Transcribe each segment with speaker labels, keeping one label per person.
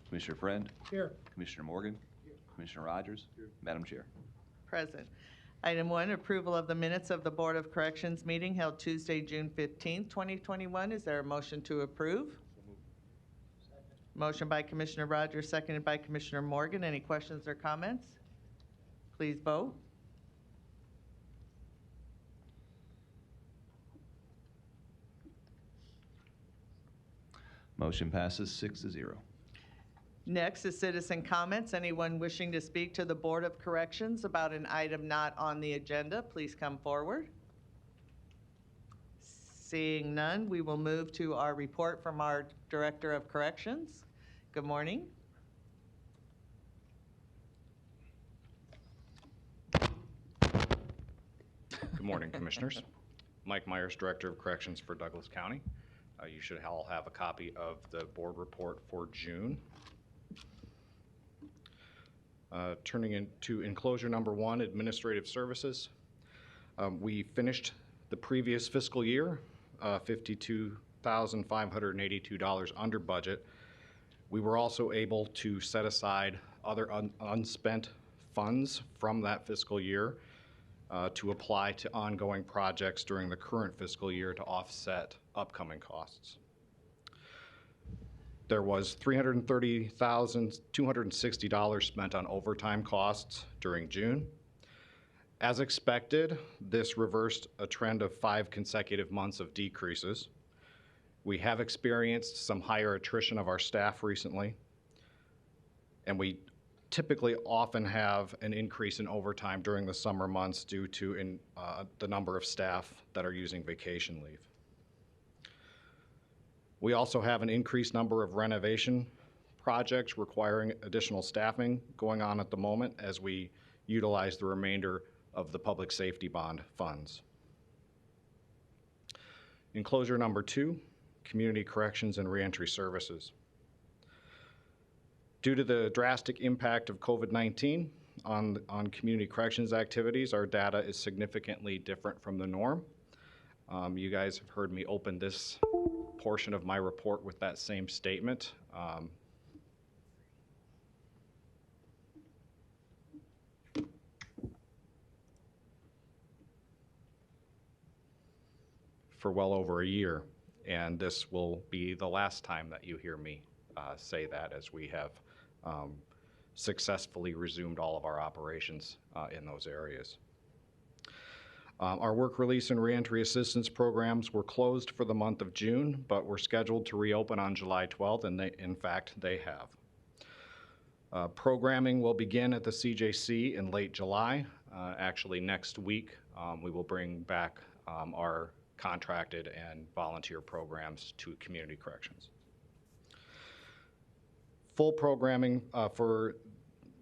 Speaker 1: Commissioner Friend?
Speaker 2: Here.
Speaker 1: Commissioner Morgan? Here. Commissioner Rogers? Here. Madam Chair.
Speaker 3: Present. Item 1, approval of the minutes of the Board of Corrections meeting held Tuesday, June 15th, 2021. Is there a motion to approve? Motion by Commissioner Rogers, seconded by Commissioner Morgan. Any questions or comments? Please vote.
Speaker 1: Motion passes 6-0.
Speaker 3: Next is citizen comments. Anyone wishing to speak to the Board of Corrections about an item not on the agenda, please come forward. Seeing none, we will move to our report from our Director of Corrections. Good morning.
Speaker 4: Good morning, Commissioners. Mike Myers, Director of Corrections for Douglas County. You should all have a copy of the board report for June. Turning into enclosure number 1, administrative services. We finished the previous fiscal year, $52,582 under budget. We were also able to set aside other unspent funds from that fiscal year to apply to ongoing projects during the current fiscal year to offset upcoming costs. There was $330,260 spent on overtime costs during June. As expected, this reversed a trend of 5 consecutive months of decreases. We have experienced some higher attrition of our staff recently, and we typically often have an increase in overtime during the summer months due to the number of staff that are using vacation leave. We also have an increased number of renovation projects requiring additional staffing going on at the moment as we utilize the remainder of the public safety bond funds. Enclosure number 2, community corrections and reentry services. Due to the drastic impact of COVID-19 on community corrections activities, our data is significantly different from the norm. You guys have heard me open this portion of my report with that same statement. For well over a year, and this will be the last time that you hear me say that, as we have successfully resumed all of our operations in those areas. Our work release and reentry assistance programs were closed for the month of June, but were scheduled to reopen on July 12th, and in fact, they have. Programming will begin at the CJC in late July. Actually, next week, we will bring back our contracted and volunteer programs to community corrections. Full programming for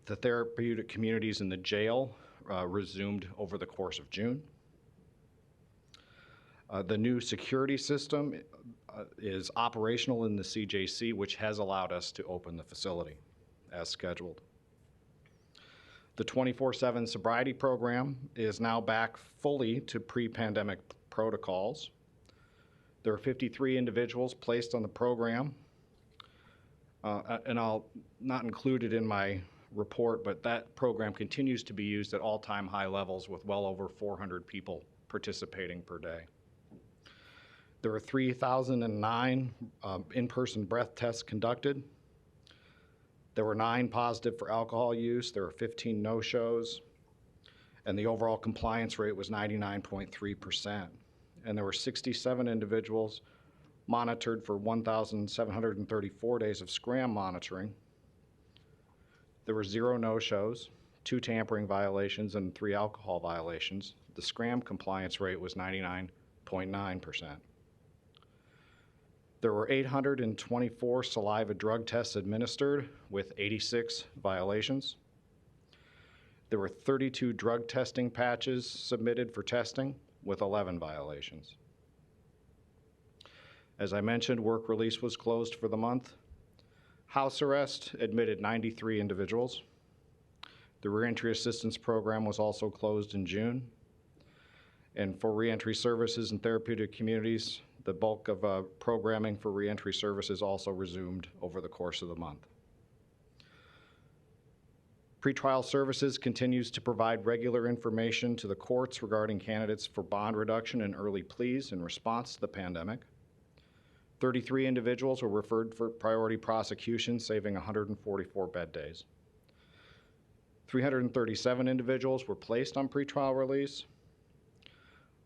Speaker 4: the therapeutic communities in the jail resumed over the course of June. The new security system is operational in the CJC, which has allowed us to open the facility as scheduled. The 24/7 sobriety program is now back fully to pre-pandemic protocols. There are 53 individuals placed on the program, and I'll not include it in my report, but that program continues to be used at all-time high levels with well over 400 people participating per day. There were 3,009 in-person breath tests conducted. There were 9 positive for alcohol use. There were 15 no-shows, and the overall compliance rate was 99.3%. And there were 67 individuals monitored for 1,734 days of SCRAM monitoring. There were 0 no-shows, 2 tampering violations, and 3 alcohol violations. The SCRAM compliance rate was 99.9%. There were 824 saliva drug tests administered with 86 violations. There were 32 drug testing patches submitted for testing with 11 violations. As I mentioned, work release was closed for the month. House arrest admitted 93 individuals. The reentry assistance program was also closed in June. And for reentry services and therapeutic communities, the bulk of programming for reentry services also resumed over the course of the month. Pretrial Services continues to provide regular information to the courts regarding candidates for bond reduction and early pleas in response to the pandemic. 33 individuals were referred for priority prosecution, saving 144 bed days. 337 individuals were placed on pretrial release.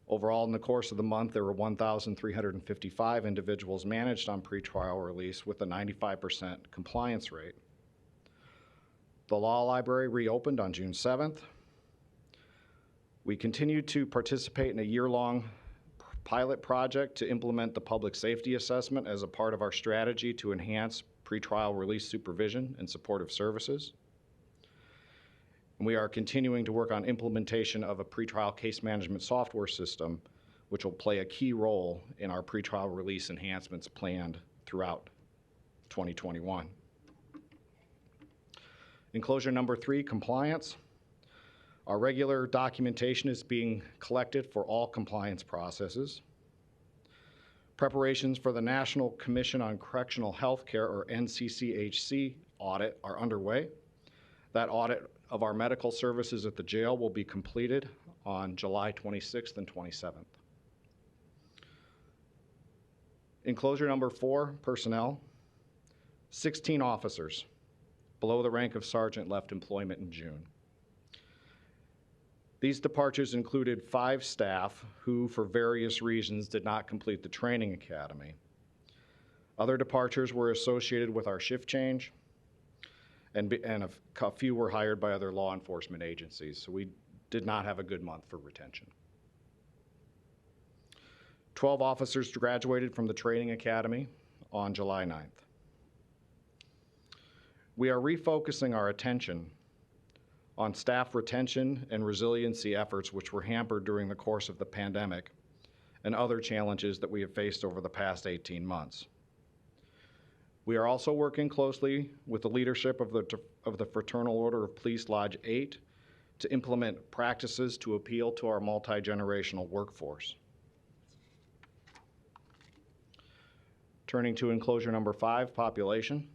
Speaker 4: Overall, in the course of the month, there were 1,355 individuals managed on pretrial release with a 95% compliance rate. The law library reopened on June 7th. We continue to participate in a year-long pilot project to implement the public safety assessment as a part of our strategy to enhance pretrial release supervision and supportive services. And we are continuing to work on implementation of a pretrial case management software system, which will play a key role in our pretrial release enhancements planned throughout 2021. Enclosure number 3, compliance. Our regular documentation is being collected for all compliance processes. Preparations for the National Commission on Correctional Healthcare, or NCCHC, audit are underway. That audit of our medical services at the jail will be completed on July 26th and 27th. Enclosure number 4, personnel. 16 officers below the rank of sergeant left employment in June. These departures included 5 staff who, for various reasons, did not complete the training academy. Other departures were associated with our shift change, and a few were hired by other law enforcement agencies, so we did not have a good month for retention. 12 officers graduated from the training academy on July 9th. We are refocusing our attention on staff retention and resiliency efforts which were hampered during the course of the pandemic and other challenges that we have faced over the past 18 months. We are also working closely with the leadership of the Fraternal Order of Police Lodge 8 to implement practices to appeal to our multi-generational workforce. Turning to enclosure number 5, population.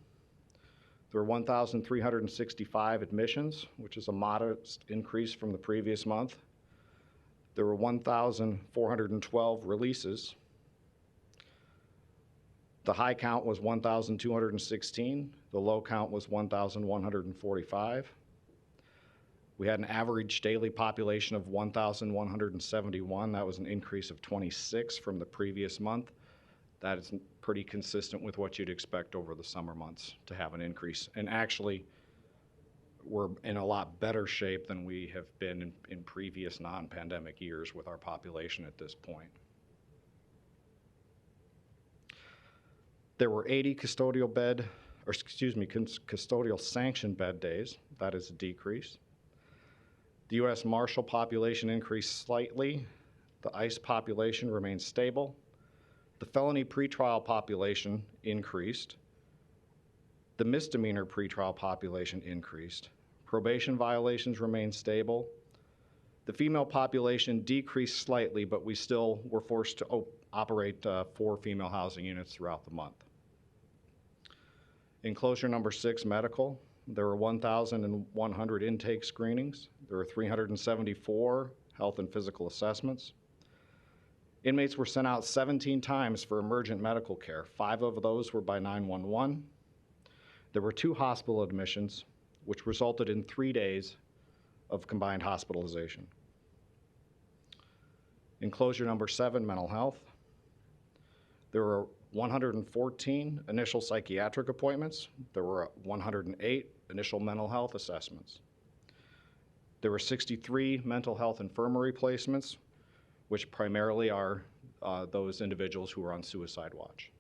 Speaker 4: There were 1,365 admissions, which is a modest increase from the previous month. There were 1,412 releases. The high count was 1,216. The low count was 1,145. We had an average daily population of 1,171. That was an increase of 26 from the previous month. That is pretty consistent with what you'd expect over the summer months to have an increase. And actually, we're in a lot better shape than we have been in previous non-pandemic years with our population at this point. There were 80 custodial sanctioned bed days. That is a decrease. The U.S. Marshal population increased slightly. The ICE population remains stable. The felony pretrial population increased. The misdemeanor pretrial population increased. Probation violations remained stable. The female population decreased slightly, but we still were forced to operate 4 female housing units throughout the month. Enclosure number 6, medical. There were 1,100 intake screenings. There were 374 health and physical assessments. Inmates were sent out 17 times for emergent medical care. 5 of those were by 911. There were 2 hospital admissions, which resulted in 3 days of combined hospitalization. Enclosure number 7, mental health. There were 114 initial psychiatric appointments. There were 108 initial mental health assessments. There were 63 mental health infirmary placements, which primarily are those individuals who are on suicide watch.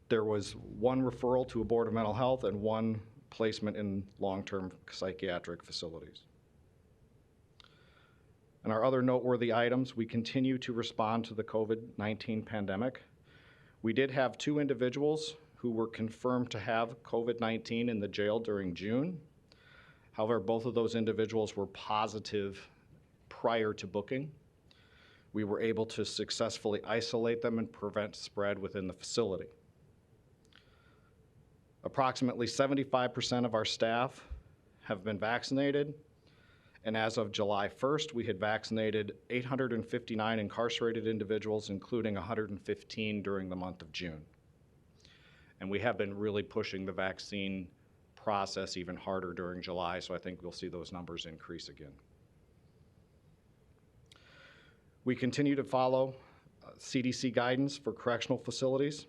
Speaker 4: There was 1 referral to a board of mental health and 1 placement in long-term psychiatric facilities. And our other noteworthy items, we continue to respond to the COVID-19 pandemic. We did have 2 individuals who were confirmed to have COVID-19 in the jail during June. However, both of those individuals were positive prior to booking. We were able to successfully isolate them and prevent spread within the facility. Approximately 75% of our staff have been vaccinated, and as of July 1st, we had vaccinated 859 incarcerated individuals, including 115 during the month of June. And we have been really pushing the vaccine process even harder during July, so I think we'll see those numbers increase again. We continue to follow CDC guidance for correctional facilities.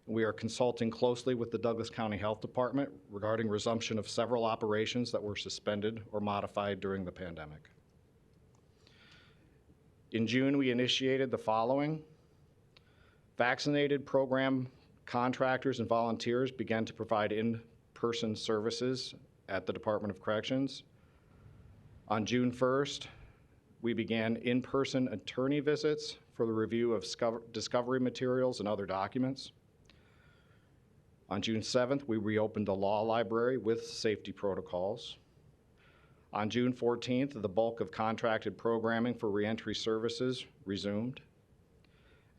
Speaker 4: We are consulting closely with the Douglas County Health Department regarding resumption of several operations that were suspended or modified during the pandemic. In June, we initiated the following. Vaccinated program contractors and volunteers began to provide in-person services at the Department of Corrections. On June 1st, we began in-person attorney visits for the review of discovery materials and other documents. On June 7th, we reopened the law library with safety protocols. On June 14th, the bulk of contracted programming for reentry services resumed.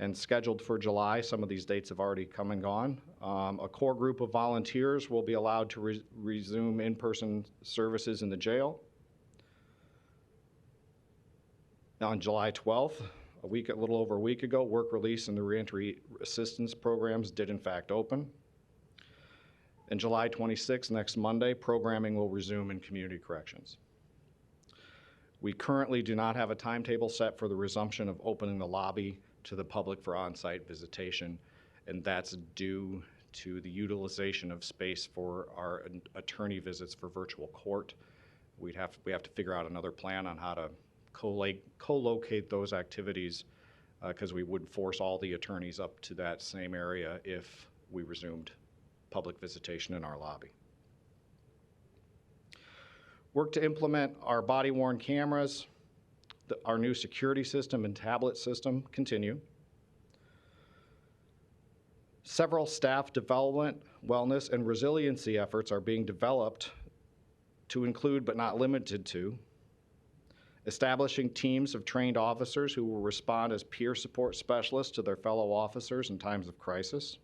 Speaker 4: And scheduled for July, some of these dates have already come and gone. A core group of volunteers will be allowed to resume in-person services in the jail. On July 12th, a little over a week ago, work release and the reentry assistance programs did in fact open. And July 26th, next Monday, programming will resume in community corrections. We currently do not have a timetable set for the resumption of opening the lobby to the public for on-site visitation, and that's due to the utilization of space for our attorney visits for virtual court. We have to figure out another plan on how to co-locate those activities because we would force all the attorneys up to that same area if we resumed public visitation in our lobby. Work to implement our body-worn cameras, our new security system and tablet system continue. Several staff development, wellness, and resiliency efforts are being developed to include, but not limited to, establishing teams of trained officers who will respond as peer support specialists to their fellow officers in times of crisis,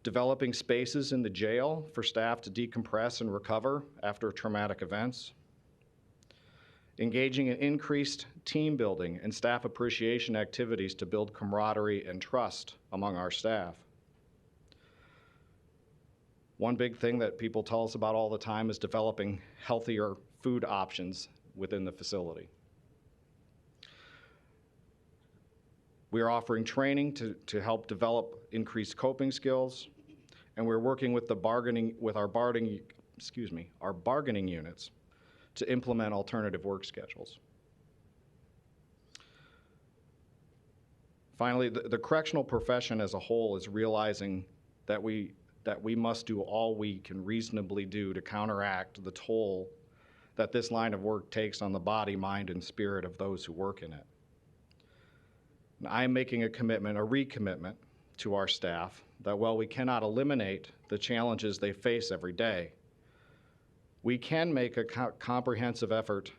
Speaker 4: developing spaces in the jail for staff to decompress and recover after traumatic events, engaging in increased team building and staff appreciation activities to build camaraderie and trust among our staff. One big thing that people tell us about all the time is developing healthier food options within the facility. We are offering training to help develop increased coping skills, and we're working with our bargaining units to implement alternative work schedules. Finally, the correctional profession as a whole is realizing that we must do all we can reasonably do to counteract the toll that this line of work takes on the body, mind, and spirit of those who work in it. And I am making a recommitment to our staff that while we cannot eliminate the challenges they face every day, we can make a comprehensive effort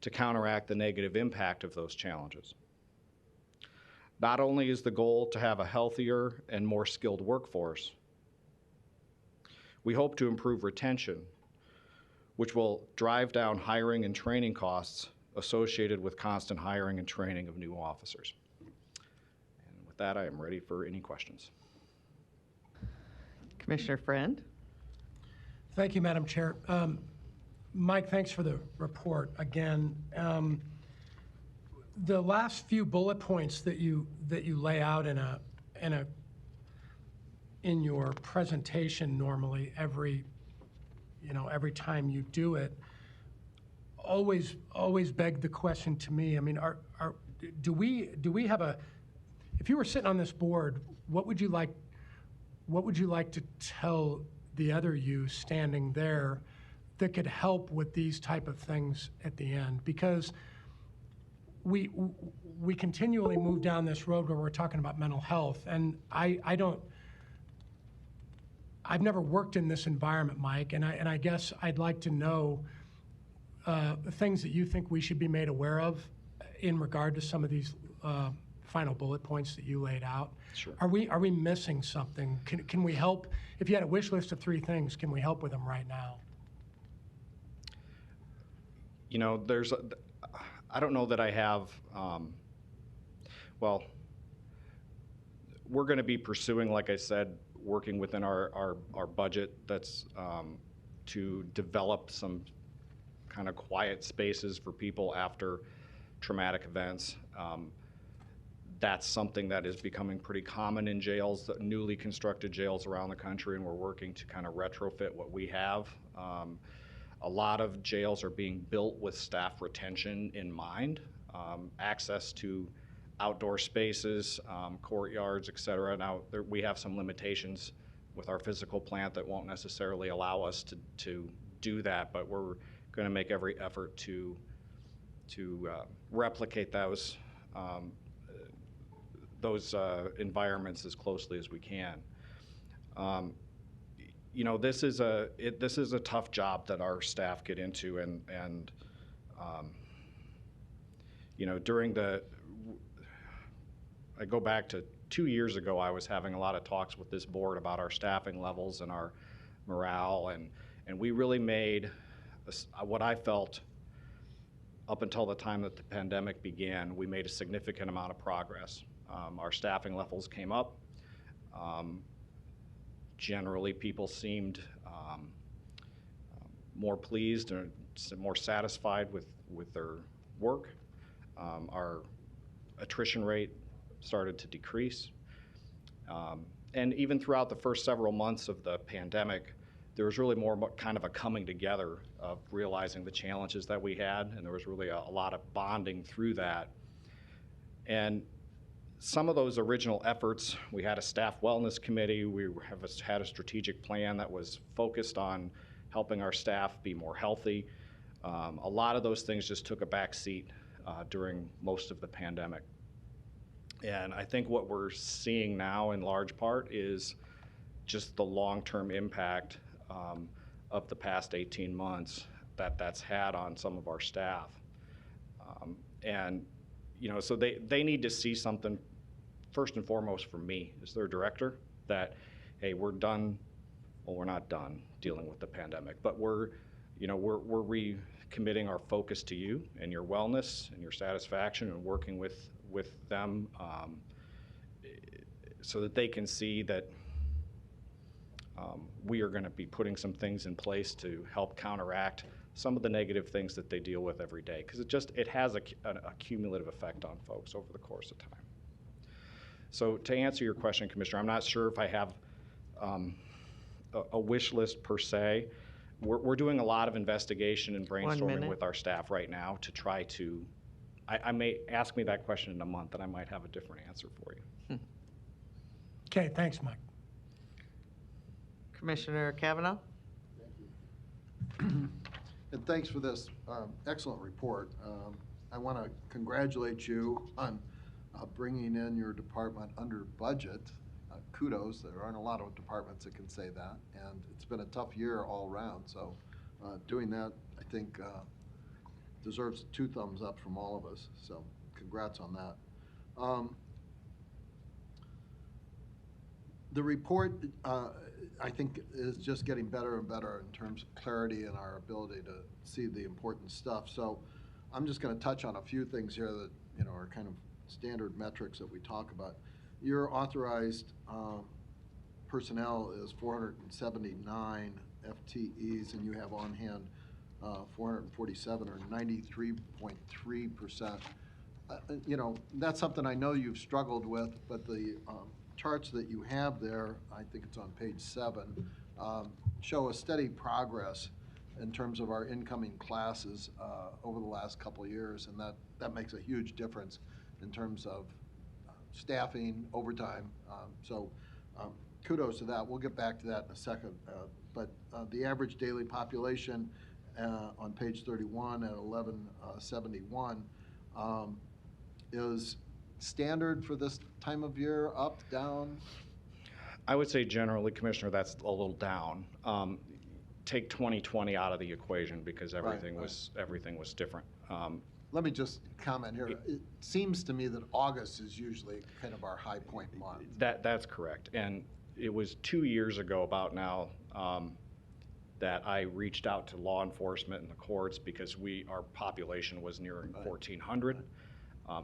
Speaker 4: to counteract the negative impact of those challenges. Not only is the goal to have a healthier and more skilled workforce, we hope to improve retention, which will drive down hiring and training costs associated with constant hiring and training of new officers. And with that, I am ready for any questions.
Speaker 3: Commissioner Friend?
Speaker 2: Thank you, Madam Chair. Mike, thanks for the report again. The last few bullet points that you lay out in your presentation normally every time you do it, always beg the question to me. I mean, do we have a? If you were sitting on this board, what would you like to tell the other you standing there that could help with these type of things at the end? Because we continually move down this road where we're talking about mental health, and I've never worked in this environment, Mike, and I guess I'd like to know things that you think we should be made aware of in regard to some of these final bullet points that you laid out.
Speaker 4: Sure.
Speaker 2: Are we missing something? Can we help? If you had a wish list of 3 things, can we help with them right now?
Speaker 4: You know, I don't know that I have, well, we're going to be pursuing, like I said, working within our budget that's to develop some kind of quiet spaces for people after traumatic events. That's something that is becoming pretty common in jails, newly constructed jails around the country, and we're working to kind of retrofit what we have. A lot of jails are being built with staff retention in mind, access to outdoor spaces, courtyards, et cetera. Now, we have some limitations with our physical plant that won't necessarily allow us to do that, but we're going to make every effort to replicate those environments as closely as we can. You know, this is a tough job that our staff get into, and you know, I go back to 2 years ago, I was having a lot of talks with this board about our staffing levels and our morale, and we really made what I felt up until the time that the pandemic began, we made a significant amount of progress. Our staffing levels came up. Generally, people seemed more pleased or more satisfied with their work. Our attrition rate started to decrease. And even throughout the first several months of the pandemic, there was really more kind of a coming together of realizing the challenges that we had, and there was really a lot of bonding through that. And some of those original efforts, we had a staff wellness committee, we had a strategic plan that was focused on helping our staff be more healthy. A lot of those things just took a back seat during most of the pandemic. And I think what we're seeing now in large part is just the long-term impact of the past 18 months that's had on some of our staff. And, you know, so they need to see something, first and foremost for me as their director, that, hey, we're done, well, we're not done dealing with the pandemic, but we're recommitting our focus to you and your wellness and your satisfaction and working with them so that they can see that we are going to be putting some things in place to help counteract some of the negative things that they deal with every day, because it has a cumulative effect on folks over the course of time. So to answer your question, Commissioner, I'm not sure if I have a wish list per se. We're doing a lot of investigation and brainstorming with our staff right now to try to, I may ask me that question in a month and I might have a different answer for you.
Speaker 2: Okay, thanks, Mike.
Speaker 3: Commissioner Kavanaugh?
Speaker 5: And thanks for this excellent report. I want to congratulate you on bringing in your department under budget. Kudos. There aren't a lot of departments that can say that, and it's been a tough year all around. So doing that, I think, deserves 2 thumbs up from all of us. So congrats on that. The report, I think, is just getting better and better in terms of clarity and our ability to see the important stuff. So I'm just going to touch on a few things here that, you know, are kind of standard metrics that we talk about. Your authorized personnel is 479 FTEs, and you have on hand 447, or 93.3%. You know, that's something I know you've struggled with, but the charts that you have there, I think it's on page 7, show a steady progress in terms of our incoming classes over the last couple of years, and that makes a huge difference in terms of staffing, overtime. So kudos to that. We'll get back to that in a second. But the average daily population on page 31 at 1171 is standard for this time of year, up, down?
Speaker 4: I would say generally, Commissioner, that's a little down. Take 2020 out of the equation because everything was different.
Speaker 5: Let me just comment here. It seems to me that August is usually kind of our high point month.
Speaker 4: That's correct. And it was 2 years ago about now that I reached out to law enforcement and the courts because our population was nearing 1,400.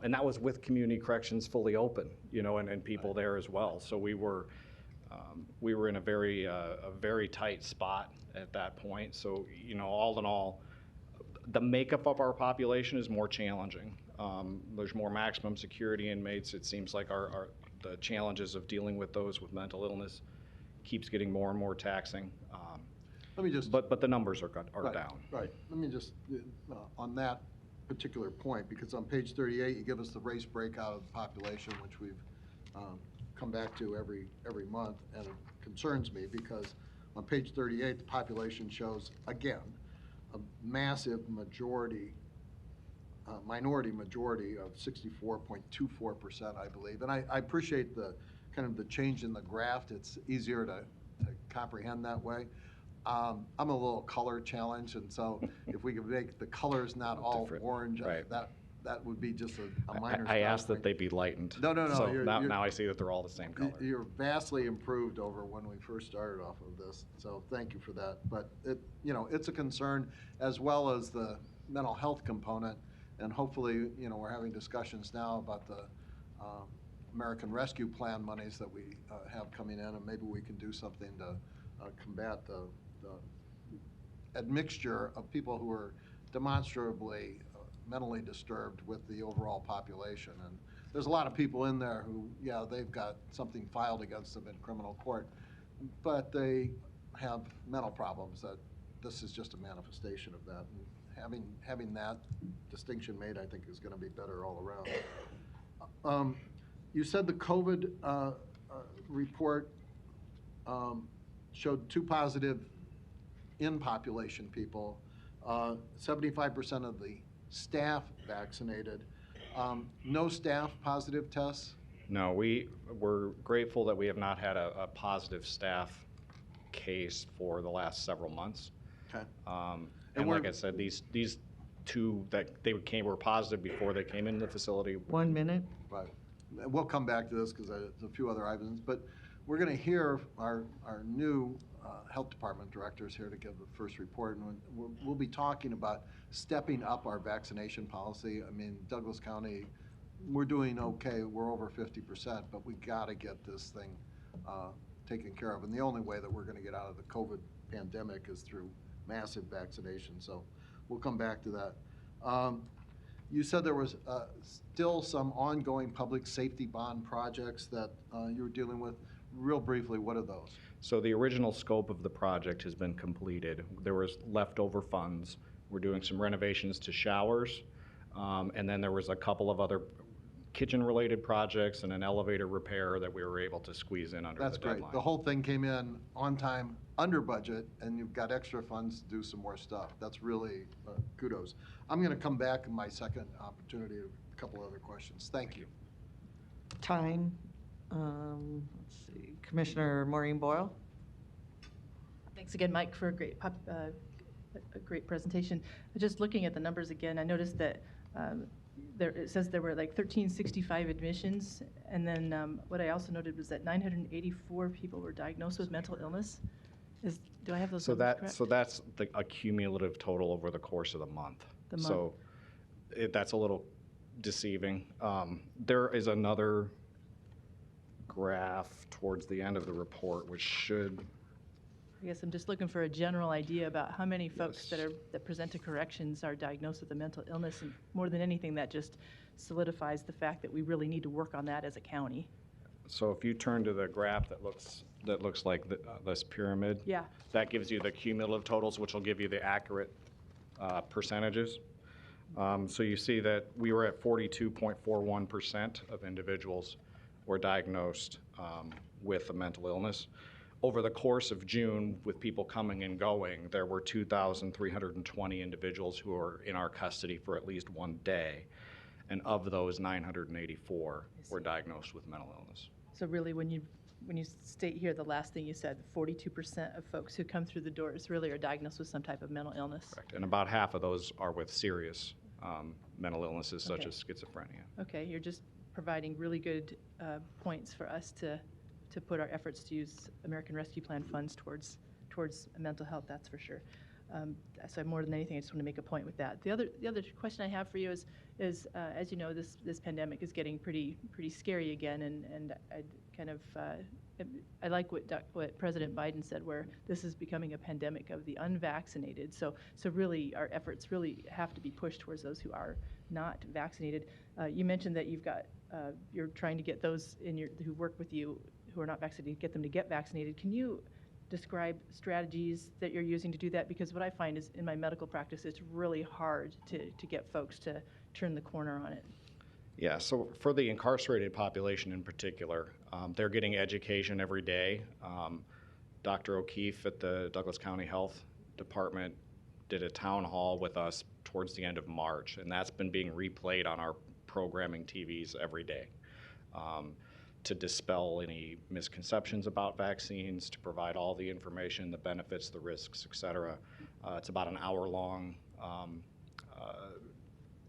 Speaker 4: And that was with community corrections fully open, and people there as well. So we were in a very tight spot at that point. So, all in all, the makeup of our population is more challenging. There's more maximum security inmates. It seems like the challenges of dealing with those with mental illness keeps getting more and more taxing.
Speaker 5: Let me just.
Speaker 4: But the numbers are down.
Speaker 5: Right. Let me just, on that particular point, because on page 38, you give us the race breakout of the population, which we've come back to every month, and it concerns me because on page 38, the population shows, again, a massive minority majority of 64.24%, I believe. And I appreciate the kind of the change in the graph. It's easier to comprehend that way. I'm a little color challenged, and so if we could make the colors not all
Speaker 4: Different.
Speaker 5: orange,
Speaker 4: Right.
Speaker 5: that would be just a minor.
Speaker 4: I asked that they be lightened.
Speaker 5: No.
Speaker 4: So now I see that they're all the same color.
Speaker 5: You're vastly improved over when we first started off of this, so thank you for that. But it's a concern, as well as the mental health component, and hopefully, we're having discussions now about the American Rescue Plan monies that we have coming in, and maybe we can do something to combat the admixture of people who are demonstrably mentally disturbed with the overall population. And there's a lot of people in there who, they've got something filed against them in criminal court, but they have mental problems. That this is just a manifestation of that. And having that distinction made, I think, is going to be better all around. You said the COVID report showed 2 positive in-population people, 75% of the staff vaccinated. No staff positive tests?
Speaker 4: No, we're grateful that we have not had a positive staff case for the last several months.
Speaker 5: Okay.
Speaker 4: And like I said, these 2 that were positive before they came into the facility.
Speaker 3: 1 minute.
Speaker 5: Right. We'll come back to this because there's a few other items, but we're going to hear our new health department directors here to give the first report, and we'll be talking about stepping up our vaccination policy. I mean, Douglas County, we're doing okay. We're over 50%, but we got to get this thing taken care of. And the only way that we're going to get out of the COVID pandemic is through massive vaccination. So we'll come back to that. You said there was still some ongoing public safety bond projects that you were dealing with. Real briefly, what are those?
Speaker 4: So the original scope of the project has been completed. There was leftover funds. We're doing some renovations to showers, and then there was a couple of other kitchen-related projects and an elevator repair that we were able to squeeze in under the deadline.
Speaker 5: That's great. The whole thing came in on time, under budget, and you've got extra funds to do some more stuff. That's really kudos. I'm going to come back in my second opportunity to a couple other questions. Thank you.
Speaker 3: Time. Let's see. Commissioner Maureen Boyle.
Speaker 6: Thanks again, Mike, for a great presentation. Just looking at the numbers again, I noticed that it says there were like 1,365 admissions, and then what I also noted was that 984 people were diagnosed with mental illness. Do I have those numbers correct?
Speaker 4: So that's a cumulative total over the course of the month.
Speaker 6: The month.
Speaker 4: So that's a little deceiving. There is another graph towards the end of the report, which should.
Speaker 6: I guess I'm just looking for a general idea about how many folks
Speaker 4: Yes.
Speaker 6: that present to corrections are diagnosed with a mental illness, and more than anything, that just solidifies the fact that we really need to work on that as a county.
Speaker 4: So if you turn to the graph that looks like this pyramid,
Speaker 6: Yeah.
Speaker 4: that gives you the cumulative totals, which will give you the accurate percentages. So you see that we were at 42.41% of individuals were diagnosed with a mental illness. Over the course of June, with people coming and going, there were 2,320 individuals who are in our custody for at least 1 day. And of those, 984 were diagnosed with mental illness.
Speaker 6: So really, when you state here, the last thing you said, 42% of folks who come through the doors really are diagnosed with some type of mental illness.
Speaker 4: Correct. And about half of those are with serious mental illnesses such
Speaker 6: Okay.
Speaker 4: as schizophrenia.
Speaker 6: Okay, you're just providing really good points for us to put our efforts to use American Rescue Plan funds towards mental health, that's for sure. So more than anything, I just want to make a point with that. The other question I have for you is as you know, this pandemic is getting pretty scary again, and I kind of I like what President Biden said, where this is becoming a pandemic of the unvaccinated. So really, our efforts really have to be pushed towards those who are not vaccinated. You mentioned that you're trying to get those who work with you who are not vaccinated, get them to get vaccinated. Can you describe strategies that you're using to do that? Because what I find is in my medical practice, it's really hard to get folks to turn the corner on it.
Speaker 4: Yeah, so for the incarcerated population in particular, they're getting education every day. Dr. O'Keefe at the Douglas County Health Department did a town hall with us towards the end of March, and that's been being replayed on our programming TVs every day to dispel any misconceptions about vaccines, to provide all the information, the benefits, the risks, et cetera. It's about an hour-long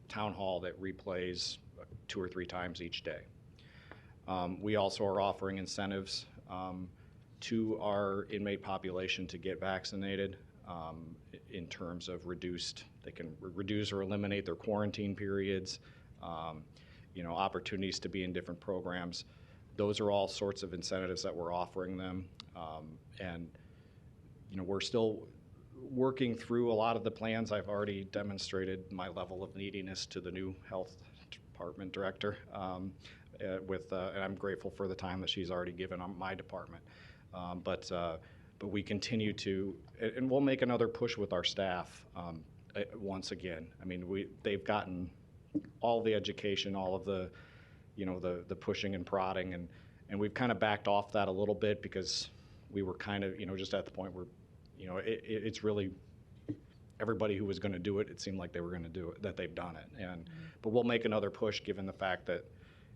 Speaker 4: town hall that replays 2 or 3 times each day. We also are offering incentives to our inmate population to get vaccinated in terms of they can reduce or eliminate their quarantine periods, opportunities to be in different programs. Those are all sorts of incentives that we're offering them. And we're still working through a lot of the plans. I've already demonstrated my level of neediness to the new health department director, and I'm grateful for the time that she's already given on my department. But we continue to, and we'll make another push with our staff once again. I mean, they've gotten all the education, all of the pushing and prodding, and we've kind of backed off that a little bit because we were kind of, just at the point where, it's really everybody who was going to do it, it seemed like they were going to do it, that they've done it. But we'll make another push given the fact that,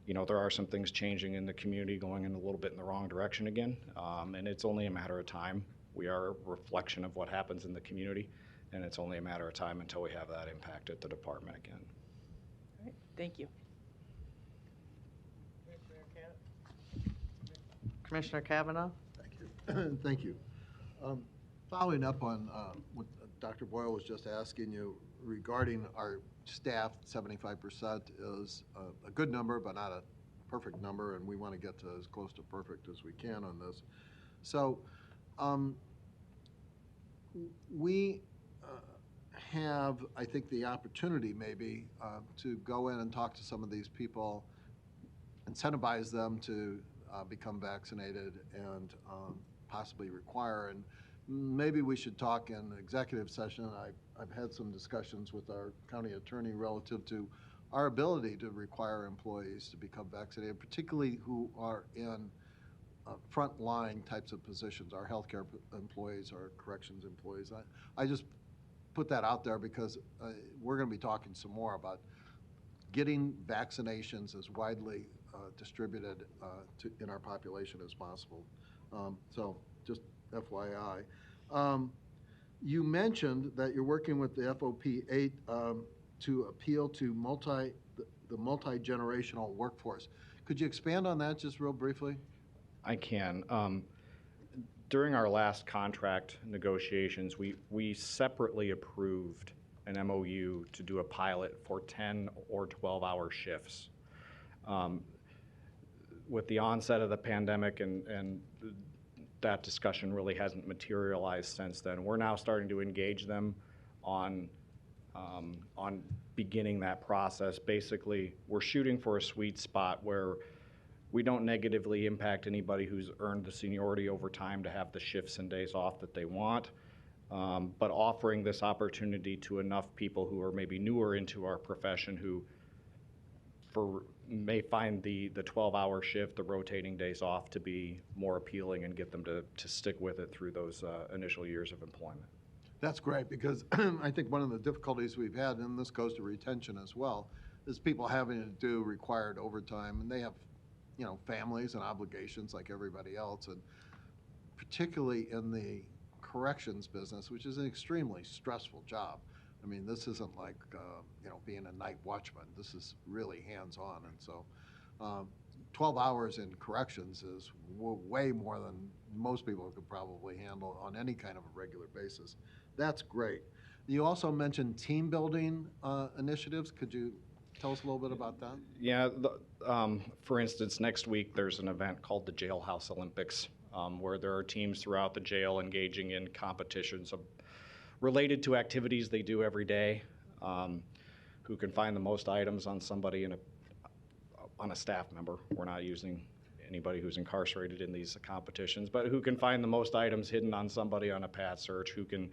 Speaker 4: there are some things changing in the community going in a little bit in the wrong direction again. And it's only a matter of time. We are a reflection of what happens in the community, and it's only a matter of time until we have that impact at the department again.
Speaker 6: All right, thank you.
Speaker 3: Commissioner Kavanaugh?
Speaker 5: Thank you. Thank you. Following up on what Dr. Boyle was just asking you regarding our staff, 75% is a good number, but not a perfect number, and we want to get to as close to perfect as we can on this. So we have, I think, the opportunity maybe to go in and talk to some of these people, incentivize them to become vaccinated and possibly require. And maybe we should talk in executive session. I've had some discussions with our county attorney relative to our ability to require employees to become vaccinated, particularly who are in frontline types of positions, our healthcare employees, our corrections employees. I just put that out there because we're going to be talking some more about getting vaccinations as widely distributed in our population as possible. So just FYI. You mentioned that you're working with the FOP 8 to appeal to the multi-generational workforce. Could you expand on that just real briefly?
Speaker 4: I can. During our last contract negotiations, we separately approved an MOU to do a pilot for 10 or 12-hour shifts. With the onset of the pandemic and that discussion really hasn't materialized since then. We're now starting to engage them on beginning that process. Basically, we're shooting for a sweet spot where we don't negatively impact anybody who's earned the seniority over time to have the shifts and days off that they want, but offering this opportunity to enough people who are maybe newer into our profession who may find the 12-hour shift, the rotating days off, to be more appealing and get them to stick with it through those initial years of employment.
Speaker 5: That's great, because I think one of the difficulties we've had, and this goes to retention as well, is people having to do required overtime, and they have, families and obligations like everybody else, and particularly in the corrections business, which is an extremely stressful job. I mean, this isn't like, being a night watchman. This is really hands-on, and so 12 hours in corrections is way more than most people could probably handle on any kind of a regular basis. That's great. You also mentioned team building initiatives. Could you tell us a little bit about that?
Speaker 4: Yeah, for instance, next week there's an event called the Jailhouse Olympics, where there are teams throughout the jail engaging in competitions related to activities they do every day. Who can find the most items on somebody on a staff member. We're not using anybody who's incarcerated in these competitions, but who can find the most items hidden on somebody on a pad search, who can,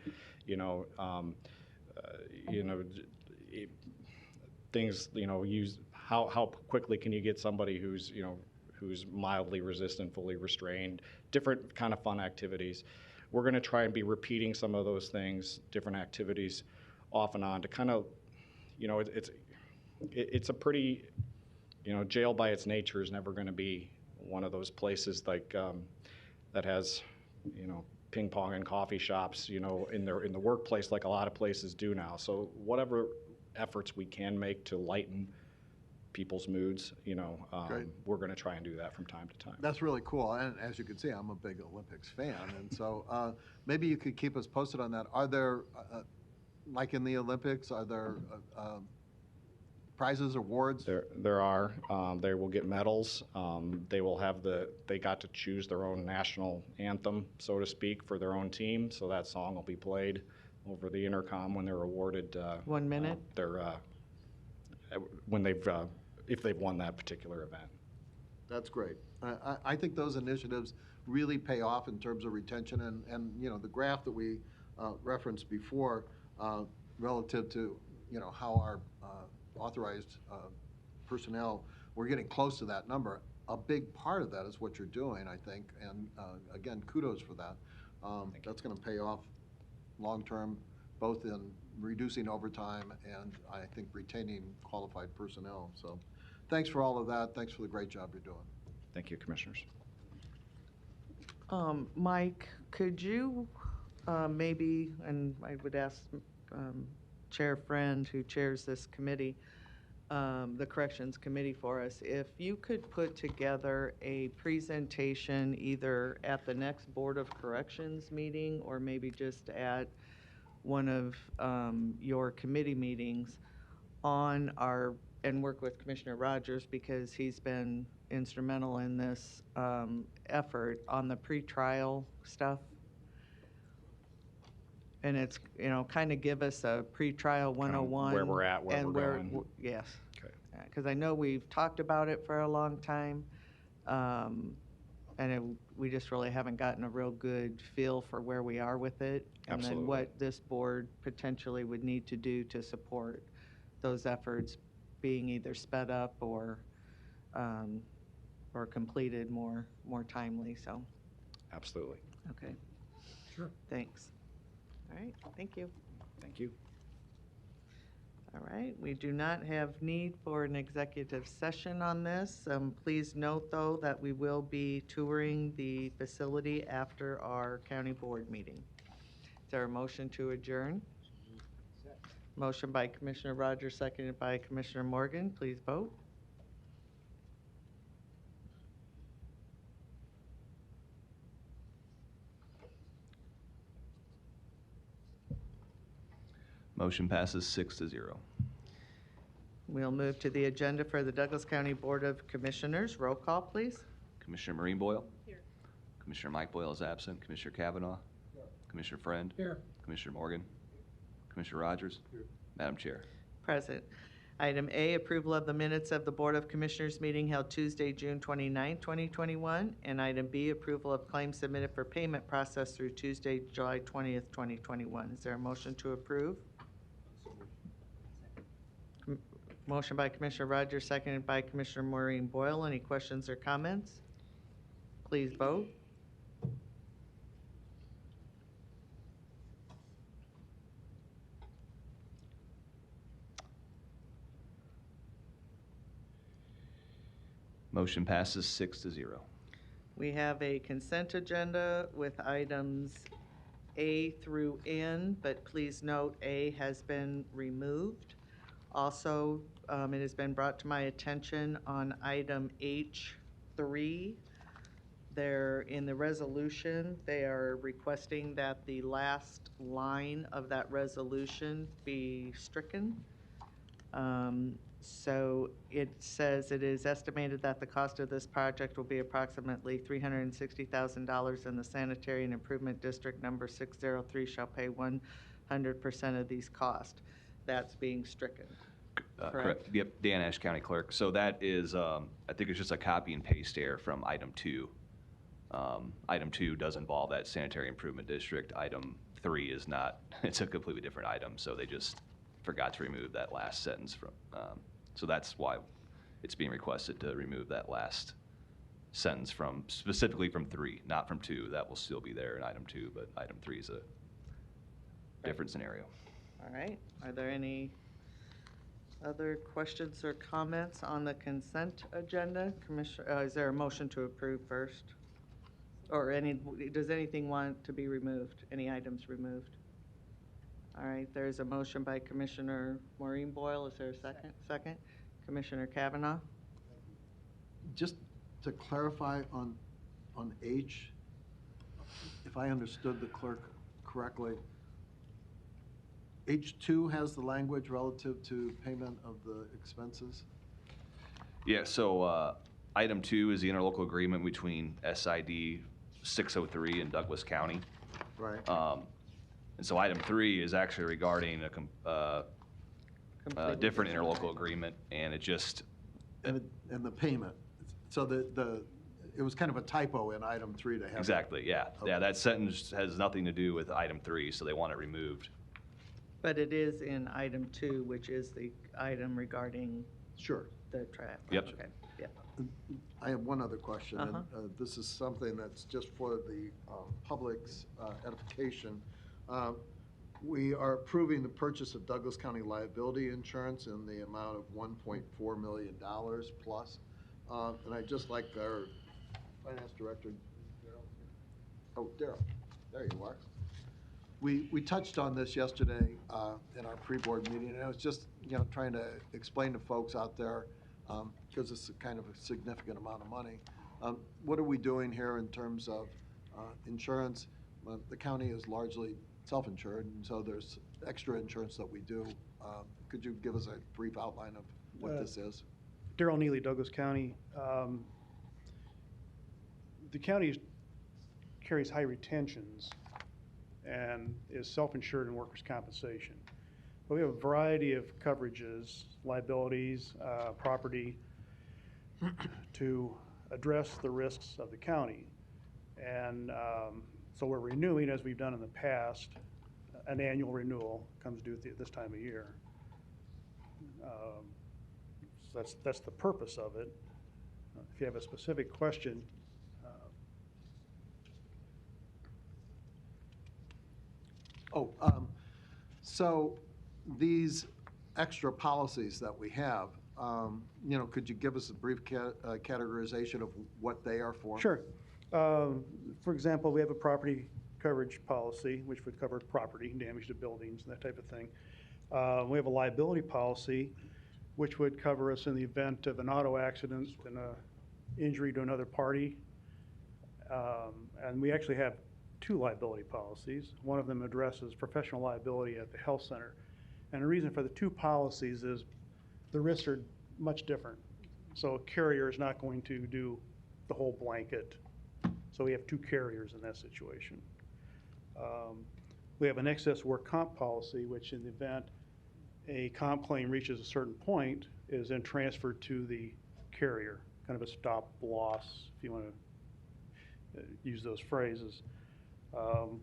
Speaker 4: things, use, how quickly can you get somebody who's mildly resistant, fully restrained, different kind of fun activities. We're gonna try and be repeating some of those things, different activities off and on to kind of, it's a pretty, jail by its nature is never going to be one of those places like that has, ping pong and coffee shops, in the workplace like a lot of places do now. So whatever efforts we can make to lighten people's moods, we're going to try and do that from time to time.
Speaker 5: That's really cool, and as you can see, I'm a big Olympics fan, and so maybe you could keep us posted on that. Are there, like in the Olympics, are there prizes, awards?
Speaker 4: There are. They will get medals. They will have they got to choose their own national anthem, so to speak, for their own team. So that song will be played over the intercom when they're awarded.
Speaker 3: 1 minute.
Speaker 4: When if they've won that particular event.
Speaker 5: That's great. I think those initiatives really pay off in terms of retention, and the graph that we referenced before relative to how our authorized personnel, we're getting close to that number. A big part of that is what you're doing, I think, and again, kudos for that. That's going to pay off long-term, both in reducing overtime and I think retaining qualified personnel. So thanks for all of that. Thanks for the great job you're doing.
Speaker 4: Thank you, Commissioners.
Speaker 3: Mike, could you maybe, and I would ask Chair Friend, who chairs this committee, the Corrections Committee for us, if you could put together a presentation either at the next Board of Corrections meeting or maybe just at one of your committee meetings on and work with Commissioner Rogers because he's been instrumental in this effort on the pretrial stuff. And it's, kind of give us a pretrial 101.
Speaker 4: Where we're at, where we're going.
Speaker 3: Yes.
Speaker 4: Okay.
Speaker 3: Because I know we've talked about it for a long time, and we just really haven't gotten a real good feel for where we are with it. And
Speaker 4: Absolutely.
Speaker 3: then what this board potentially would need to do to support those efforts being either sped up or completed more timely, so.
Speaker 4: Absolutely.
Speaker 3: Okay.
Speaker 2: Sure.
Speaker 3: Thanks. All right, thank you.
Speaker 4: Thank you.
Speaker 3: All right, we do not have need for an executive session on this. Please note, though, that we will be touring the facility after our county board meeting. Is there a motion to adjourn? Motion by Commissioner Rogers, seconded by Commissioner Morgan. Please vote.
Speaker 1: Motion passes 6-0.
Speaker 3: We'll move to the agenda for the Douglas County Board of Commissioners. Roll call, please.
Speaker 1: Commissioner Marine Boyle? Here. Commissioner Mike Boyle is absent. Commissioner Kavanaugh? Here. Commissioner Friend?
Speaker 2: Here.
Speaker 1: Commissioner Morgan? Commissioner Rogers? Here. Madam Chair.
Speaker 3: Present. Item A, approval of the minutes of the Board of Commissioners meeting held Tuesday, June 29, 2021. And item B, approval of claims submitted for payment processed through Tuesday, July 20th, 2021. Is there a motion to approve? Motion by Commissioner Rogers, seconded by Commissioner Maureen Boyle. Any questions or comments? Please vote.
Speaker 1: Motion passes 6-0.
Speaker 3: We have a consent agenda with items A through N, but please note A has been removed. Also, it has been brought to my attention on item H3. There, in the resolution, they are requesting that the last line of that resolution be stricken. So it says it is estimated that the cost of this project will be approximately $360,000, and the Sanitary and Improvement District number 603 shall pay 100% of these costs. That's being stricken. Correct.
Speaker 1: Yep, Dan Ash, County Clerk. So that is, I think it's just a copy and paste error from item 2. Item 2 does involve that sanitary improvement district. Item 3 is not. It's a completely different item, so they just forgot to remove that last sentence from, so that's why it's being requested to remove that last sentence from, specifically from 3, not from 2. That will still be there in item 2, but item 3 is a different scenario.
Speaker 3: All right. Are there any other questions or comments on the consent agenda? Commissioner, is there a motion to approve first? Or does anything want to be removed? Any items removed? All right, there's a motion by Commissioner Maureen Boyle. Is there a second? Second. Commissioner Kavanaugh?
Speaker 5: Just to clarify on H, if I understood the clerk correctly, H2 has the language relative to payment of the expenses?
Speaker 1: Yeah, so item 2 is the interlocal agreement between SID 603 and Douglas County.
Speaker 5: Right.
Speaker 1: And so item 3 is actually regarding a
Speaker 3: Completely
Speaker 1: different interlocal agreement, and it just,
Speaker 5: And the payment. So it was kind of a typo in item 3 to have.
Speaker 1: exactly, yeah.
Speaker 5: Okay.
Speaker 1: Yeah, that sentence has nothing to do with item 3, so they want it removed.
Speaker 3: But it is in item 2, which is the item regarding
Speaker 5: Sure.
Speaker 3: the traffic.
Speaker 1: Yep.
Speaker 3: Okay, yeah.
Speaker 5: I have one other question, and
Speaker 3: Uh-huh.
Speaker 5: this is something that's just for the public's edification. We are approving the purchase of Douglas County liability insurance in the amount of $1.4 million plus. And I'd just like our finance director, oh, Daryl, there you are. We touched on this yesterday in our pre-board meeting, and I was just, trying to explain to folks out there, because it's kind of a significant amount of money. What are we doing here in terms of insurance? The county is largely self-insured, and so there's extra insurance that we do. Could you give us a brief outline of what this is?
Speaker 7: Darrell Neely, Douglas County. The county carries high retentions and is self-insured in workers' compensation. But we have a variety of coverages, liabilities, property, to address the risks of the county. And so we're renewing, as we've done in the past. An annual renewal comes due at this time of year. So that's the purpose of it. If you have a specific question.
Speaker 5: So these extra policies that we have, could you give us a brief categorization of what they are for?
Speaker 7: Sure. For example, we have a property coverage policy, which would cover property damage to buildings and that type of thing. We have a liability policy, which would cover us in the event of an auto accident and an injury to another party. And we actually have 2 liability policies. One of them addresses professional liability at the health center. And the reason for the 2 policies is the risks are much different. So a carrier is not going to do the whole blanket. So we have 2 carriers in that situation. We have an excess work comp policy, which in the event a comp claim reaches a certain point is then transferred to the carrier, kind of a stop loss, if you want to use those phrases.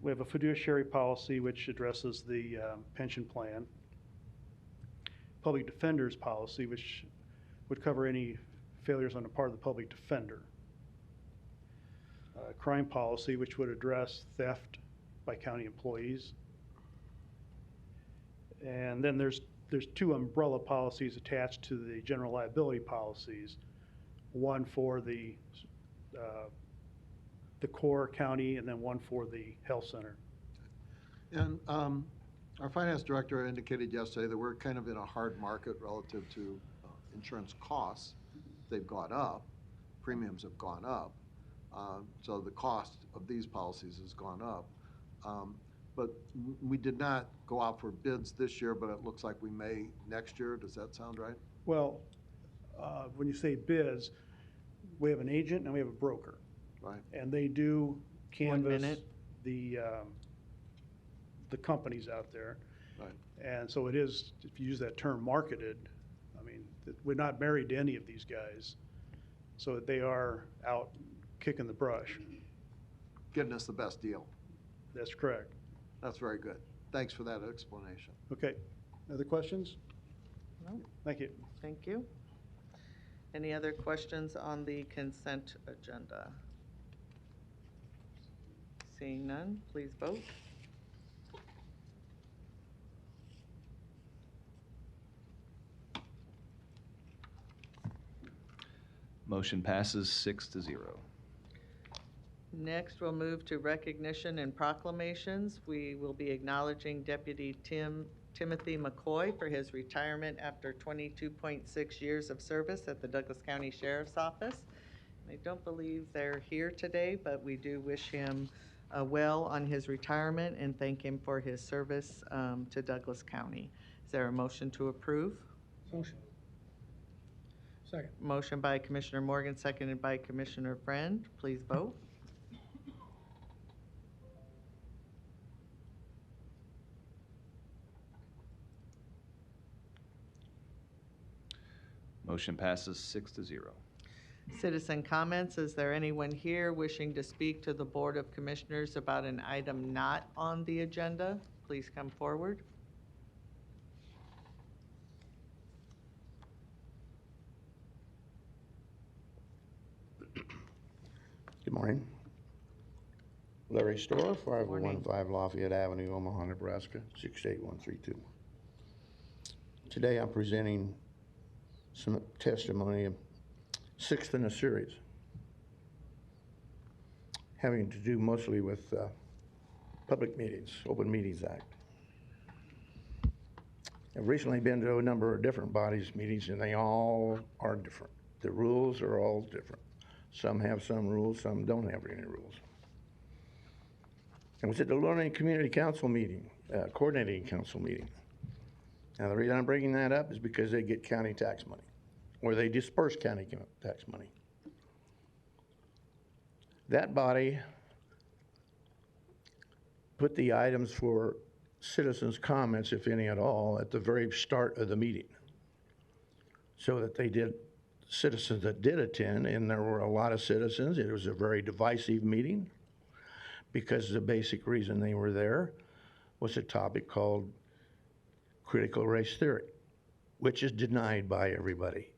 Speaker 7: We have a fiduciary policy, which addresses the pension plan. Public defender's policy, which would cover any failures on the part of the public defender. Crime policy, which would address theft by county employees. And then there's 2 umbrella policies attached to the general liability policies. One for the core county, and then one for the health center.
Speaker 5: And our finance director indicated yesterday that we're kind of in a hard market relative to insurance costs. They've gone up, premiums have gone up, so the cost of these policies has gone up. But we did not go out for bids this year, but it looks like we may next year. Does that sound right?
Speaker 7: Well, when you say bids, we have an agent and we have a broker.
Speaker 5: Right.
Speaker 7: And they do canvas
Speaker 3: minute.
Speaker 7: the companies out there.
Speaker 5: Right.
Speaker 7: And so it is, if you use that term, marketed. I mean, we're not married to any of these guys. So they are out kicking the brush.
Speaker 5: Getting us the best deal.
Speaker 7: That's correct.
Speaker 5: That's very good. Thanks for that explanation.
Speaker 7: Okay. Other questions?
Speaker 3: No,
Speaker 7: Thank you.
Speaker 3: thank you. Any other questions on the consent agenda? Seeing none, please vote.
Speaker 1: Motion passes 6-0.
Speaker 3: Next, we'll move to recognition and proclamations. We will be acknowledging Deputy Timothy McCoy for his retirement after 22.6 years of service at the Douglas County Sheriff's Office. I don't believe they're here today, but we do wish him well on his retirement and thank him for his service to Douglas County. Is there a motion to approve?
Speaker 2: Motion. Second.
Speaker 3: Motion by Commissioner Morgan, seconded by Commissioner Friend. Please vote.
Speaker 1: Motion passes 6-0.
Speaker 3: Citizen comments. Is there anyone here wishing to speak to the Board of Commissioners about an item not on the agenda? Please come forward.
Speaker 8: Good morning. Larry Storr, 5015 Lafayette Avenue, Omaha, Nebraska, 68132. Today I'm presenting some testimony, sixth in a series, having to do mostly with public meetings, Open Meetings Act. I've recently been to a number of different bodies' meetings, and they all are different. The rules are all different. Some have some rules, some don't have any rules. I was at the Learning Community Council meeting, coordinating council meeting. Now, the reason I'm bringing that up is because they get county tax money, or they disperse county tax money. That body put the items for citizens' comments, if any at all, at the very start of the meeting, so that they did, citizens that did attend, and there were a lot of citizens. It was a very divisive meeting because the basic reason they were there was a topic called critical race theory, which is denied by everybody.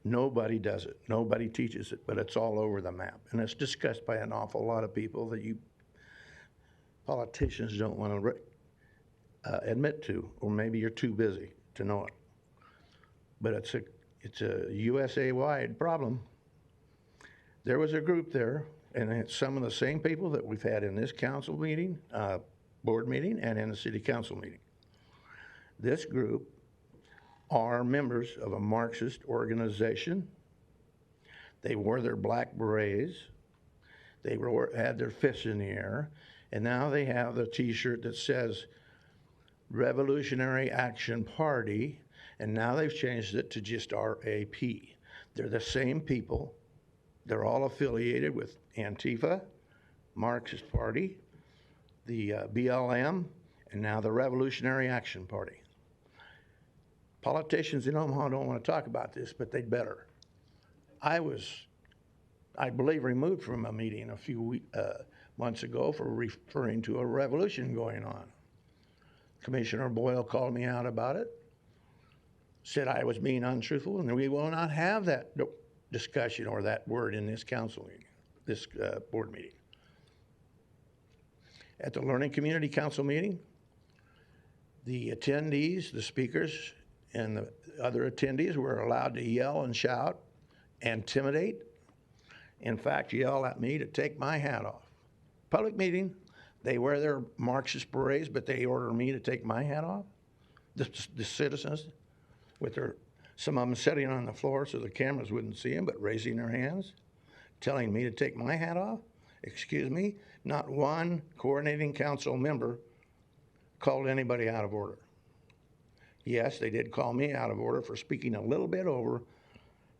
Speaker 8: Nobody does it. Nobody teaches it, but it's all over the map. And it's discussed by an awful lot of people that you politicians don't want to admit to, or maybe you're too busy to know it. But it's a USA-wide problem. There was a group there, and it's some of the same people that we've had in this council meeting, board meeting, and in the city council meeting. This group are members of a Marxist organization. They wore their black berets. They had their fists in the air. And now they have the t-shirt that says Revolutionary Action Party, and now they've changed it to just RAP. They're the same people. They're all affiliated with Antifa, Marxist Party, the BLM, and now the Revolutionary Action Party. Politicians in Omaha don't want to talk about this, but they'd better. I was, I believe, removed from a meeting a few months ago for referring to a revolution going on. Commissioner Boyle called me out about it, said I was being untruthful, and we will not have that discussion or that word in this council meeting, this board meeting. At the Learning Community Council meeting, the attendees, the speakers, and the other attendees were allowed to yell and shout, intimidate, in fact, yell at me to take my hat off. Public meeting, They wear their Marxist berets, but they order me to take my hat off? The citizens, with some of them sitting on the floor so the cameras wouldn't see them, but raising their hands, telling me to take my hat off? Excuse me? Not one coordinating council member called anybody out of order. Yes, they did call me out of order for speaking a little bit over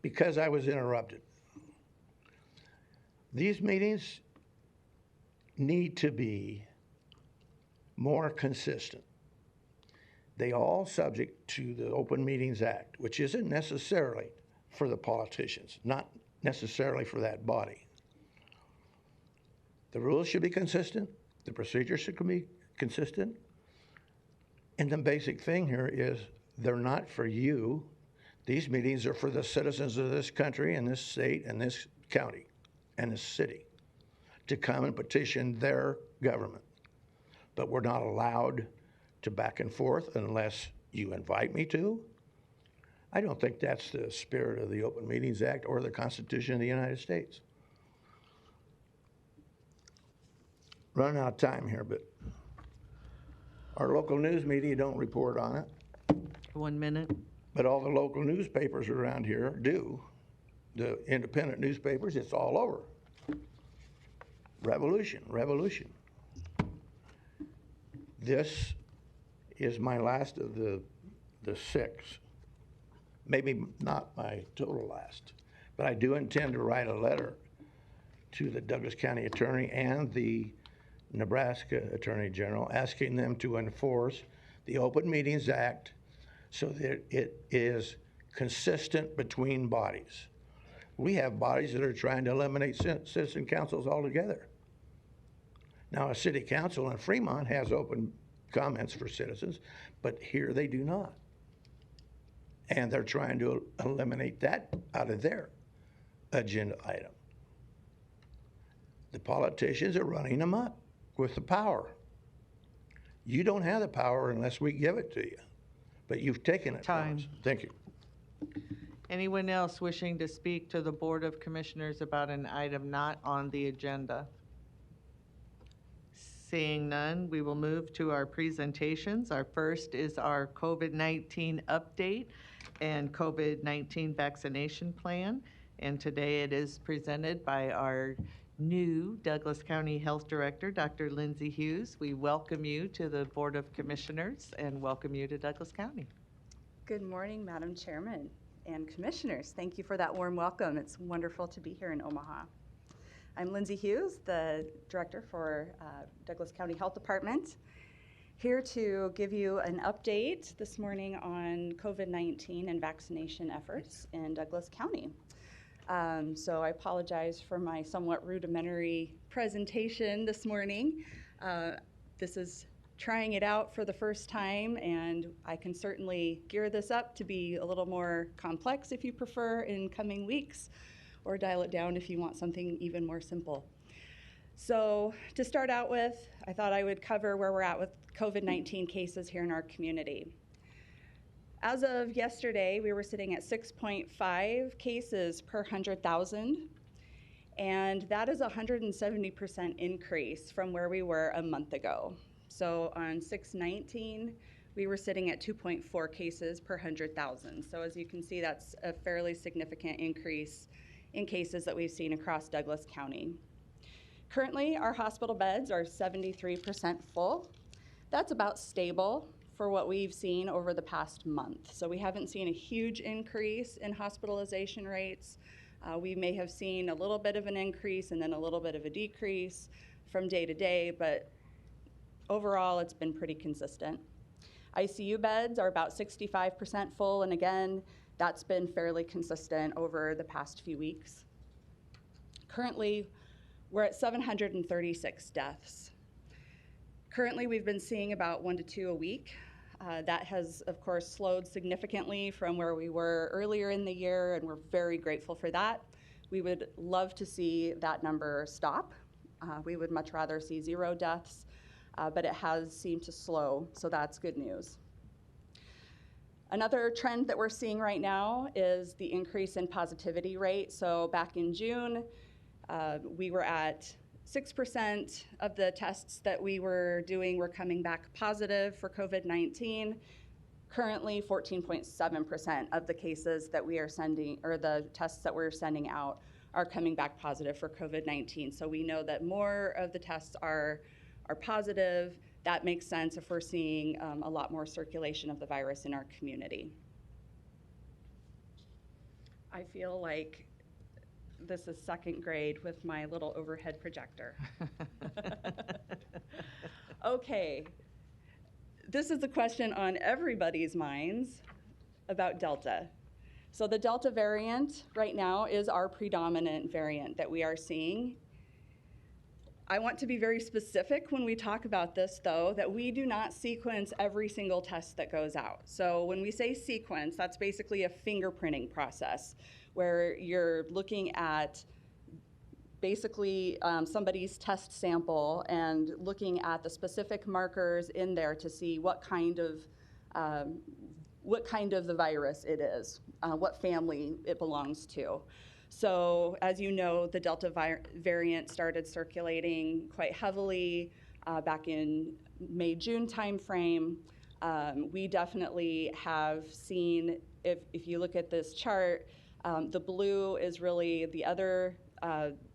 Speaker 8: because I was interrupted. These meetings need to be more consistent. They all subject to the Open Meetings Act, which isn't necessarily for the politicians, not necessarily for that body. The rules should be consistent, the procedures should be consistent, and the basic thing here is they're not for you. These meetings are for the citizens of this country and this state and this county and this city to come and petition their government. But we're not allowed to back and forth unless you invite me to. I don't think that's the spirit of the Open Meetings Act or the Constitution of the United States. Running out of time here, but our local news media don't report on it.
Speaker 3: 1 minute.
Speaker 8: But all the local newspapers around here do. The independent newspapers, it's all over. Revolution, revolution. This is my last of the 6. Maybe not my total last, but I do intend to write a letter to the Douglas County Attorney and the Nebraska Attorney General asking them to enforce the Open Meetings Act so that it is consistent between bodies. We have bodies that are trying to eliminate citizen councils altogether. Now, a city council in Fremont has open comments for citizens, but here they do not. And they're trying to eliminate that out of their agenda item. The politicians are running them up with the power. You don't have the power unless we give it to you, but you've taken it from us. Thank you.
Speaker 3: Anyone else wishing to speak to the Board of Commissioners about an item not on the agenda? Seeing none, we will move to our presentations. Our first is our COVID-19 update and COVID-19 vaccination plan. And today it is presented by our new Douglas County Health Director, Dr. Lindsay Hughes. We welcome you to the Board of Commissioners and welcome you to Douglas County.
Speaker 9: Good morning, Madam Chairman and Commissioners. Thank you for that warm welcome. It's wonderful to be here in Omaha. I'm Lindsay Hughes, the Director for Douglas County Health Department, here to give you an update this morning on COVID-19 and vaccination efforts in Douglas County. So I apologize for my somewhat rudimentary presentation this morning. This is trying it out for the first time, and I can certainly gear this up to be a little more complex if you prefer in coming weeks, or dial it down if you want something even more simple. So to start out with, I thought I would cover where we're at with COVID-19 cases here in our community. As of yesterday, we were sitting at 6.5 cases per 100,000, and that is a 170% increase from where we were a month ago. So on 6/19, we were sitting at 2.4 cases per 100,000. So as you can see, that's a fairly significant increase in cases that we've seen across Douglas County. Currently, our hospital beds are 73% full. That's about stable for what we've seen over the past month. So we haven't seen a huge increase in hospitalization rates. We may have seen a little bit of an increase and then a little bit of a decrease from day to day, but overall it's been pretty consistent. ICU beds are about 65% full, and again, that's been fairly consistent over the past few weeks. Currently, we're at 736 deaths. Currently, we've been seeing about 1 to 2 a week. That has, of course, slowed significantly from where we were earlier in the year, and we're very grateful for that. We would love to see that number stop. We would much rather see 0 deaths, but it has seemed to slow, so that's good news. Another trend that we're seeing right now is the increase in positivity rate. So back in June, we were at 6% of the tests that we were doing were coming back positive for COVID-19. Currently, 14.7% of the cases that we are sending, or the tests that we're sending out, are coming back positive for COVID-19. So we know that more of the tests are positive. That makes sense if we're seeing a lot more circulation of the virus in our community. I feel like this is second grade with my little overhead projector. Okay, this is a question on everybody's minds about Delta. So the Delta variant right now is our predominant variant that we are seeing. I want to be very specific when we talk about this, though, that we do not sequence every single test that goes out. So when we say sequence, that's basically a fingerprinting process where you're looking at basically somebody's test sample and looking at the specific markers in there to see what kind of the virus it is, what family it belongs to. So as you know, the Delta variant started circulating quite heavily back in May, June timeframe. We definitely have seen, if you look at this chart, the blue is really the other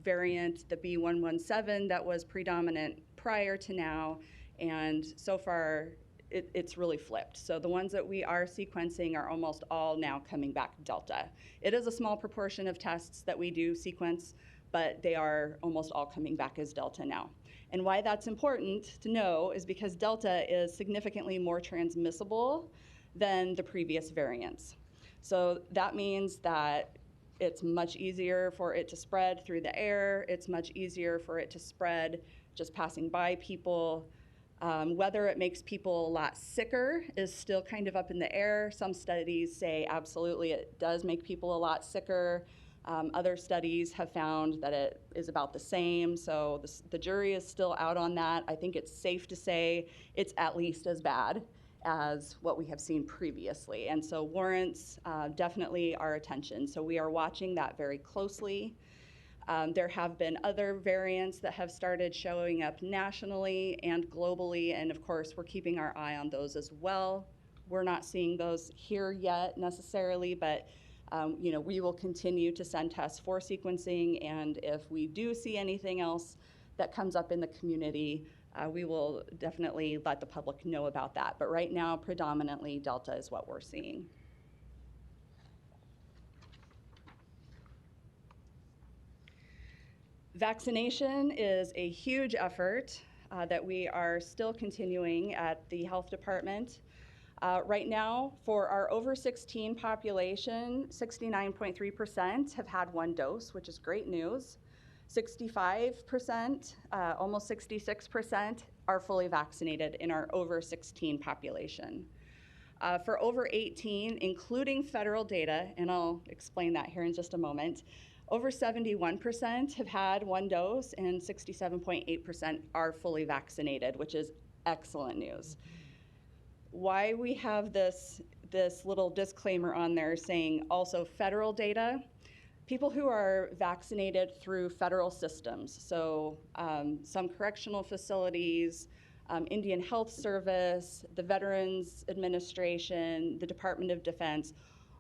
Speaker 9: variant, the B117, that was predominant prior to now, and so far it's really flipped. So the ones that we are sequencing are almost all now coming back Delta. It is a small proportion of tests that we do sequence, but they are almost all coming back as Delta now. And why that's important to know is because Delta is significantly more transmissible than the previous variants. So that means that it's much easier for it to spread through the air. It's much easier for it to spread just passing by people. Whether it makes people a lot sicker is still kind of up in the air. Some studies say absolutely it does make people a lot sicker. Other studies have found that it is about the same, so the jury is still out on that. I think it's safe to say it's at least as bad as what we have seen previously, and so warrants definitely our attention. So we are watching that very closely. There have been other variants that have started showing up nationally and globally, and of course we're keeping our eye on those as well. We're not seeing those here yet necessarily, but we will continue to send tests for sequencing, and if we do see anything else that comes up in the community, we will definitely let the public know about that. But right now, predominantly Delta is what we're seeing. Vaccination is a huge effort that we are still continuing at the health department. Right now, for our over 16 population, 69.3% have had one dose, which is great news. 65%, almost 66% are fully vaccinated in our over 16 population. For over 18, including federal data, and I'll explain that here in just a moment, over 71% have had one dose and 67.8% are fully vaccinated, which is excellent news. Why we have this little disclaimer on there saying also federal data, people who are vaccinated through federal systems, so some correctional facilities, Indian Health Service, the Veterans Administration, the Department of Defense,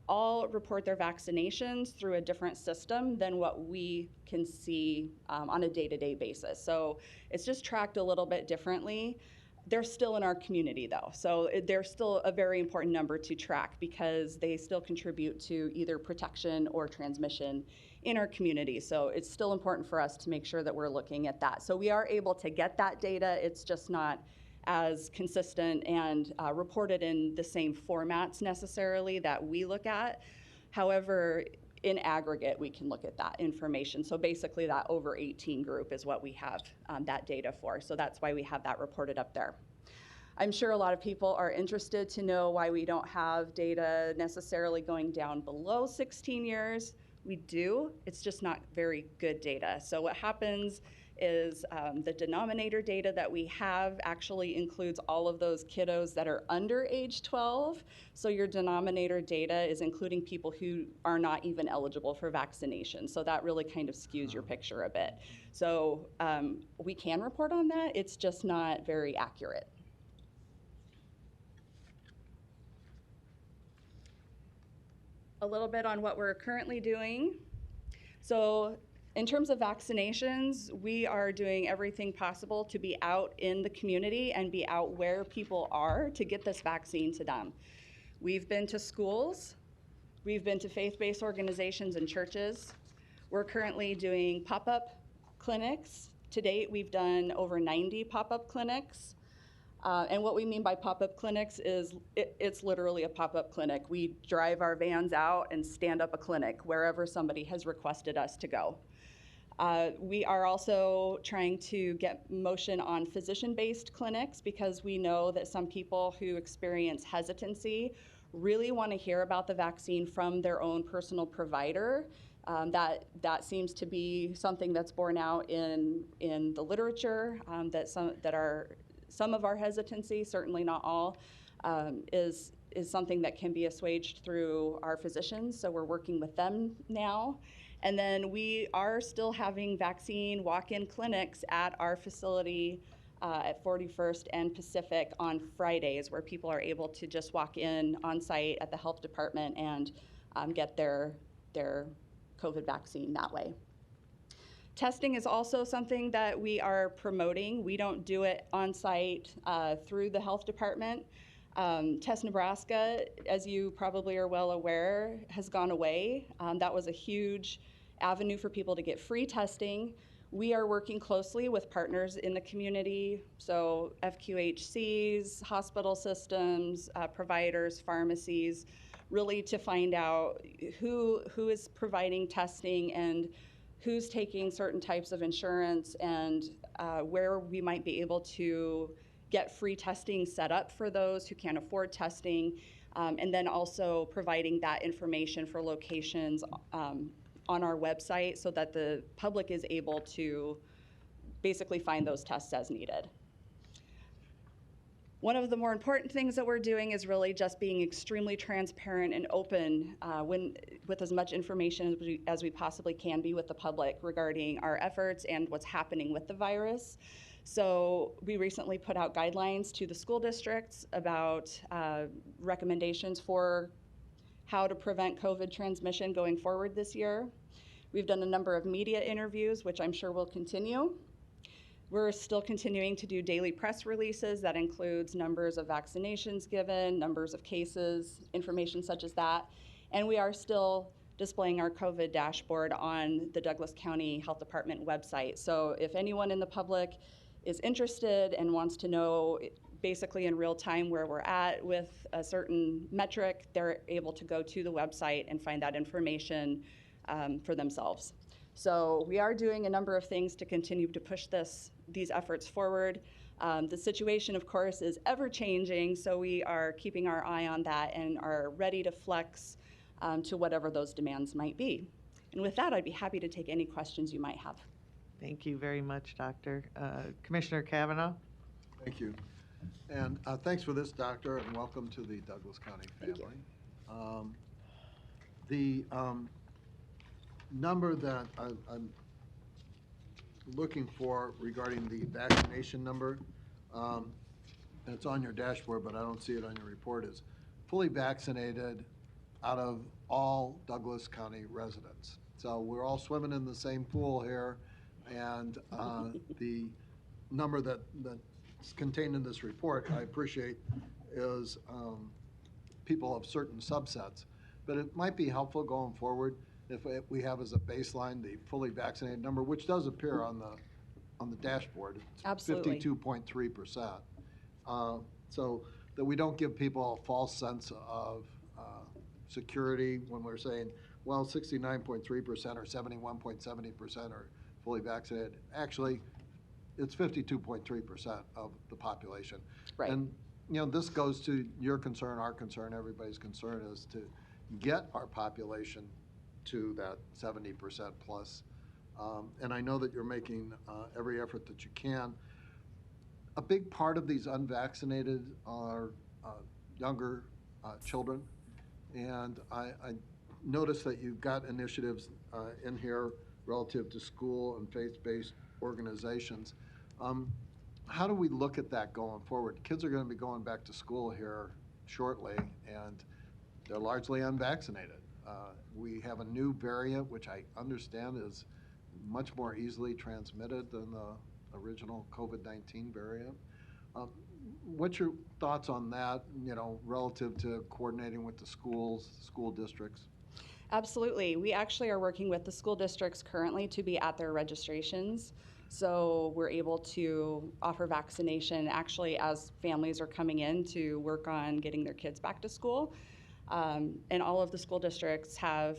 Speaker 9: all report their vaccinations through a different system than what we can see on a day-to-day basis. So it's just tracked a little bit differently. They're still in our community though, so they're still a very important number to track because they still contribute to either protection or transmission in our community. So it's still important for us to make sure that we're looking at that. So we are able to get that data, it's just not as consistent and reported in the same formats necessarily that we look at. However, in aggregate, we can look at that information. So basically that over 18 group is what we have that data for. So that's why we have that reported up there. I'm sure a lot of people are interested to know why we don't have data necessarily going down below 16 years. We do, it's just not very good data. So what happens is the denominator data that we have actually includes all of those kiddos that are under age 12. So your denominator data is including people who are not even eligible for vaccination. So that really kind of skews your picture a bit. So we can report on that, it's just not very accurate. A little bit on what we're currently doing. So in terms of vaccinations, we are doing everything possible to be out in the community and be out where people are to get this vaccine to them. We've been to schools, we've been to faith-based organizations and churches. We're currently doing pop-up clinics. To date, we've done over 90 pop-up clinics. And what we mean by pop-up clinics is it's literally a pop-up clinic. We drive our vans out and stand up a clinic wherever somebody has requested us to go. We are also trying to get motion on physician-based clinics because we know that some people who experience hesitancy really want to hear about the vaccine from their own personal provider. That seems to be something that's borne out in the literature, that some of our hesitancy, certainly not all, is something that can be assuaged through our physicians, so we're working with them now. And then we are still having vaccine walk-in clinics at our facility at 41st and Pacific on Fridays, where people are able to just walk in on site at the health department and get their COVID vaccine that way. Testing is also something that we are promoting. We don't do it on site through the health department. Test Nebraska, as you probably are well aware, has gone away. That was a huge avenue for people to get free testing. We are working closely with partners in the community, so FQHCs, hospital systems, providers, pharmacies, really to find out who is providing testing and who's taking certain types of insurance and where we might be able to get free testing set up for those who can't afford testing, and then also providing that information for locations on our website so that the public is able to basically find those tests as needed. One of the more important things that we're doing is really just being extremely transparent and open with as much information as we possibly can be with the public regarding our efforts and what's happening with the virus. So we recently put out guidelines to the school districts about recommendations for how to prevent COVID transmission going forward this year. We've done a number of media interviews, which I'm sure will continue. We're still continuing to do daily press releases that includes numbers of vaccinations given, numbers of cases, information such as that. And we are still displaying our COVID dashboard on the Douglas County Health Department website. So if anyone in the public is interested and wants to know basically in real time where we're at with a certain metric, they're able to go to the website and find that information for themselves. So we are doing a number of things to continue to push these efforts forward. The situation, of course, is ever changing, so we are keeping our eye on that and are ready to flex to whatever those demands might be. And with that, I'd be happy to take any questions you might have.
Speaker 3: Thank you very much, Doctor. Commissioner Kavanaugh?
Speaker 5: Thank you. And thanks for this, Doctor, and welcome to the Douglas County family. The number that I'm looking for regarding the vaccination number, and it's on your dashboard, but I don't see it on your report, is fully vaccinated out of all Douglas County residents. So we're all swimming in the same pool here, and the number that's contained in this report, I appreciate, is people of certain subsets. But it might be helpful going forward if we have as a baseline the fully vaccinated number, which does appear on the dashboard. It's
Speaker 9: Absolutely.
Speaker 5: 52.3%. So that we don't give people a false sense of security when we're saying, well, 69.3% or 71.70% are fully vaccinated. Actually, it's 52.3% of the population.
Speaker 9: Right.
Speaker 5: And this goes to your concern, our concern, everybody's concern is to get our population to that 70% plus. And I know that you're making every effort that you can. A big part of these unvaccinated are younger children. And I noticed that you've got initiatives in here relative to school and faith-based organizations. How do we look at that going forward? Kids are going to be going back to school here shortly, and they're largely unvaccinated. We have a new variant, which I understand is much more easily transmitted than the original COVID-19 variant. What's your thoughts on that, relative to coordinating with the schools, school districts?
Speaker 9: Absolutely. We actually are working with the school districts currently to be at their registrations. So we're able to offer vaccination actually as families are coming in to work on getting their kids back to school. And all of the school districts have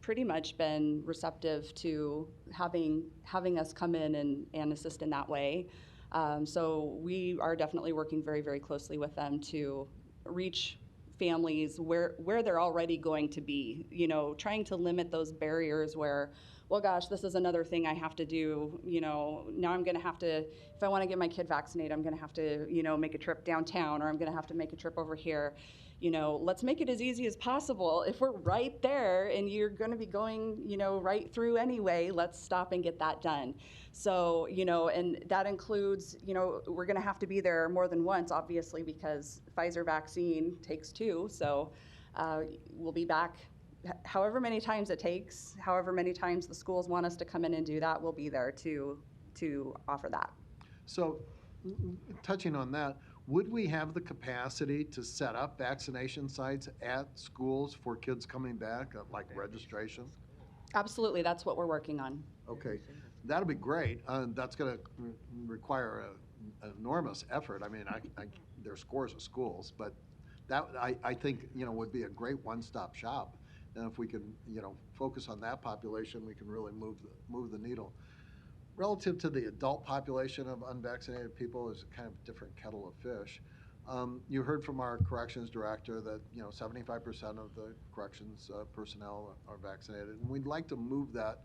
Speaker 9: pretty much been receptive to having us come in and assist in that way. So we are definitely working very, very closely with them to reach families where they're already going to be, trying to limit those barriers where, well, gosh, this is another thing I have to do, now I'm going to have to, if I want to get my kid vaccinated, I'm going to have to, make a trip downtown, or I'm going to have to make a trip over here. Let's make it as easy as possible. If we're right there and you're going to be going, right through anyway, let's stop and get that done. So, and that includes, we're going to have to be there more than once, obviously, because Pfizer vaccine takes 2. So we'll be back however many times it takes, however many times the schools want us to come in and do that, we'll be there to offer that.
Speaker 5: So, touching on that, would we have the capacity to set up vaccination sites at schools for kids coming back, like registration?
Speaker 9: Absolutely, that's what we're working on.
Speaker 5: Okay, that'll be great. That's going to require an enormous effort. I mean, there are scores of schools, but that I think would be a great one-stop shop. And if we can focus on that population, we can really move the needle. Relative to the adult population of unvaccinated people is a kind of different kettle of fish. You heard from our corrections director that 75% of the corrections personnel are vaccinated, and we'd like to move that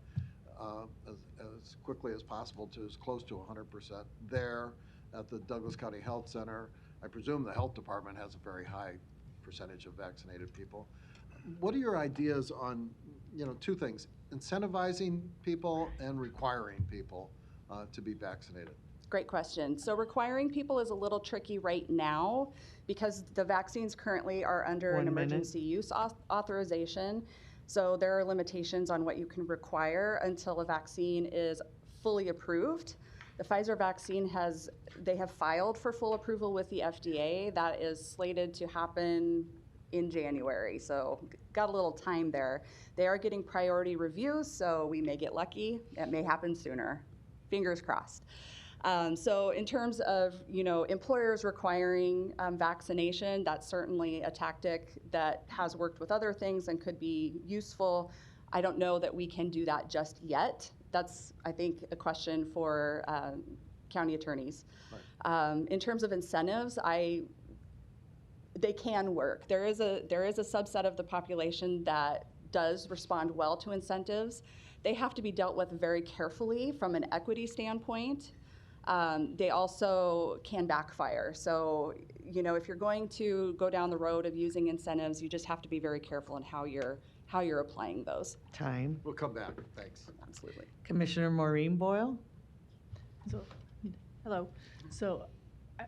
Speaker 5: as quickly as possible to as close to 100% there at the Douglas County Health Center. I presume the health department has a very high percentage of vaccinated people. What are your ideas on, 2 things, incentivizing people and requiring people to be vaccinated?
Speaker 9: Great question. So requiring people is a little tricky right now because the vaccines currently are under an emergency use authorization. So there are limitations on what you can require until a vaccine is fully approved. The Pfizer vaccine they have filed for full approval with the FDA. That is slated to happen in January, so got a little time there. They are getting priority reviews, so we may get lucky. It may happen sooner. Fingers crossed. So in terms of employers requiring vaccination, that's certainly a tactic that has worked with other things and could be useful. I don't know that we can do that just yet. That's, I think, a question for county attorneys. Right. In terms of incentives, they can work. There is a subset of the population that does respond well to incentives. They have to be dealt with very carefully from an equity standpoint. They also can backfire. So, if you're going to go down the road of using incentives, you just have to be very careful in how you're applying those.
Speaker 3: Time.
Speaker 5: We'll come back. Thanks.
Speaker 9: Absolutely.
Speaker 3: Commissioner Maureen Boyle?
Speaker 6: So, hello. So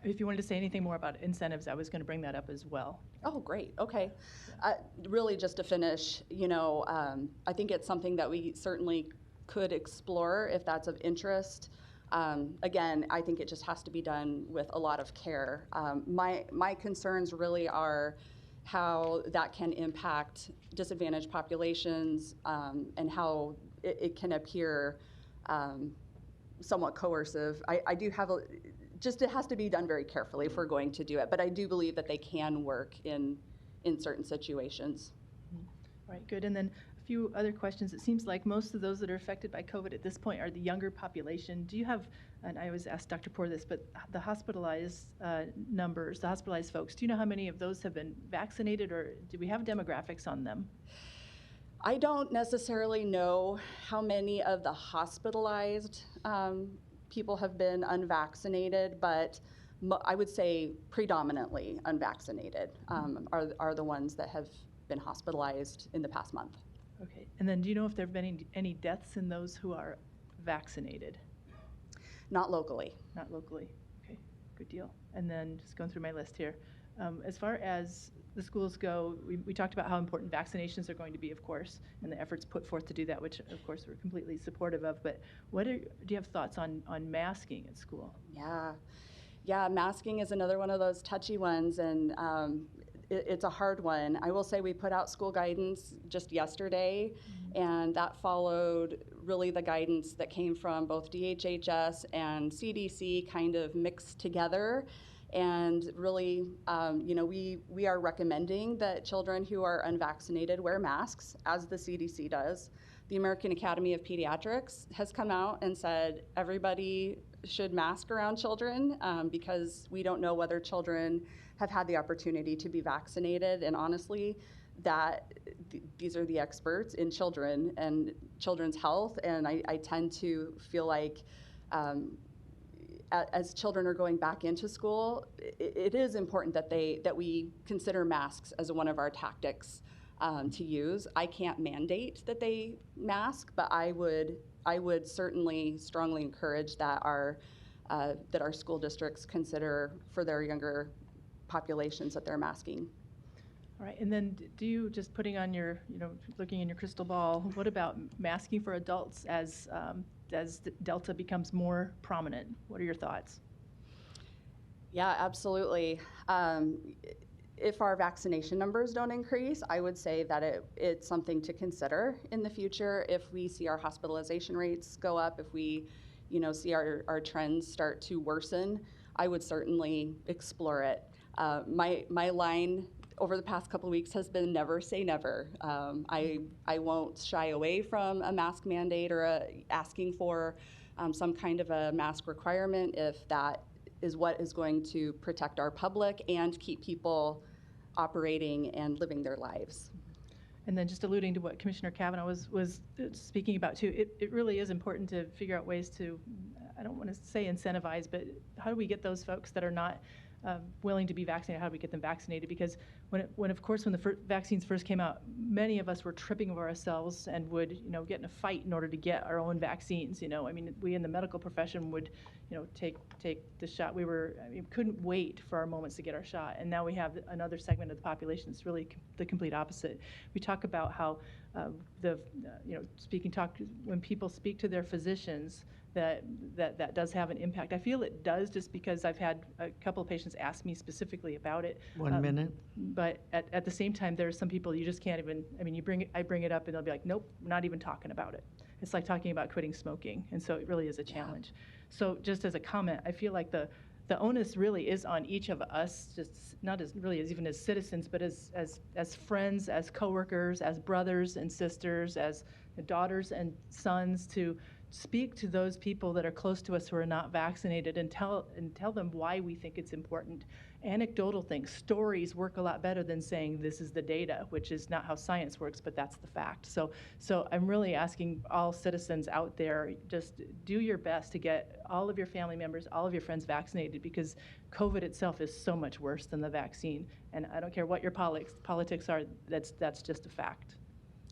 Speaker 6: if you wanted to say anything more about incentives, I was going to bring that up as well.
Speaker 9: Oh, great. Okay. Really, just to finish, I think it's something that we certainly could explore if that's of interest. Again, I think it just has to be done with a lot of care. My concerns really are how that can impact disadvantaged populations and how it can appear somewhat coercive. I do have it has to be done very carefully if we're going to do it, but I do believe that they can work in certain situations.
Speaker 6: All right, good. And then a few other questions. It seems like most of those that are affected by COVID at this point are the younger population. Do you have, and I always ask Dr. Poor this, but the hospitalized numbers, the hospitalized folks, do you know how many of those have been vaccinated, or do we have demographics on them?
Speaker 9: I don't necessarily know how many of the hospitalized people have been unvaccinated, but I would say predominantly unvaccinated are the ones that have been hospitalized in the past month.
Speaker 6: Okay, and then do you know if there have been any deaths in those who are vaccinated?
Speaker 9: Not locally.
Speaker 6: Not locally. Okay, good deal. And then just going through my list here. As far as the schools go, we talked about how important vaccinations are going to be, of course, and the efforts put forth to do that, which of course we're completely supportive of. But do you have thoughts on masking at school?
Speaker 9: Yeah, masking is another one of those touchy ones, and it's a hard one. I will say we put out school guidance just yesterday, and that followed really the guidance that came from both DHHS and CDC kind of mixed together. And really, we are recommending that children who are unvaccinated wear masks, as the CDC does. The American Academy of Pediatrics has come out and said everybody should mask around children because we don't know whether children have had the opportunity to be vaccinated. And honestly, these are the experts in children and children's health. And I tend to feel like as children are going back into school, it is important that we consider masks as one of our tactics to use. I can't mandate that they mask, but I would certainly strongly encourage that our school districts consider for their younger populations that they're masking.
Speaker 6: All right, and then do you, just putting on your, looking in your crystal ball, what about masking for adults as Delta becomes more prominent? What are your thoughts?
Speaker 9: Yeah, absolutely. If our vaccination numbers don't increase, I would say that it's something to consider in the future. If we see our hospitalization rates go up, if we see our trends start to worsen, I would certainly explore it. My line over the past couple of weeks has been never say never. I won't shy away from a mask mandate or asking for some kind of a mask requirement if that is what is going to protect our public and keep people operating and living their lives.
Speaker 6: And then just alluding to what Commissioner Kavanaugh was speaking about too, it really is important to figure out ways to, I don't want to say incentivize, but how do we get those folks that are not willing to be vaccinated, how do we get them vaccinated? Because when the vaccines first came out, many of us were tripping over ourselves and would, get in a fight in order to get our own vaccines. I mean, we in the medical profession would, take the shot. We couldn't wait for our moments to get our shot. And now we have another segment of the population that's really the complete opposite. We talk about how when people speak to their physicians, that does have an impact. I feel it does just because I've had a couple of patients ask me specifically about it.
Speaker 3: 1 minute.
Speaker 6: But at the same time, there are some people you just can't even, I bring it up and they'll be like, nope, not even talking about it. It's like talking about quitting smoking. And so it really is a challenge. So just as a comment, I feel like the onus really is on each of us, just not as really as even as citizens, but as friends, as coworkers, as brothers and sisters, as daughters and sons, to speak to those people that are close to us who are not vaccinated and tell them why we think it's important. Anecdotal things, stories work a lot better than saying this is the data, which is not how science works, but that's the fact. So I'm really asking all citizens out there, just do your best to get all of your family members, all of your friends vaccinated, because COVID itself is so much worse than the vaccine. And I don't care what your politics are, that's just a fact.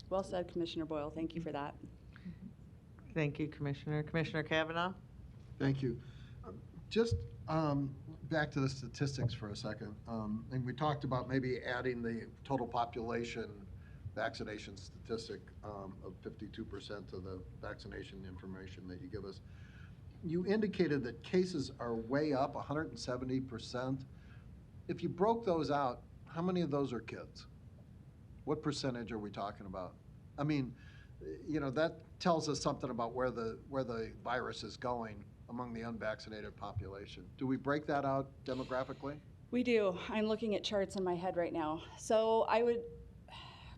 Speaker 9: Well said, Commissioner Boyle. Thank you for that.
Speaker 3: Thank you, Commissioner. Commissioner Kavanaugh?
Speaker 5: Thank you. Just back to the statistics for a second. And we talked about maybe adding the total population vaccination statistic of 52% to the vaccination information that you give us. You indicated that cases are way up, 170%. If you broke those out, how many of those are kids? What percentage are we talking about? I mean, that tells us something about where the virus is going among the unvaccinated population. Do we break that out demographically?
Speaker 9: We do. I'm looking at charts in my head right now. So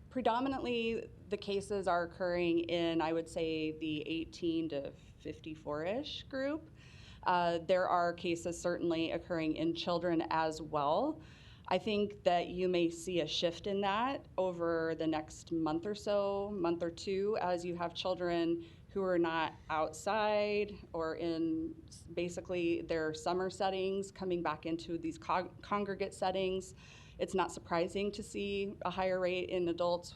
Speaker 9: predominantly the cases are occurring in, I would say, the 18 to 54-ish group. There are cases certainly occurring in children as well. I think that you may see a shift in that over the next month or so, month or two, as you have children who are not outside or in basically their summer settings coming back into these congregate settings. It's not surprising to see a higher rate in adults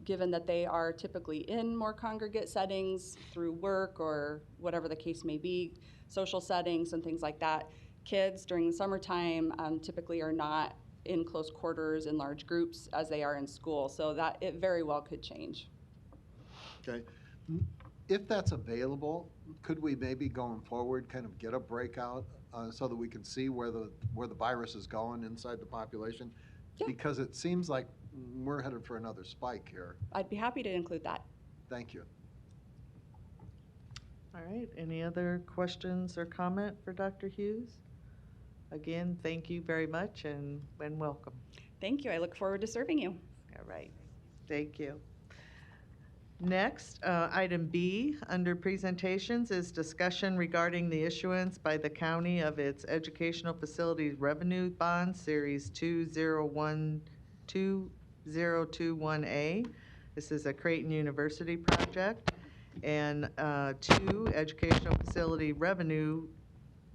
Speaker 9: given that they are typically in more congregate settings through work or whatever the case may be, social settings and things like that. Kids during the summertime typically are not in close quarters in large groups as they are in school, so that it very well could change.
Speaker 5: Okay. If that's available, could we maybe going forward kind of get a breakout so that we can see where the virus is going inside the population?
Speaker 9: Yeah.
Speaker 5: Because it seems like we're headed for another spike here.
Speaker 9: I'd be happy to include that.
Speaker 5: Thank you.
Speaker 3: All right, any other questions or comment for Dr. Hughes? Again, thank you very much and welcome.
Speaker 9: Thank you. I look forward to serving you.
Speaker 3: All right, thank you. Next, item B under presentations is discussion regarding the issuance by the county of its Educational Facilities Revenue Bond Series 2021A. This is a Creighton University project. And 2, Educational Facility Revenue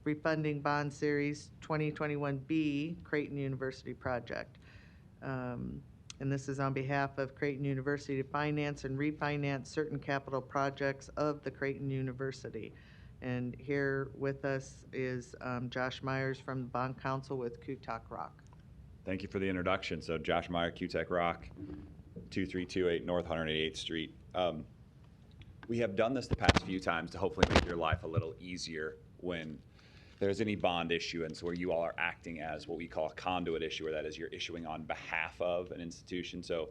Speaker 3: Refunding Bond Series 2021B, Creighton University project. And this is on behalf of Creighton University to finance and refinance certain capital projects of the Creighton University. And here with us is Josh Myers from the Bond Council with Kutak Rock.
Speaker 10: Thank you for the introduction. So Josh Meyer, Kutak Rock, 2328 North 188th Street. We have done this the past few times to hopefully make your life a little easier when there's any bond issuance where you all are acting as what we call a conduit issuer. That is, you're issuing on behalf of an institution. So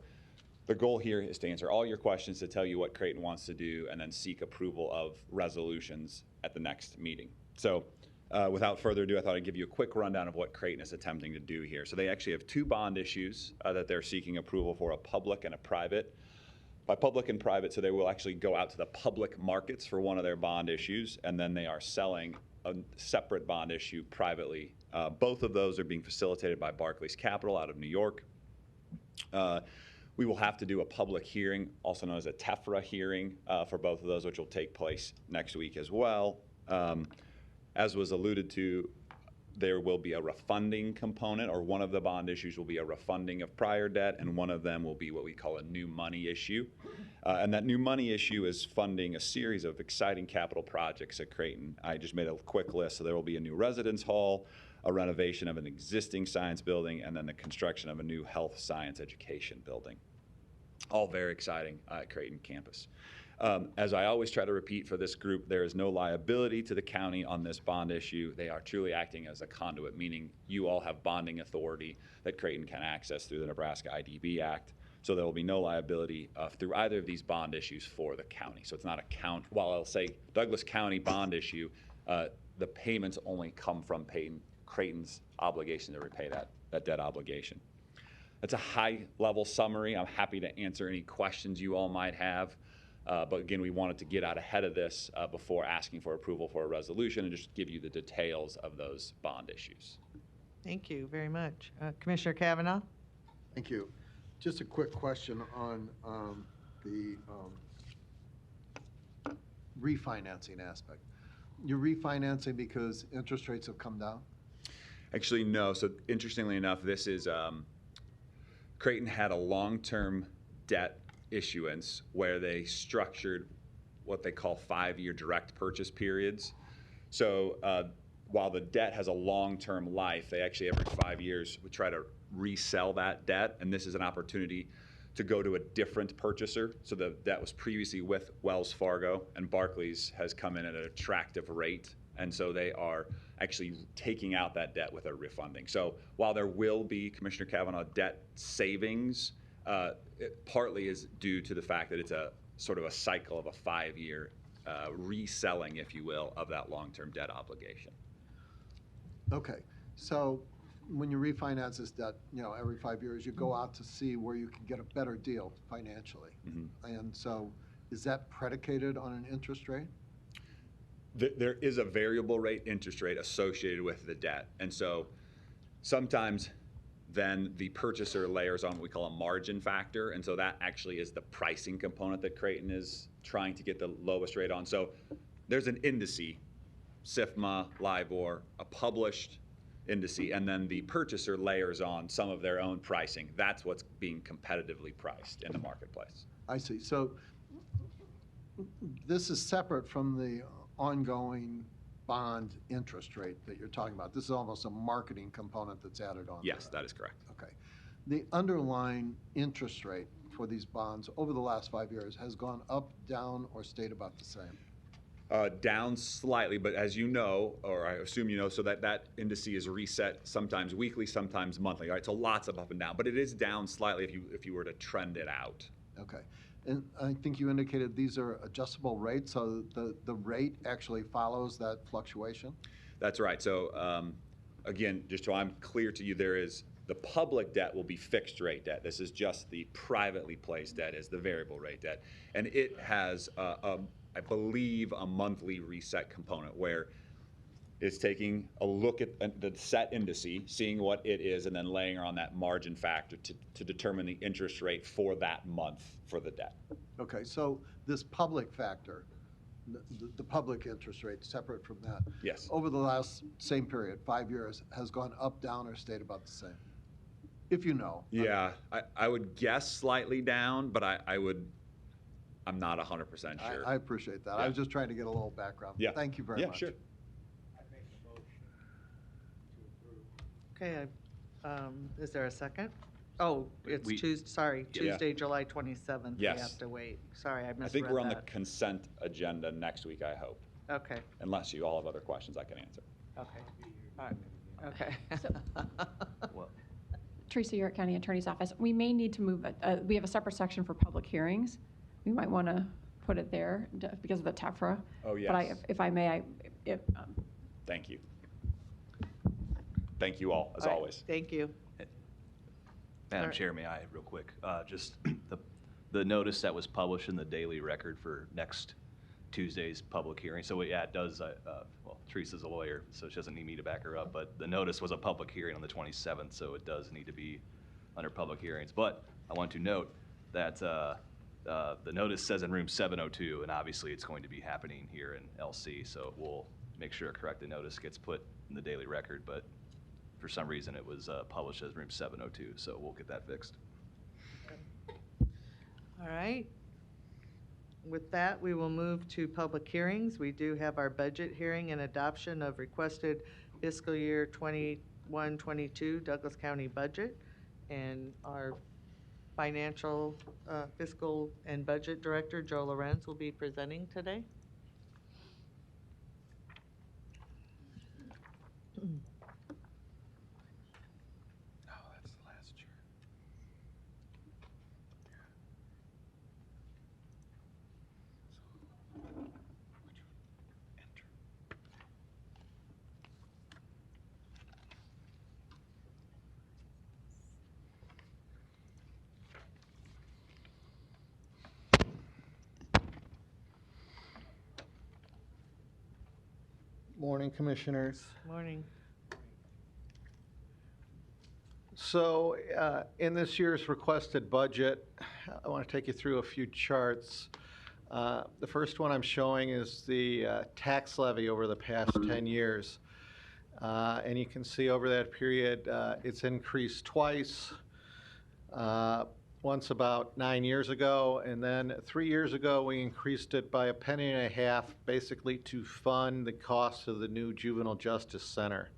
Speaker 10: the goal here is to answer all your questions, to tell you what Creighton wants to do, and then seek approval of resolutions at the next meeting. So without further ado, I thought I'd give you a quick rundown of what Creighton is attempting to do here. So they actually have 2 bond issues that they're seeking approval for, a public and a private. By public and private, so they will actually go out to the public markets for one of their bond issues, and then they are selling a separate bond issue privately. Both of those are being facilitated by Barclays Capital out of New York. We will have to do a public hearing, also known as a TEFRA hearing, for both of those, which will take place next week as well. As was alluded to, there will be a refunding component, or one of the bond issues will be a refunding of prior debt, and one of them will be what we call a new money issue. And that new money issue is funding a series of exciting capital projects at Creighton. I just made a quick list. So there will be a new residence hall, a renovation of an existing science building, and then the construction of a new health science education building. All very exciting at Creighton campus. As I always try to repeat for this group, there is no liability to the county on this bond issue. They are truly acting as a conduit, meaning you all have bonding authority that Creighton can access through the Nebraska IDB Act. So there will be no liability through either of these bond issues for the county. So it's not a count. While I'll say Douglas County bond issue, the payments only come from Creighton's obligation to repay that debt obligation. That's a high-level summary. I'm happy to answer any questions you all might have. But again, we wanted to get out ahead of this before asking for approval for a resolution and just give you the details of those bond issues.
Speaker 3: Thank you very much. Commissioner Kavanaugh?
Speaker 5: Thank you. Just a quick question on the refinancing aspect. You're refinancing because interest rates have come down?
Speaker 10: Actually, no. So interestingly enough, this is Creighton had a long-term debt issuance where they structured what they call 5-year direct purchase periods. So while the debt has a long-term life, they actually every 5 years would try to resell that debt, and this is an opportunity to go to a different purchaser. So the debt was previously with Wells Fargo, and Barclays has come in at an attractive rate, and so they are actually taking out that debt with a refunding. So while there will be, Commissioner Kavanaugh, debt savings, it partly is due to the fact that it's a sort of a cycle of a 5-year reselling, if you will, of that long-term debt obligation.
Speaker 5: Okay, so when you refinance this debt, every 5 years, you go out to see where you can get a better deal financially. Mm-hmm. And so is that predicated on an interest rate?
Speaker 10: There is a variable rate interest rate associated with the debt. And so sometimes then the purchaser layers on what we call a margin factor. And so that actually is the pricing component that Creighton is trying to get the lowest rate on. So there's an indice, SIFMA, LIBOR, a published indice, and then the purchaser layers on some of their own pricing. That's what's being competitively priced in the marketplace.
Speaker 5: I see. So this is separate from the ongoing bond interest rate that you're talking about. This is almost a marketing component that's added on.
Speaker 10: Yes, that is correct.
Speaker 5: Okay. The underlying interest rate for these bonds over the last 5 years has gone up, down, or stayed about the same?
Speaker 10: Down slightly, but as you know, or I assume you know, so that indice is reset sometimes weekly, sometimes monthly, right? So lots of up and down, but it is down slightly if you were to trend it out.
Speaker 5: Okay. And I think you indicated these are adjustable rates, so the rate actually follows that fluctuation?
Speaker 10: That's right. So again, just so I'm clear to you, there is the public debt will be fixed rate debt. This is just the privately placed debt is the variable rate debt, and it has I believe a monthly reset component where it's taking a look at the set indice, seeing what it is, and then laying on that margin factor to determine the interest rate for that month for the debt.
Speaker 5: Okay, so this public factor, the public interest rate, separate from that.
Speaker 10: Yes.
Speaker 5: Over the last same period, 5 years, has gone up, down, or stayed about the same? If you know.
Speaker 10: Yeah, I would guess slightly down, but I'm not 100% sure.
Speaker 5: I appreciate that.
Speaker 10: Yeah.
Speaker 5: I was just trying to get a little background.
Speaker 10: Yeah.
Speaker 5: Thank you very much.
Speaker 10: Yeah, sure.
Speaker 3: Okay, is there a second? Oh, it's Tuesday, July 27th. We
Speaker 10: Yes.
Speaker 3: have to wait. Sorry, I misread that.
Speaker 10: I think we're on the consent agenda next week, I hope.
Speaker 3: Okay,
Speaker 10: Unless you all have other questions I can answer.
Speaker 3: okay. All right, okay.
Speaker 11: Teresa, York County Attorney's Office. We may need to move, we have a separate section for public hearings. We might want to put it there because of the TEFRA.
Speaker 10: Oh, yes.
Speaker 11: But if I may,
Speaker 10: Thank you. Thank you all, as
Speaker 3: All right,
Speaker 10: always.
Speaker 3: Thank you.
Speaker 1: Madam
Speaker 3: Alright.
Speaker 1: Chair, may I, real quick, just the notice that was published in the Daily Record for next Tuesday's public hearing. So yeah, it does, well, Teresa's a lawyer, so she doesn't need me to back her up, but the notice was a public hearing on the 27th, so it does need to be under public hearings. But I want to note that the notice says in room 702, and obviously it's going to be happening here in LC, so we'll make sure a corrected notice gets put in the Daily Record, but for some reason it was published as room 702, so we'll get that fixed.
Speaker 3: All right. With that, we will move to public hearings. We do have our budget hearing and adoption of requested fiscal year 21-22 Douglas County budget. And our financial, fiscal and budget director, Joe Lorenz, will be presenting today.
Speaker 12: Morning, Commissioners.
Speaker 3: Morning.
Speaker 12: So in this year's requested budget, I want to take you through a few charts. The first one I'm showing is the tax levy over the past 10 years. And you can see over that period, it's increased twice. Once about 9 years ago, and then 3 years ago, we increased it by $0.015, basically to fund the cost of the new Juvenile Justice Center.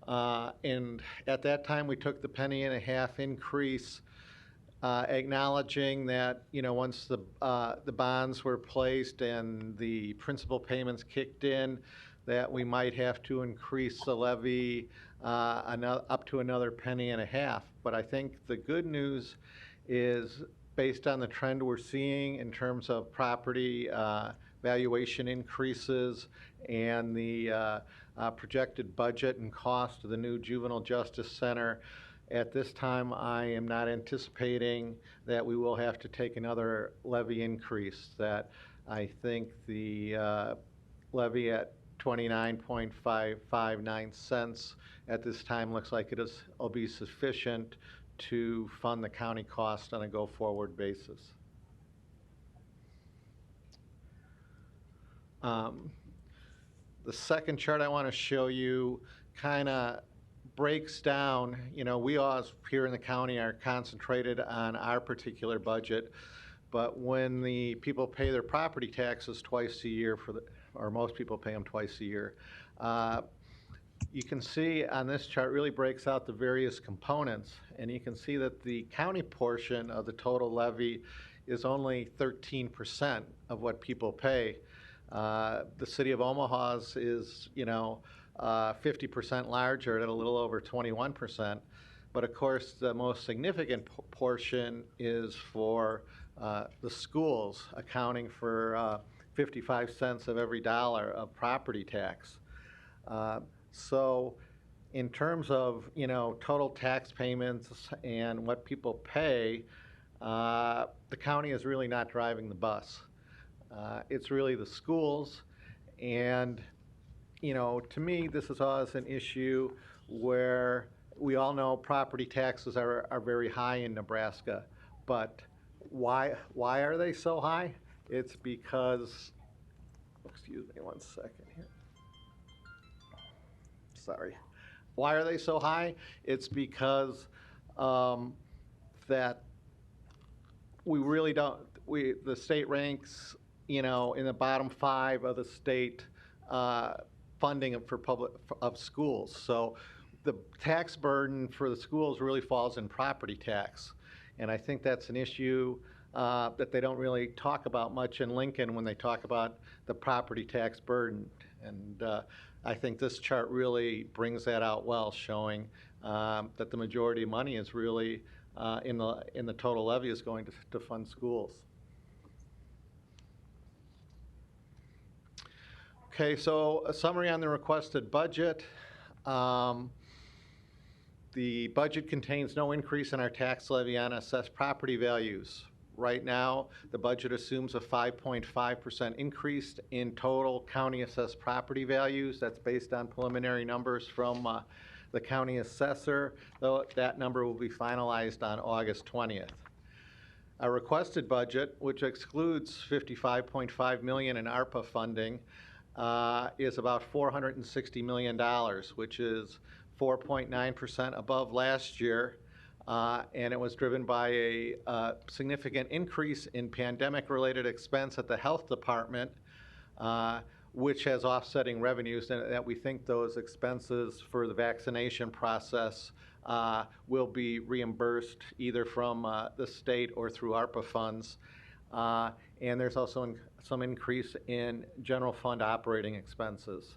Speaker 12: And at that time, we took the $0.015 increase, acknowledging that, you know, once the bonds were placed and the principal payments kicked in, that we might have to increase the levy up to another $0.015. But I think the good news is, based on the trend we're seeing in terms of property valuation increases and the projected budget and cost of the new Juvenile Justice Center, at this time I am not anticipating that we will have to take another levy increase. That I think the levy at 29.559 cents at this time looks like will be sufficient to fund the county cost on a go-forward basis. The second chart I want to show you kind of breaks down, we all here in the county are concentrated on our particular budget, but when the people pay their property taxes twice a year, or most people pay them twice a year, you can see on this chart really breaks out the various components, and you can see that the county portion of the total levy is only 13% of what people pay. The city of Omaha's is, 50% larger at a little over 21%. But of course, the most significant portion is for the schools, accounting for 55 cents of every dollar of property tax. So in terms of, total tax payments and what people pay, the county is really not driving the bus. It's really the schools, and to me, this is always an issue where we all know property taxes are very high in Nebraska, but why are they so high? It's because, excuse me one second here. Sorry. Why are they so high? It's because that we really don't, the state ranks, in the bottom 5 of the state funding of schools. So the tax burden for the schools really falls in property tax. And I think that's an issue that they don't really talk about much in Lincoln when they talk about the property tax burden. And I think this chart really brings that out well, showing that the majority of money is really in the total levy is going to fund schools. Okay, so a summary on the requested budget. The budget contains no increase in our tax levy on assessed property values. Right now, the budget assumes a 5.5% increase in total county assessed property values. That's based on preliminary numbers from the county assessor, though that number will be finalized on August 20th. Our requested budget, which excludes $55.5 million in ARPA funding, is about $460 million, which is 4.9% above last year, and it was driven by a significant increase in pandemic-related expense at the health department, which has offsetting revenues, and that we think those expenses for the vaccination process will be reimbursed either from the state or through ARPA funds. And there's also some increase in general fund operating expenses.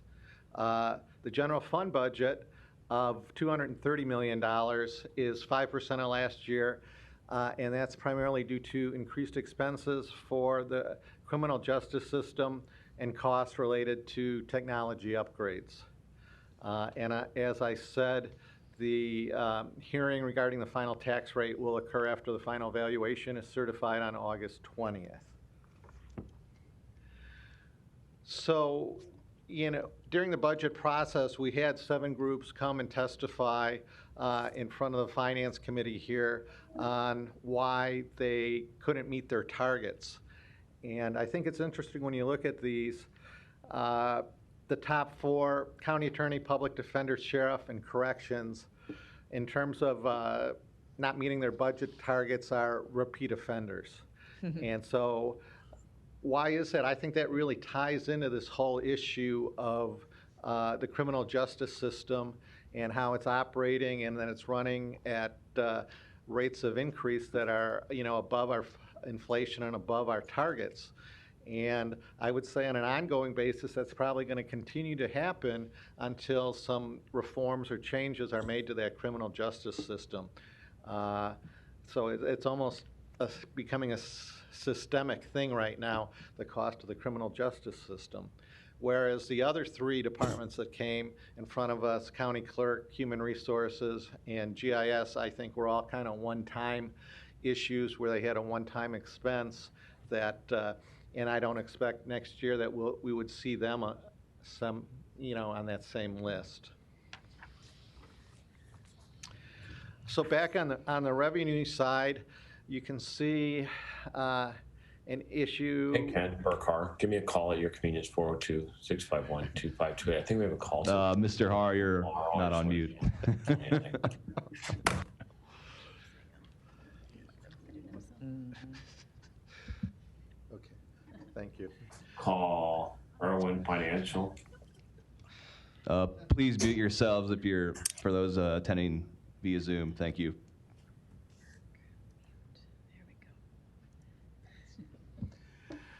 Speaker 12: The general fund budget of $230 million is 5% of last year, and that's primarily due to increased expenses for the criminal justice system and costs related to technology upgrades. As I said, the hearing regarding the final tax rate will occur after the final valuation is certified on August 20th. So, during the budget process, we had 7 groups come and testify in front of the Finance Committee here on why they couldn't meet their targets. And I think it's interesting when you look at these, the top 4, county attorney, public defender, sheriff, and corrections, in terms of not meeting their budget targets, are repeat offenders. And so why is that? I think that really ties into this whole issue of the criminal justice system and how it's operating, and then it's running at rates of increase that are, above our inflation and above our targets. And I would say on an ongoing basis, that's probably going to continue to happen until some reforms or changes are made to that criminal justice system. So it's almost becoming a systemic thing right now, the cost of the criminal justice system. Whereas the other 3 departments that came in front of us, county clerk, human resources, and GIS, I think were all kind of one-time issues where they had a one-time expense that, and I don't expect next year that we would see them on that same list. So back on the revenue side, you can see an issue.
Speaker 13: Hey, Ken, or Carr, give me a call at your convenience, 402-651-2528. I think we have a call.
Speaker 1: Mr. Har, you're not on mute.
Speaker 12: Okay, thank you.
Speaker 13: Call Irwin Financial.
Speaker 1: Please mute yourselves if you're, for those attending via Zoom. Thank you.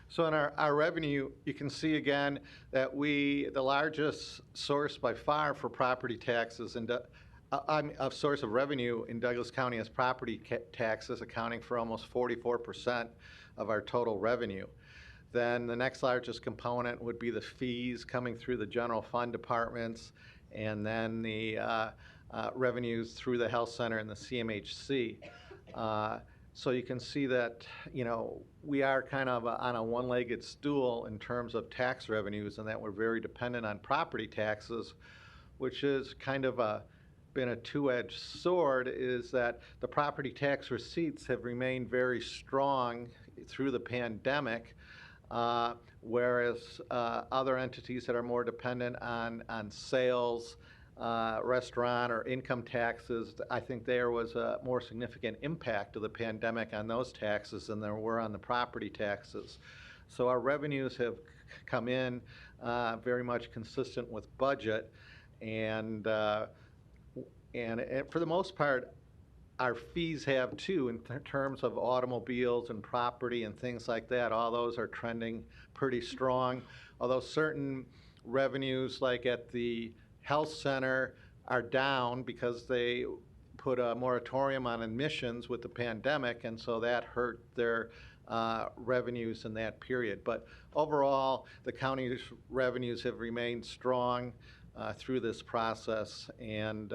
Speaker 12: So in our revenue, you can see again that the largest source by far for property taxes and a source of revenue in Douglas County is property taxes, accounting for almost 44% of our total revenue. Then the next largest component would be the fees coming through the general fund departments, and then the revenues through the health center and the CMHC. So you can see that, we are kind of on a one-legged stool in terms of tax revenues, and that we're very dependent on property taxes, which is kind of been a two-edged sword, is that the property tax receipts have remained very strong through the pandemic, whereas other entities that are more dependent on sales, restaurant or income taxes, I think there was a more significant impact of the pandemic on those taxes than there were on the property taxes. So our revenues have come in very much consistent with budget, and for the most part, our fees have too, in terms of automobiles and property and things like that. All those are trending pretty strong, although certain revenues, like at the health center, are down because they put a moratorium on admissions with the pandemic, and so that hurt their revenues in that period. But overall, the county's revenues have remained strong through this process, and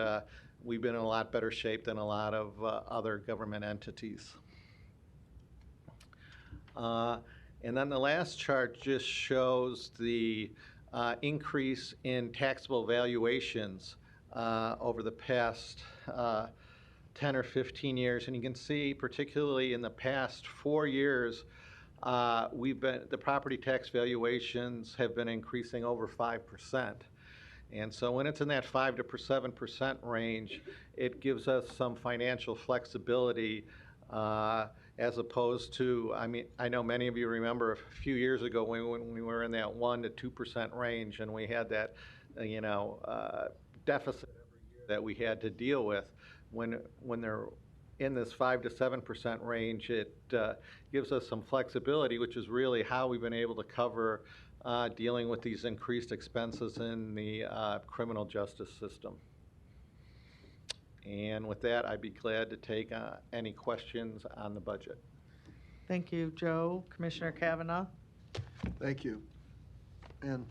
Speaker 12: we've been in a lot better shape than a lot of other government entities. And then the last chart just shows the increase in taxable valuations over the past 10 or 15 years. And you can see, particularly in the past 4 years, the property tax valuations have been increasing over 5%. And so when it's in that 5 to 7% range, it gives us some financial flexibility as opposed to, I know many of you remember a few years ago when we were in that 1 to 2% range, and we had that, deficit every year that we had to deal with. When they're in this 5 to 7% range, it gives us some flexibility, which is really how we've been able to cover dealing with these increased expenses in the criminal justice system. And with that, I'd be glad to take any questions on the budget.
Speaker 3: Thank you, Joe. Commissioner Kavanaugh?
Speaker 5: Thank you. And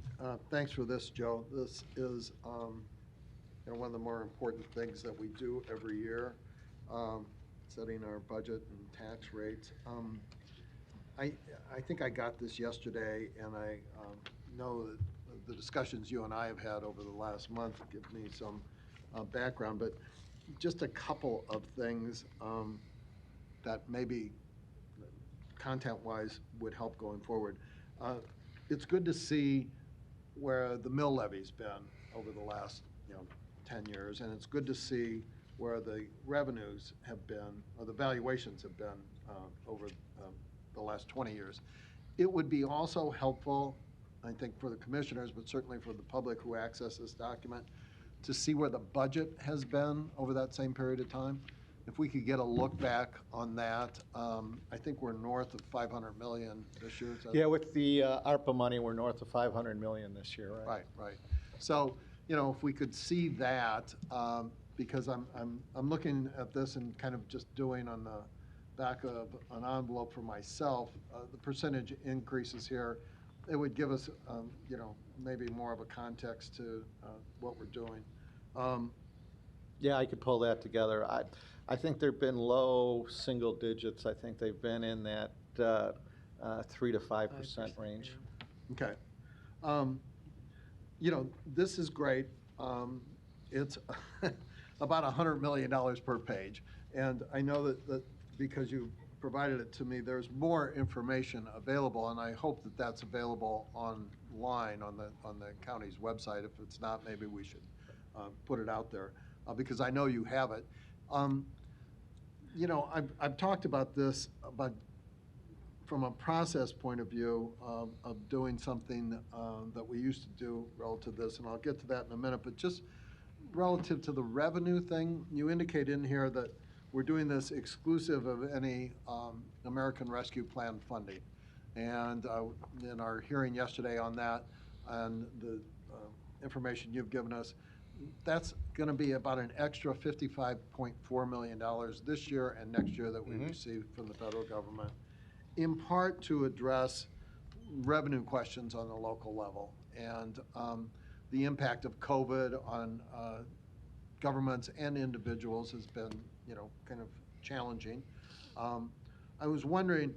Speaker 5: thanks for this, Joe. This is one of the more important things that we do every year, setting our budget and tax rates. I think I got this yesterday, and I know that the discussions you and I have had over the last month give me some background, but just a couple of things that maybe content-wise would help going forward. It's good to see where the mill levy's been over the last 10 years, and it's good to see where the revenues have been, or the valuations have been over the last 20 years. It would be also helpful, I think, for the commissioners, but certainly for the public who access this document, to see where the budget has been over that same period of time. If we could get a look back on that, I think we're north of 500 million this year.
Speaker 12: Yeah, with the ARPA money, we're north of 500 million this year, right?
Speaker 5: Right. So, if we could see that, because I'm looking at this and kind of just doing on the back of an envelope for myself, the percentage increases here, it would give us, maybe more of a context to what we're doing.
Speaker 12: Yeah, I could pull that together. I think they've been low single digits. I think they've been in that 3 to 5% range.
Speaker 5: Okay. you know, this is great. It's about $100 million per page. And I know that because you provided it to me, there's more information available, and I hope that that's available online on the county's website. If it's not, maybe we should put it out there, because I know you have it. You know, I've talked about this, but from a process point of view of doing something that we used to do relative to this, and I'll get to that in a minute, but just relative to the revenue thing, you indicate in here that we're doing this exclusive of any American Rescue Plan funding. And in our hearing yesterday on that and the information you've given us, that's going to be about an extra $55.4 million this year and next year that we receive from the federal government, in part to address revenue questions on the local level and the impact of COVID on governments and individuals has been, you know, kind of challenging. I was wondering,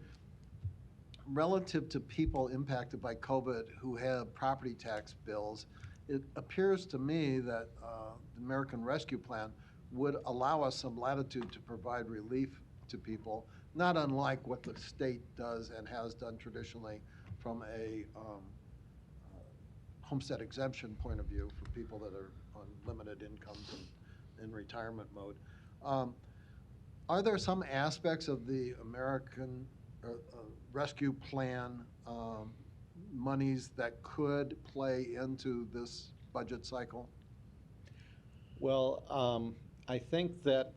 Speaker 5: relative to people impacted by COVID who have property tax bills, it appears to me that the American Rescue Plan would allow us some latitude to provide relief to people, not unlike what the state does and has done traditionally from a homestead exemption point of view for people that are on limited incomes and in retirement mode. Are there some aspects of the American Rescue Plan monies that could play into this budget cycle?
Speaker 12: Well, I think that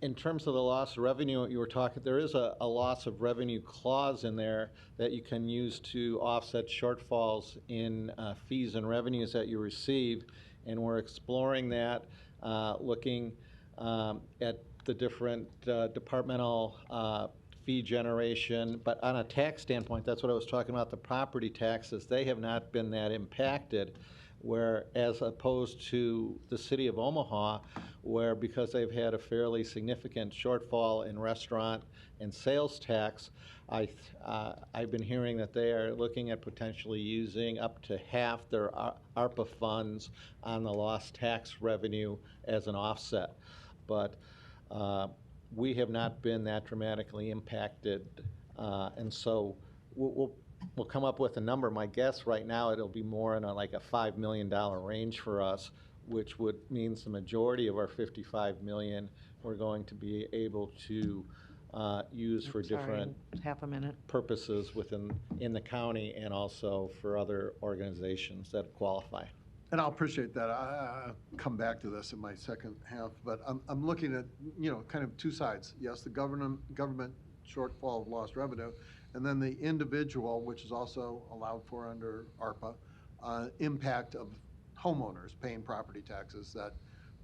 Speaker 12: in terms of the loss of revenue you were talking, there is a loss of revenue clause in there that you can use to offset shortfalls in fees and revenues that you receive, and we're exploring that, looking at the different departmental fee generation. But on a tax standpoint, that's what I was talking about, the property taxes, they have not been that impacted, where as opposed to the city of Omaha, where because they've had a fairly significant shortfall in restaurant and sales tax, I've been hearing that they are looking at potentially using up to half their ARPA funds on the lost tax revenue as an offset. But we have not been that dramatically impacted, and so we'll come up with a number. My guess right now, it'll be more in like a $5 million range for us, which would mean the majority of our $55 million we're going to be able to use for different purposes in the county and also for other organizations that qualify.
Speaker 5: And I'll appreciate that. I'll come back to this in my second half, but I'm looking at, you know, kind of two sides. Yes, the government shortfall of lost revenue, and then the individual, which is also allowed for under ARPA, impact of homeowners paying property taxes that,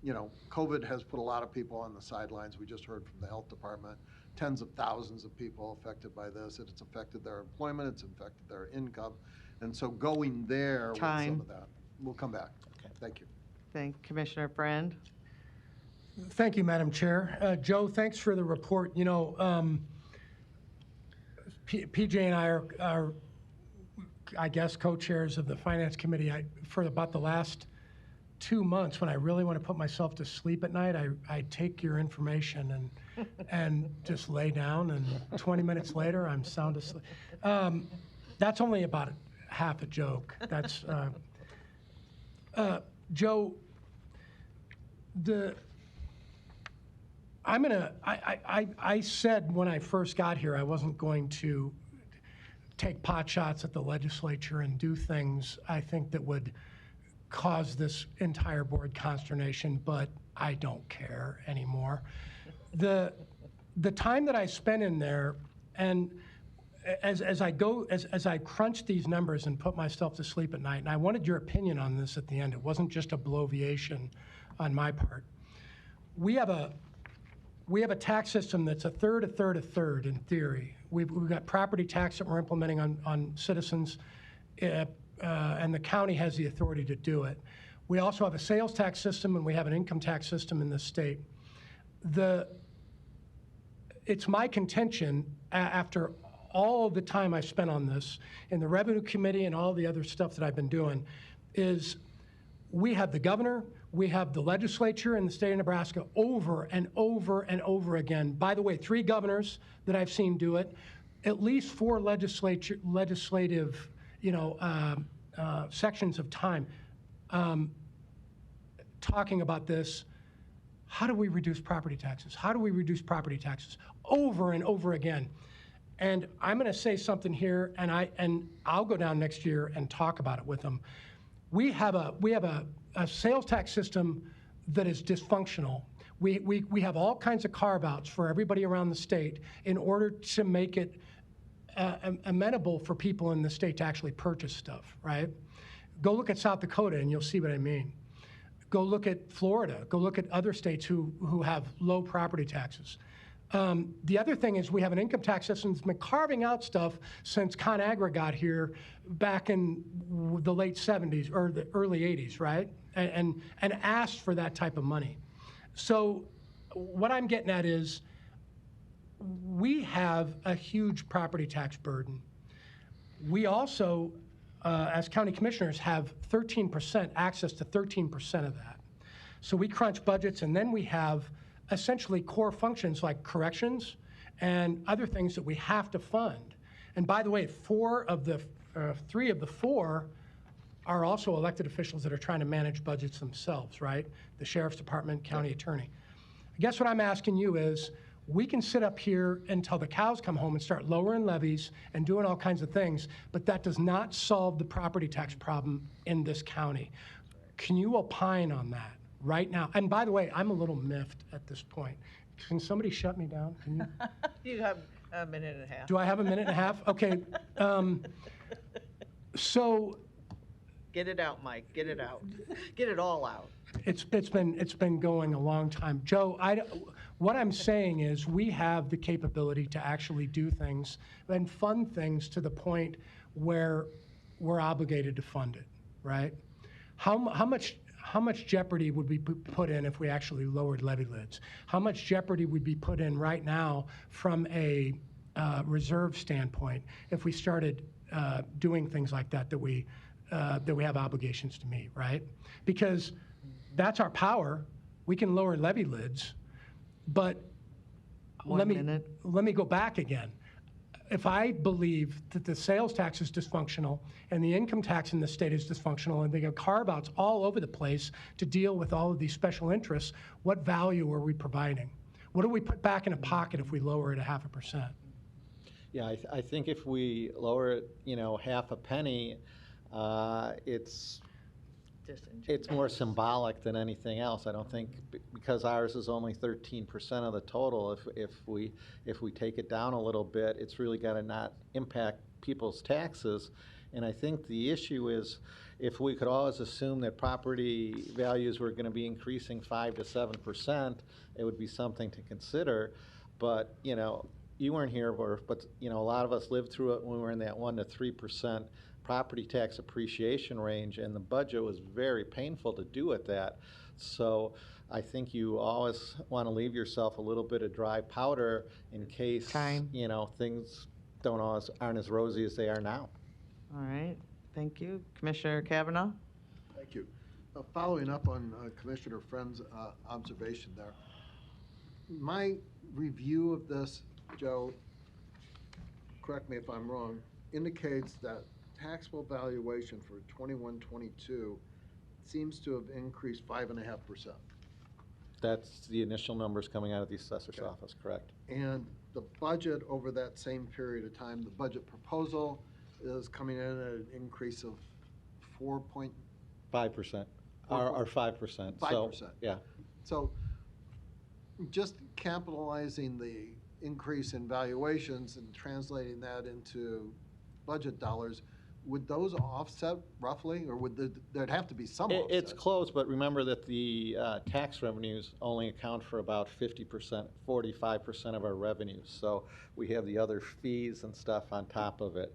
Speaker 5: you know, COVID has put a lot of people on the sidelines. We just heard from the health department, tens of thousands of people affected by this, and it's affected their employment, it's affected their income. And so going there with some of that. We'll come back. Okay. Thank you.
Speaker 3: Thank Commissioner Friend.
Speaker 2: Thank you, Madam Chair. Joe, thanks for the report. You know, PJ and I are, I guess, co-chairs of the Finance Committee. For about the last 2 months, when I really want to put myself to sleep at night, I take your information and just lay down, and 20 minutes later, I'm sound asleep. That's only about half a joke. That's Joe. I said when I first got here I wasn't going to take pot shots at the legislature and do things I think that would cause this entire board consternation, but I don't care anymore. The time that I spent in there, and as I crunched these numbers and put myself to sleep at night, and I wanted your opinion on this at the end. It wasn't just a bloviation on my part. We have a tax system that's a third in theory. We've got property tax that we're implementing on citizens, and the county has the authority to do it. We also have a sales tax system, and we have an income tax system in this state. It's my contention, after all the time I spent on this in the Revenue Committee and all the other stuff that I've been doing, is we have the governor, we have the legislature in the state of Nebraska over and over and over again. By the way, 3 governors that I've seen do it, at least 4 legislative, sections of time talking about this. How do we reduce property taxes? How do we reduce property taxes? Over and over again. And I'm going to say something here, and I'll go down next year and talk about it with them. We have a sales tax system that is dysfunctional. We have all kinds of carve-outs for everybody around the state in order to make it amenable for people in the state to actually purchase stuff, right? Go look at South Dakota and you'll see what I mean. Go look at Florida. Go look at other states who have low property taxes. The other thing is we have an income tax system that's been carving out stuff since ConAgra got here back in the late 70s or the early 80s, right? And asked for that type of money. So what I'm getting at is we have a huge property tax burden. We also, as county commissioners, have 13%, access to 13% of that. So we crunch budgets, and then we have essentially core functions like corrections and other things that we have to fund. And by the way, 3 of the 4 are also elected officials that are trying to manage budgets themselves, right? The sheriff's department, county attorney. I guess what I'm asking you is, we can sit up here until the cows come home and start lowering levies and doing all kinds of things, but that does not solve the property tax problem in this county. Can you opine on that right now? And by the way, I'm a little miffed at this point. Can somebody shut me down? Can you?
Speaker 3: You have a minute and a half.
Speaker 2: Do I have a minute and a half? Okay. So.
Speaker 3: Get it out, Mike. Get it out. Get it all out.
Speaker 2: It's been going a long time. Joe, what I'm saying is we have the capability to actually do things and fund things to the point where we're obligated to fund it, right? How much jeopardy would we put in if we actually lowered levy lids? How much jeopardy would be put in right now from a reserve standpoint if we started doing things like that we have obligations to meet, right? Because that's our power. We can lower levy lids, but let me go back again. If I believe that the sales tax is dysfunctional and the income tax in the state is dysfunctional and they have carve-outs all over the place to deal with all of these special interests, what value are we providing? What do we put back in a pocket if we lower it 0.5%?
Speaker 12: Yeah, I think if we lower it, half a penny, it's more symbolic than anything else. I don't think, because ours is only 13% of the total, if we take it down a little bit, it's really got to not impact people's taxes. And I think the issue is, if we could always assume that property values were going to be increasing 5 to 7%, it would be something to consider. But you weren't here, but a lot of us lived through it when we were in that 1 to 3% property tax appreciation range, and the budget was very painful to do at that. So I think you always want to leave yourself a little bit of dry powder in case things aren't as rosy as they are now.
Speaker 3: All right, thank you. Commissioner Kavanaugh?
Speaker 5: Thank you. Following up on Commissioner Friend's observation there, my review of this, Joe, correct me if I'm wrong, indicates that taxable valuation for 21-22 seems to have increased 5.5%.
Speaker 12: That's the initial numbers coming out of the assessor's office, correct?
Speaker 5: And the budget over that same period of time, the budget proposal is coming in at an increase of 4.5%.
Speaker 12: 5%, or 5%.
Speaker 5: 5%.
Speaker 12: So, yeah.
Speaker 5: So just capitalizing the increase in valuations and translating that into budget dollars, would those offset roughly, or would there'd have to be some offset?
Speaker 12: It's close, but remember that the tax revenues only account for about 50%, 45% of our revenues. So we have the other fees and stuff on top of it.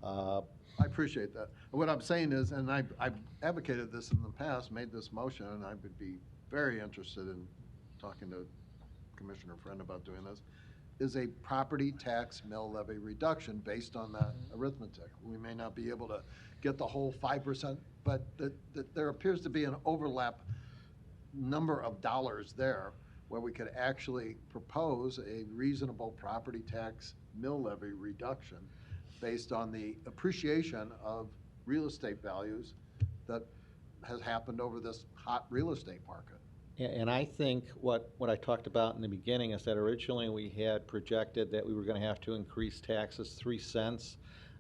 Speaker 5: I appreciate that. What I'm saying is, and I've advocated this in the past, made this motion, and I would be very interested in talking to Commissioner Friend about doing this. is a property tax mill levy reduction based on that arithmetic. We may not be able to get the whole 5%, but there appears to be an overlap number of dollars there where we could actually propose a reasonable property tax mill levy reduction based on the appreciation of real estate values that has happened over this hot real estate market.
Speaker 12: And I think what I talked about in the beginning is that originally we had projected that we were going to have to increase taxes 3 cents.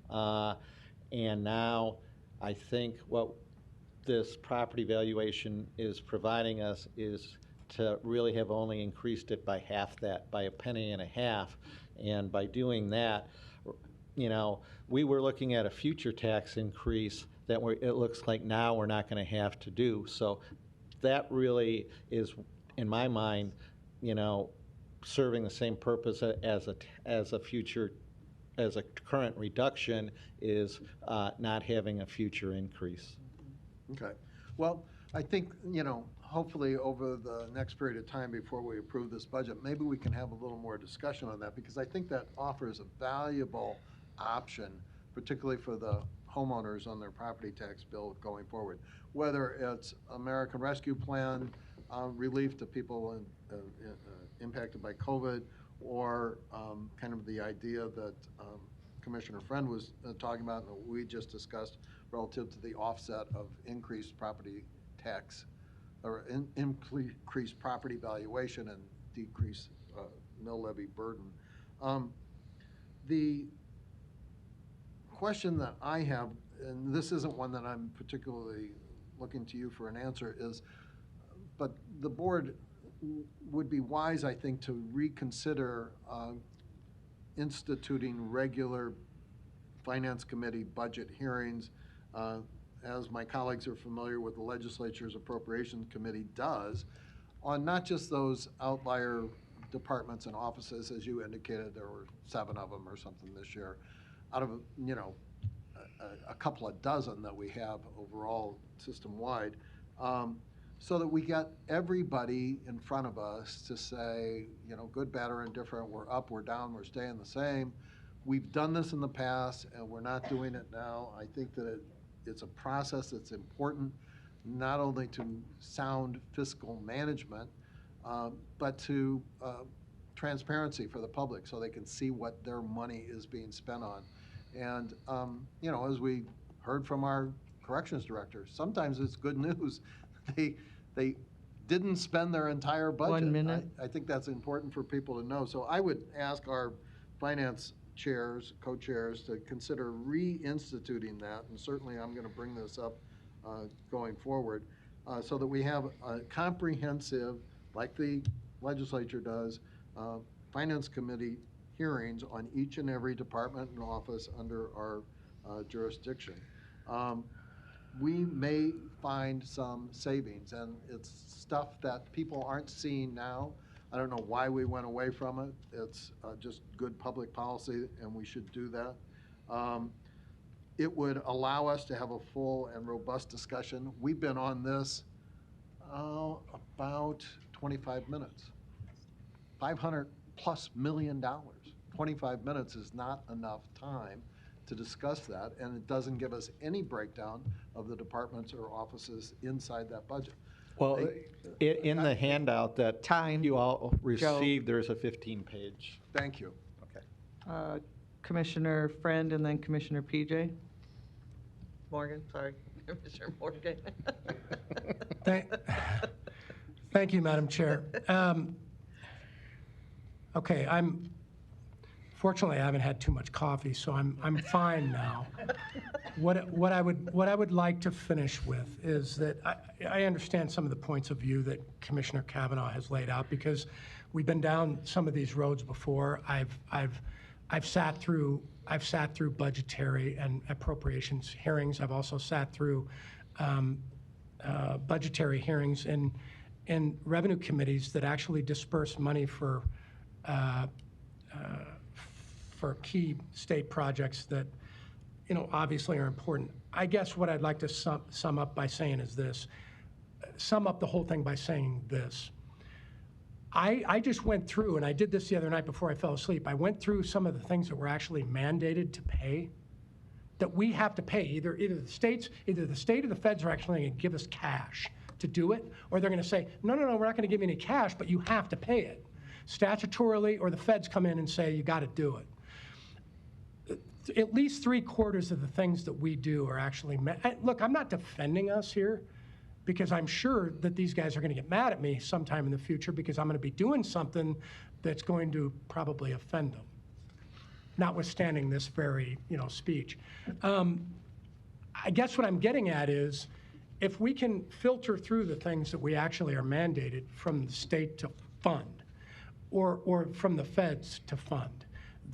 Speaker 12: And now I think what this property valuation is providing us is to really have only increased it by half that, by $0.015. And by doing that, you know, we were looking at a future tax increase that it looks like now we're not going to have to do. So that really is, in my mind, you know, serving the same purpose as a future, as a current reduction is not having a future increase.
Speaker 5: Okay. Well, I think, you know, hopefully over the next period of time before we approve this budget, maybe we can have a little more discussion on that, because I think that offers a valuable option, particularly for the homeowners on their property tax bill going forward. Whether it's American Rescue Plan relief to people impacted by COVID, or kind of the idea that Commissioner Friend was talking about and that we just discussed relative to the offset of increased property tax or increased property valuation and decreased mill levy burden. The question that I have, and this isn't one that I'm particularly looking to you for an answer, is, but the board would be wise, I think, to reconsider instituting regular Finance Committee budget hearings. As my colleagues are familiar with, the legislature's Appropriations Committee does, on not just those outlier departments and offices, as you indicated, there were 7 of them or something this year, out of, you know, a couple of dozen that we have overall system-wide, so that we get everybody in front of us to say, you know, good, bad, or indifferent, we're up, we're down, we're staying the same. We've done this in the past, and we're not doing it now. I think that it's a process that's important, not only to sound fiscal management, but to transparency for the public, so they can see what their money is being spent on. And, you know, as we heard from our corrections director, sometimes it's good news. They didn't spend their entire budget.
Speaker 3: 1 minute.
Speaker 5: I think that's important for people to know. So I would ask our finance chairs, co-chairs, to consider reinstituting that, and certainly I'm going to bring this up going forward, so that we have a comprehensive, like the legislature does, Finance Committee hearings on each and every department and office under our jurisdiction. We may find some savings, and it's stuff that people aren't seeing now. I don't know why we went away from it. It's just good public policy, and we should do that. It would allow us to have a full and robust discussion. We've been on this about 25 minutes. $500+ million. 25 minutes is not enough time to discuss that, and it doesn't give us any breakdown of the departments or offices inside that budget.
Speaker 12: Well, in the handout that you all received, there's a 15-page.
Speaker 5: Thank you.
Speaker 12: Okay.
Speaker 3: Commissioner Friend and then Commissioner PJ. Morgan, sorry, Commissioner Morgan.
Speaker 2: Thank you, Madam Chair. Okay, fortunately, I haven't had too much coffee, so I'm fine now. What I would like to finish with is that I understand some of the points of view that Commissioner Kavanaugh has laid out, because we've been down some of these roads before. I've sat through budgetary and appropriations hearings. I've also sat through budgetary hearings in revenue committees that actually disperse money for key state projects that, you know, obviously are important. I guess what I'd like to sum up by saying is this. Sum up the whole thing by saying this. I just went through, and I did this the other night before I fell asleep. I went through some of the things that were actually mandated to pay, that we have to pay. Either the state or the feds are actually going to give us cash to do it, or they're going to say, no, we're not going to give you any cash, but you have to pay it statutorily, or the feds come in and say you got to do it. At least 3/4 of the things that we do are actually, look, I'm not defending us here, because I'm sure that these guys are going to get mad at me sometime in the future because I'm going to be doing something that's going to probably offend them, notwithstanding this very, speech. I guess what I'm getting at is, if we can filter through the things that we actually are mandated from the state to fund, or from the feds to fund,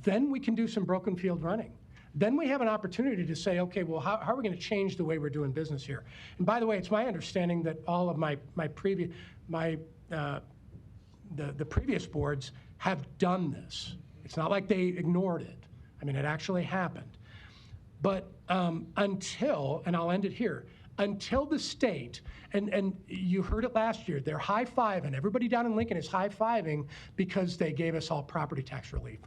Speaker 2: then we can do some broken field running. Then we have an opportunity to say, okay, well, how are we going to change the way we're doing business here? And by the way, it's my understanding that all of the previous boards have done this. It's not like they ignored it. I mean, it actually happened. But until, and I'll end it here, until the state, and you heard it last year, they're high-fiving, everybody down in Lincoln is high-fiving because they gave us all property tax relief.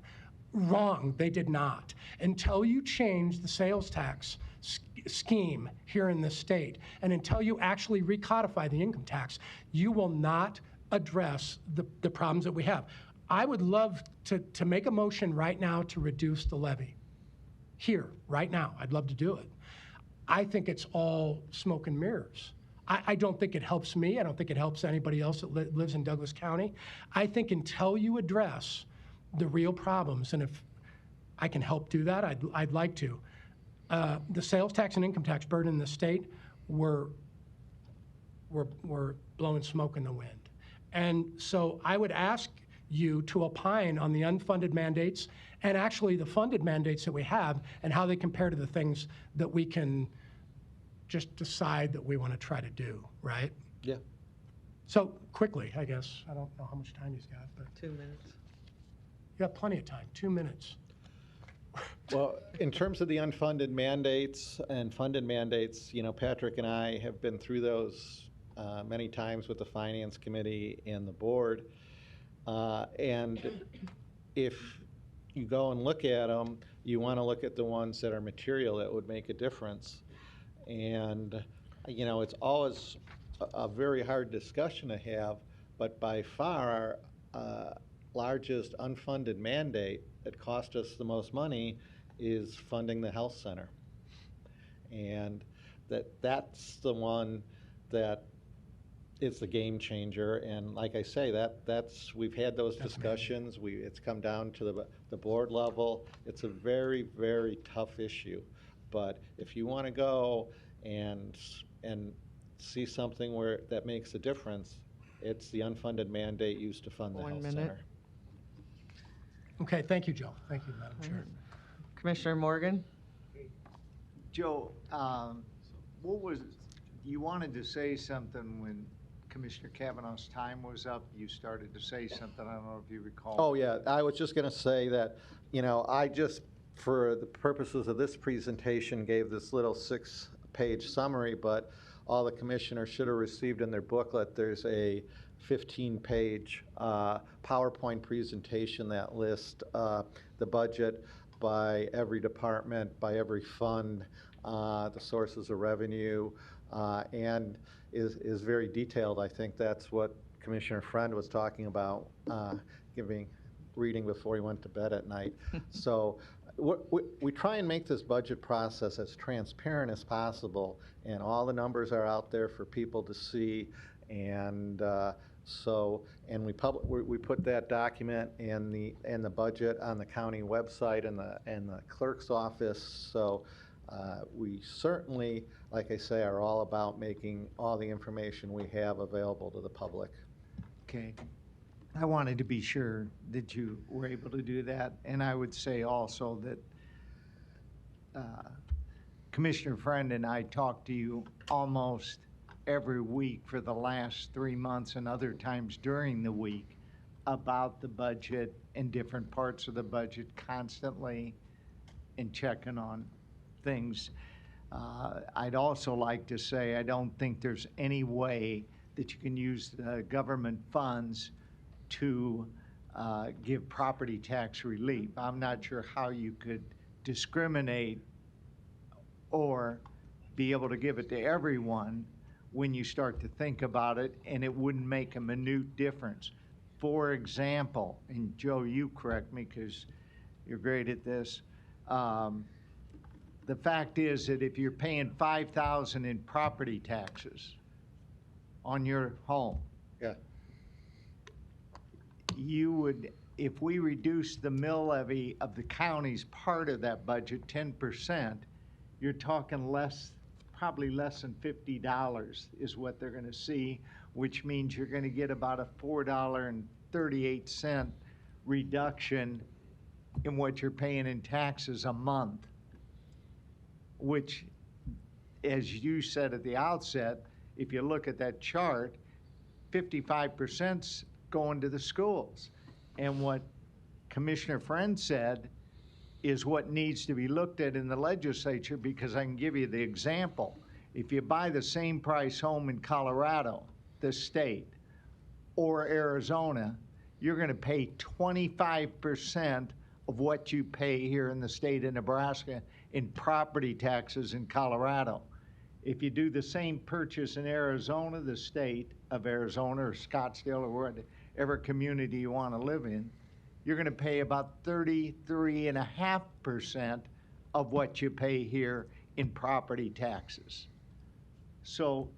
Speaker 2: Wrong, they did not. Until you change the sales tax scheme here in this state, and until you actually recodify the income tax, you will not address the problems that we have. I would love to make a motion right now to reduce the levy. Here, right now, I'd love to do it. I think it's all smoke and mirrors. I don't think it helps me. I don't think it helps anybody else that lives in Douglas County. I think until you address the real problems, and if I can help do that, I'd like to. The sales tax and income tax burden in the state were blowing smoke in the wind. And so I would ask you to opine on the unfunded mandates and actually the funded mandates that we have and how they compare to the things that we can just decide that we want to try to do, right?
Speaker 12: Yeah.
Speaker 2: So quickly, I guess. I don't know how much time he's got, but
Speaker 3: 2 minutes.
Speaker 2: you have plenty of time, 2 minutes.
Speaker 12: Well, in terms of the unfunded mandates and funded mandates, Patrick and I have been through those many times with the Finance Committee and the board. And if you go and look at them, you want to look at the ones that are material that would make a difference. And, it's always a very hard discussion to have, but by far our largest unfunded mandate that cost us the most money is funding the health center. And that's the one that is the game changer. And like I say, we've had those discussions. It's come down to the board level. It's a very, very tough issue. But if you want to go and see something that makes a difference, it's the unfunded mandate used to fund the health center.
Speaker 2: Okay, thank you, Joe. Thank you, Madam Chair.
Speaker 3: Commissioner Morgan?
Speaker 14: Joe, you wanted to say something when Commissioner Kavanaugh's time was up. You started to say something. I don't know if you recall.
Speaker 12: Oh, yeah. I was just going to say that, I just, for the purposes of this presentation, gave this little 6-page summary, but all the commissioners should have received in their booklet, there's a 15-page PowerPoint presentation that lists the budget by every department, by every fund, the sources of revenue, and is very detailed. I think that's what Commissioner Friend was talking about, reading before he went to bed at night. So we try and make this budget process as transparent as possible, and all the numbers are out there for people to see. And we put that document and the budget on the county website and the clerk's office. So we certainly, like I say, are all about making all the information we have available to the public.
Speaker 14: Okay. I wanted to be sure that you were able to do that. And I would say also that Commissioner Friend and I talked to you almost every week for the last 3 months and other times during the week about the budget and different parts of the budget constantly and checking on things. I'd also like to say I don't think there's any way that you can use the government funds to give property tax relief. I'm not sure how you could discriminate or be able to give it to everyone when you start to think about it, and it wouldn't make a minute difference. For example, and Joe, you correct me because you're great at this. The fact is that if you're paying $5,000 in property taxes on your home,
Speaker 12: Yeah.
Speaker 14: you would, if we reduce the mill levy of the county's part of that budget 10%, you're talking less, probably less than $50 is what they're gonna see, which means you're gonna get about a $4.38 reduction in what you're paying in taxes a month, which, as you said at the outset, if you look at that chart, 55%'s going to the schools. And what Commissioner Friend said is what needs to be looked at in the legislature, because I can give you the example. If you buy the same price home in Colorado, the state, or Arizona, you're gonna pay 25% of what you pay here in the state of Nebraska in property taxes in Colorado. If you do the same purchase in Arizona, the state of Arizona or Scottsdale or whatever community you want to live in, you're going to pay about 33.5% of what you pay here in property taxes. So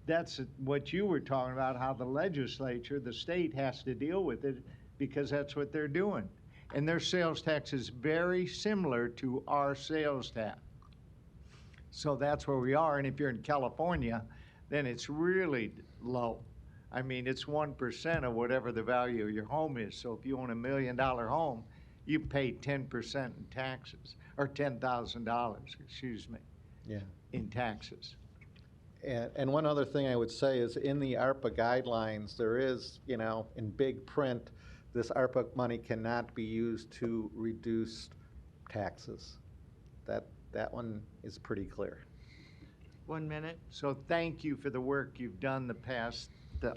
Speaker 14: that's what you were talking about, how the legislature, the state has to deal with it because that's what they're doing. And their sales tax is very similar to our sales tax. So that's where we are. And if you're in California, then it's really low. I mean, it's 1% of whatever the value of your home is. So if you own $1 million home, you pay 10% in taxes, or $10,000, excuse me,
Speaker 12: Yeah.
Speaker 14: in taxes.
Speaker 12: And one other thing I would say is in the ARPA guidelines, there is, in big print, this ARPA money cannot be used to reduce taxes. That one is pretty clear.
Speaker 3: 1 minute.
Speaker 14: So thank you for the work you've done the past,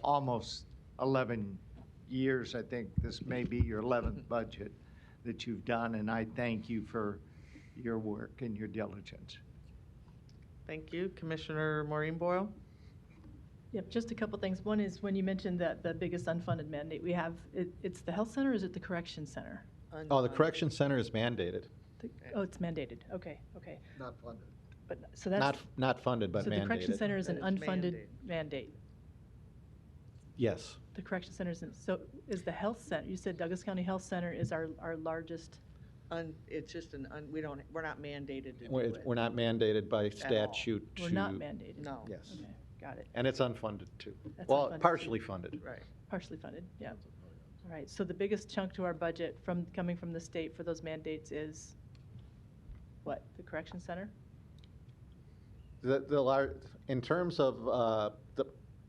Speaker 14: almost 11 years. I think this may be your 11th budget that you've done, and I thank you for your work and your diligence.
Speaker 3: Thank you. Commissioner Maureen Boyle?
Speaker 6: Yep, just a couple things. One is when you mentioned that the biggest unfunded mandate we have, it's the health center, or is it the correction center?
Speaker 12: Oh, the correction center is mandated.
Speaker 6: Oh, it's mandated. Okay, okay.
Speaker 5: Not funded.
Speaker 6: But, so that's.
Speaker 12: Not funded, but
Speaker 6: So the correction
Speaker 12: mandated.
Speaker 6: center is an
Speaker 3: But it's
Speaker 6: unfunded mandate.
Speaker 12: Yes.
Speaker 6: The correction center isn't, so is the health center, you said Douglas County Health Center is our largest,
Speaker 3: It's just we're not mandated to do
Speaker 12: We're
Speaker 3: it.
Speaker 12: we're not mandated by statute to.
Speaker 6: we're not mandated?
Speaker 3: No.
Speaker 12: Yes.
Speaker 6: Okay, got it.
Speaker 12: And it's unfunded too.
Speaker 6: That's
Speaker 12: Well,
Speaker 6: unfunded, too.
Speaker 12: partially funded.
Speaker 3: Right.
Speaker 6: Partially funded, yeah. All right, so the biggest chunk to our budget coming from the state for those mandates is what, the correction center?
Speaker 12: In terms of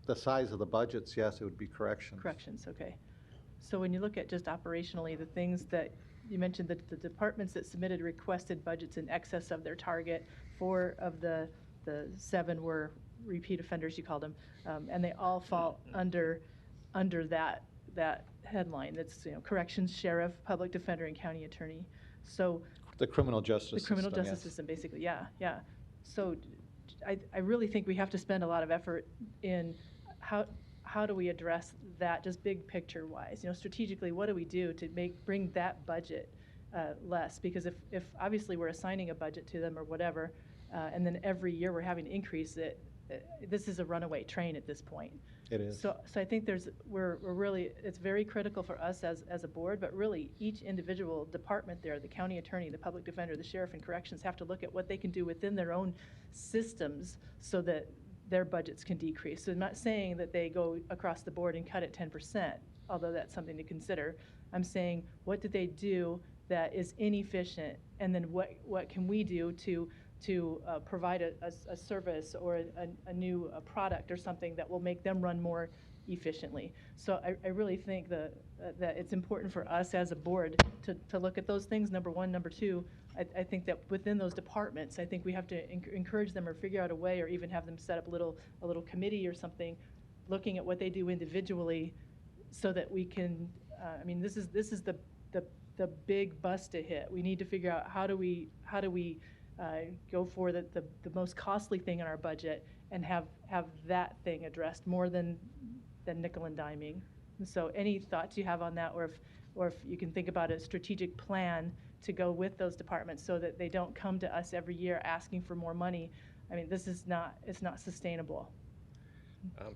Speaker 12: the size of the budgets, yes, it would be corrections.
Speaker 6: Corrections, okay. So when you look at just operationally, the things that, you mentioned that the departments that submitted requested budgets in excess of their target, 4 of the 7 were repeat offenders, you called them, and they all fall under that headline. That's, corrections, sheriff, public defender, and county attorney. So
Speaker 12: The criminal justice system.
Speaker 6: the criminal justice
Speaker 12: yes.
Speaker 6: system, basically, yeah, yeah. So I really think we have to spend a lot of effort in how do we address that, just big picture wise? Strategically, what do we do to bring that budget less? Because if obviously we're assigning a budget to them or whatever, and then every year we're having to increase it, this is a runaway train at this point.
Speaker 12: It is.
Speaker 6: So I think we're really, it's very critical for us as a board, but really each individual department there, the county attorney, the public defender, the sheriff, and corrections have to look at what they can do within their own systems so that their budgets can decrease. So I'm not saying that they go across the board and cut it 10%, although that's something to consider. I'm saying, what did they do that is inefficient, and then what can we do to provide a service or a new product or something that will make them run more efficiently. So I really think that it's important for us as a board to look at those things, number one. Number two, I think that within those departments, I think we have to encourage them or figure out a way, or even have them set up a little committee or something, looking at what they do individually so that we can, I mean, this is the big bust to hit. We need to figure out how do we go for the most costly thing in our budget and have that thing addressed more than nickel and diming. So any thoughts you have on that, or if you can think about a strategic plan to go with those departments so that they don't come to us every year asking for more money. I mean, it's not sustainable.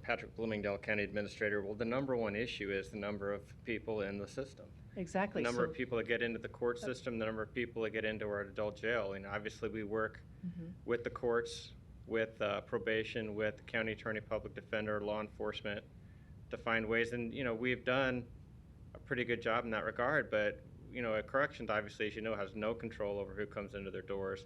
Speaker 15: Patrick Bloomingdale, County Administrator. Well, the number one issue is the number of people in the system.
Speaker 6: Exactly.
Speaker 15: The number of people that get into the court system, the number of people that get into our adult jail. And obviously we work with the courts, with probation, with the county attorney, public defender, law enforcement to find ways. And, we've done a pretty good job in that regard. But, at corrections, obviously, as you know, has no control over who comes into their doors.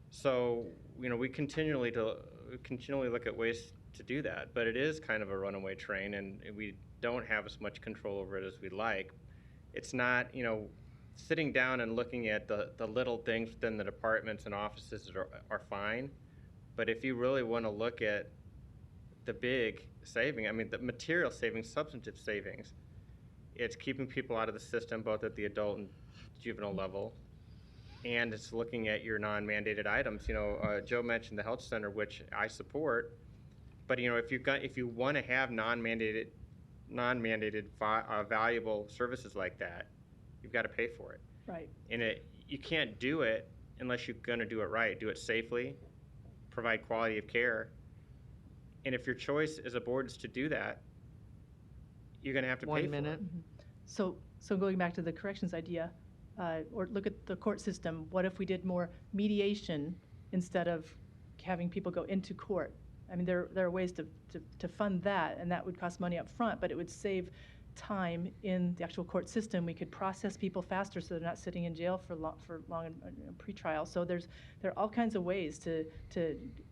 Speaker 15: So, we continually look at ways to do that. But it is kind of a runaway train, and we don't have as much control over it as we'd like. It's not, sitting down and looking at the little things within the departments and offices are fine. But if you really want to look at the big saving, I mean, the material savings, substantive savings, it's keeping people out of the system, both at the adult and juvenile level. And it's looking at your non-mandated items. Joe mentioned the health center, which I support. But, if you want to have non-mandated valuable services like that, you've got to pay for it.
Speaker 6: Right.
Speaker 15: And you can't do it unless you're going to do it right. Do it safely, provide quality of care. And if your choice as a board is to do that, you're going to have to pay for it.
Speaker 3: 1 minute.
Speaker 6: So going back to the corrections idea, or look at the court system, what if we did more mediation instead of having people go into court? I mean, there are ways to fund that, and that would cost money up front, but it would save time in the actual court system. We could process people faster so they're not sitting in jail for long pretrial. So there are all kinds of ways to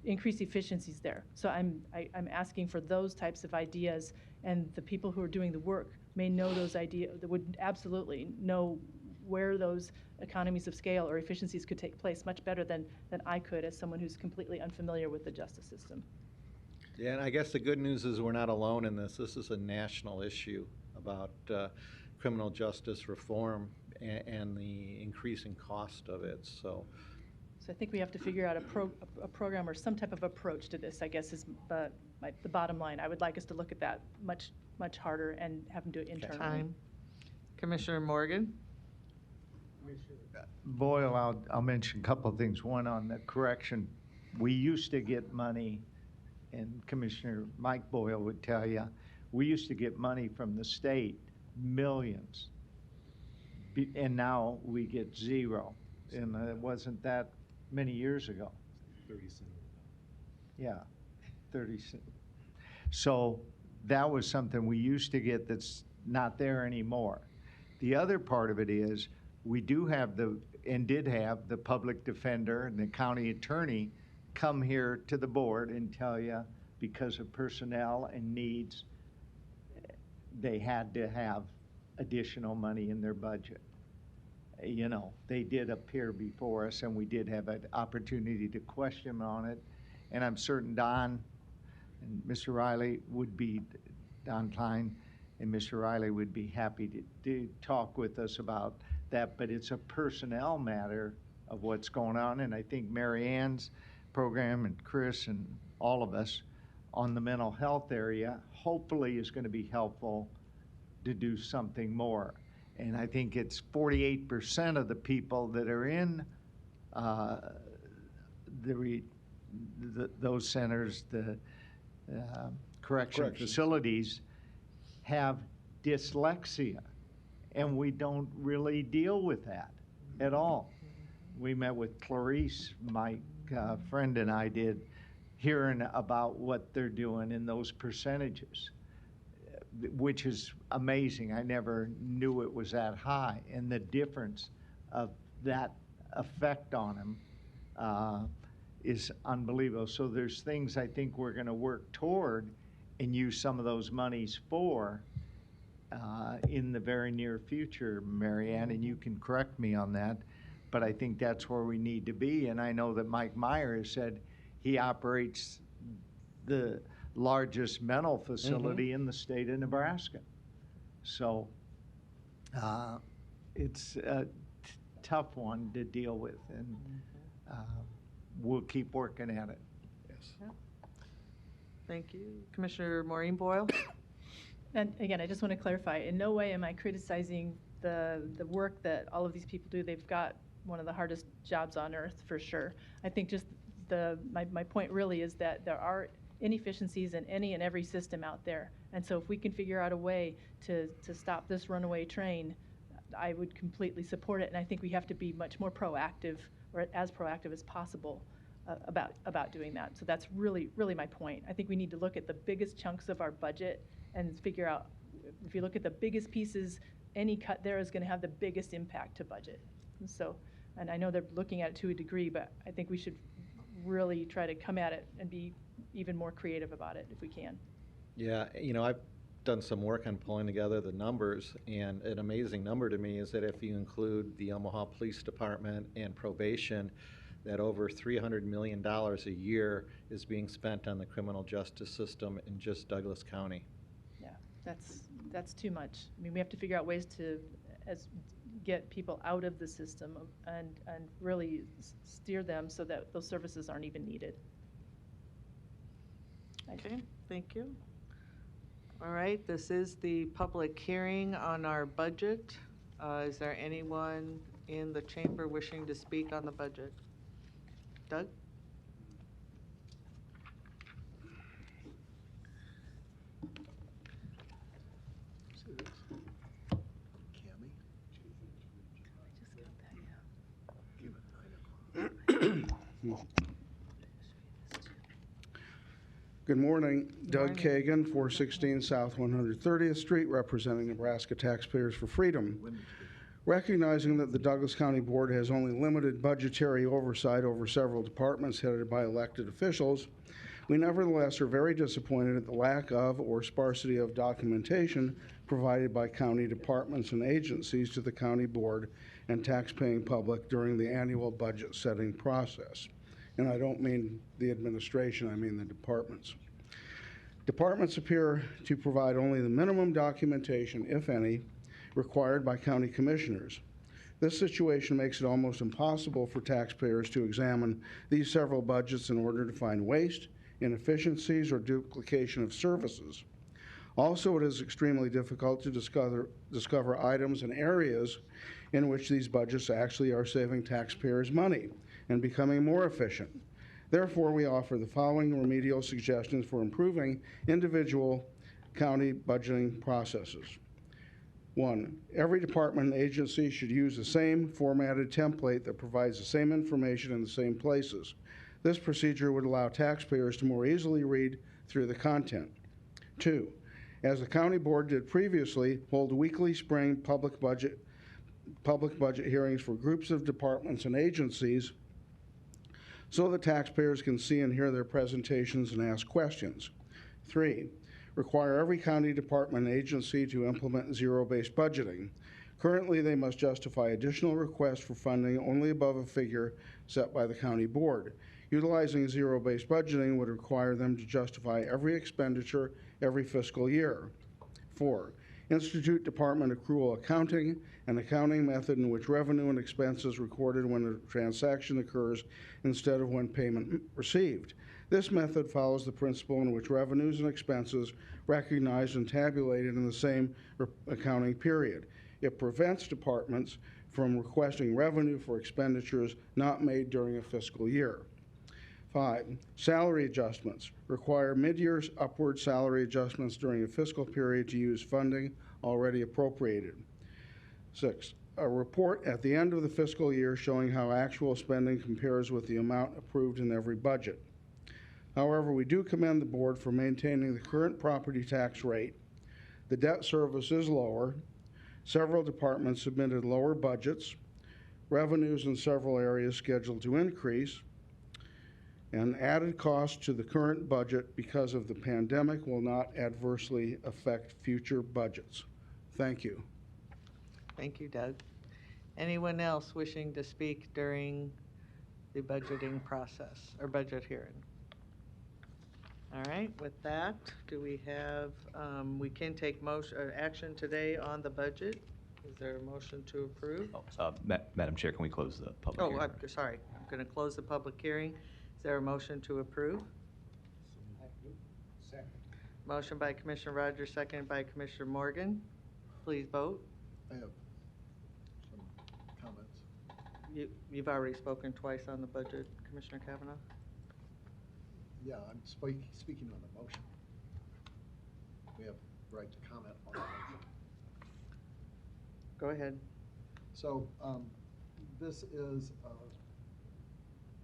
Speaker 6: increase efficiencies there. So I'm asking for those types of ideas, and the people who are doing the work may know those ideas, that would absolutely know where those economies of scale or efficiencies could take place much better than I could as someone who's completely unfamiliar with the justice system.
Speaker 12: Yeah, and I guess the good news is we're not alone in this. This is a national issue about criminal justice reform and the increasing cost of it. So
Speaker 6: I think we have to figure out a program or some type of approach to this, I guess, is the bottom line. I would like us to look at that much harder and have them do it internally.
Speaker 3: Time. Commissioner Morgan?
Speaker 14: Boyle, I'll mention a couple of things. One, on the correction, we used to get money, and Commissioner Mike Boyle would tell you, we used to get money from the state, millions, and now we get zero. And it wasn't that many years ago.
Speaker 16: 30 cents.
Speaker 14: Yeah, 30 cents. So that was something we used to get that's not there anymore. The other part of it is we do have did have the public defender and the county attorney come here to the board and tell you because of personnel and needs, they had to have additional money in their budget. They did appear before us, and we did have an opportunity to question on it. And I'm certain Don and Mr. Riley would be, Don Klein and Mr. Riley would be happy to talk with us about that. But it's a personnel matter of what's going on. And I think Mary Ann's program and Chris and all of us on the mental health area hopefully is going to be helpful to do something more. And I think it's 48% of the people that are in those centers, the correction facilities, have dyslexia. And we don't really deal with that at all. We met with Clarice, my friend and I did, hearing about what they're doing in those percentages, which is amazing. I never knew it was that high, and the difference of that effect on them is unbelievable. So there's things I think we're going to work toward and use some of those monies for in the very near future, Mary Ann, and you can correct me on that, but I think that's where we need to be. And I know that Mike Meyer has said he operates the largest mental facility in the state of Nebraska. So it's a tough one to deal with, and we'll keep working at it.
Speaker 3: Yeah. Thank you. Commissioner Maureen Boyle?
Speaker 6: And again, I just want to clarify, in no way am I criticizing the work that all of these people do. They've got one of the hardest jobs on earth, for sure. I think just my point really is that there are inefficiencies in any and every system out there. And so if we can figure out a way to stop this runaway train, I would completely support it. And I think we have to be much more proactive, or as proactive as possible, about doing that. So that's really, really my point. I think we need to look at the biggest chunks of our budget and figure out, if you look at the biggest pieces, any cut there is going to have the biggest impact to budget. And so, and I know they're looking at it to a degree, but I think we should really try to come at it and be even more creative about it if we can.
Speaker 12: Yeah, I've done some work on pulling together the numbers, and an amazing number to me is that if you include the Omaha Police Department and probation, that over $300 million a year is being spent on the criminal justice system in just Douglas County.
Speaker 6: Yeah, that's too much. I mean, we have to figure out ways to get people out of the system and really steer them so that those services aren't even needed.
Speaker 3: Okay, thank you. All right, this is the public hearing on our budget. Is there anyone in the chamber wishing to speak on the budget? Doug?
Speaker 16: Good morning. Doug Kagan, 416 South 130th Street, representing Nebraska Taxpayers for Freedom. Recognizing that the Douglas County Board has only limited budgetary oversight over several departments headed by elected officials, we nevertheless are very disappointed at the lack of or sparsity of documentation provided by county departments and agencies to the county board and taxpaying public during the annual budget setting process. And I don't mean the administration, I mean the departments. Departments appear to provide only the minimum documentation, if any, required by county commissioners. This situation makes it almost impossible for taxpayers to examine these several budgets in order to find waste, inefficiencies, or duplication of services. Also, it is extremely difficult to discover items and areas in which these budgets actually are saving taxpayers money and becoming more efficient. Therefore, we offer the following remedial suggestions for improving individual county budgeting processes. 1, every department and agency should use the same formatted template that provides the same information in the same places. This procedure would allow taxpayers to more easily read through the content. 2, as the county board did previously, hold weekly spring public budget hearings for groups of departments and agencies so that taxpayers can see and hear their presentations and ask questions. 3, require every county department and agency to implement zero-based budgeting. Currently, they must justify additional requests for funding only above a figure set by the county board. Utilizing zero-based budgeting would require them to justify every expenditure every fiscal year. 4, institute department accrual accounting, an accounting method in which revenue and expenses recorded when a transaction occurs instead of when payment received. This method follows the principle in which revenues and expenses recognized and tabulated in the same accounting period. It prevents departments from requesting revenue for expenditures not made during a fiscal year. 5, salary adjustments. Require mid-year upward salary adjustments during a fiscal period to use funding already appropriated. 6, a report at the end of the fiscal year showing how actual spending compares with the amount approved in every budget. However, we do commend the board for maintaining the current property tax rate. The debt service is lower. Several departments submitted lower budgets. Revenues in several areas scheduled to increase. And added costs to the current budget because of the pandemic will not adversely affect future budgets. Thank you.
Speaker 3: Thank you, Doug. Anyone else wishing to speak during the budgeting process or budget hearing? All right, with that, do we have, we can take motion, action today on the budget? Is there a motion to approve?
Speaker 1: Madam Chair, can we close the public
Speaker 3: Oh,
Speaker 1: hearing?
Speaker 3: I'm sorry, I'm going to close the public hearing. Is there a motion to approve?
Speaker 14: Second.
Speaker 3: Motion by Commissioner Rogers, seconded by Commissioner Morgan. Please vote.
Speaker 5: I have some comments.
Speaker 3: You've already spoken twice on the budget, Commissioner Kavanaugh.
Speaker 5: Yeah, I'm speaking on the motion. We have the right to comment on the motion.
Speaker 3: Go ahead.
Speaker 5: So this is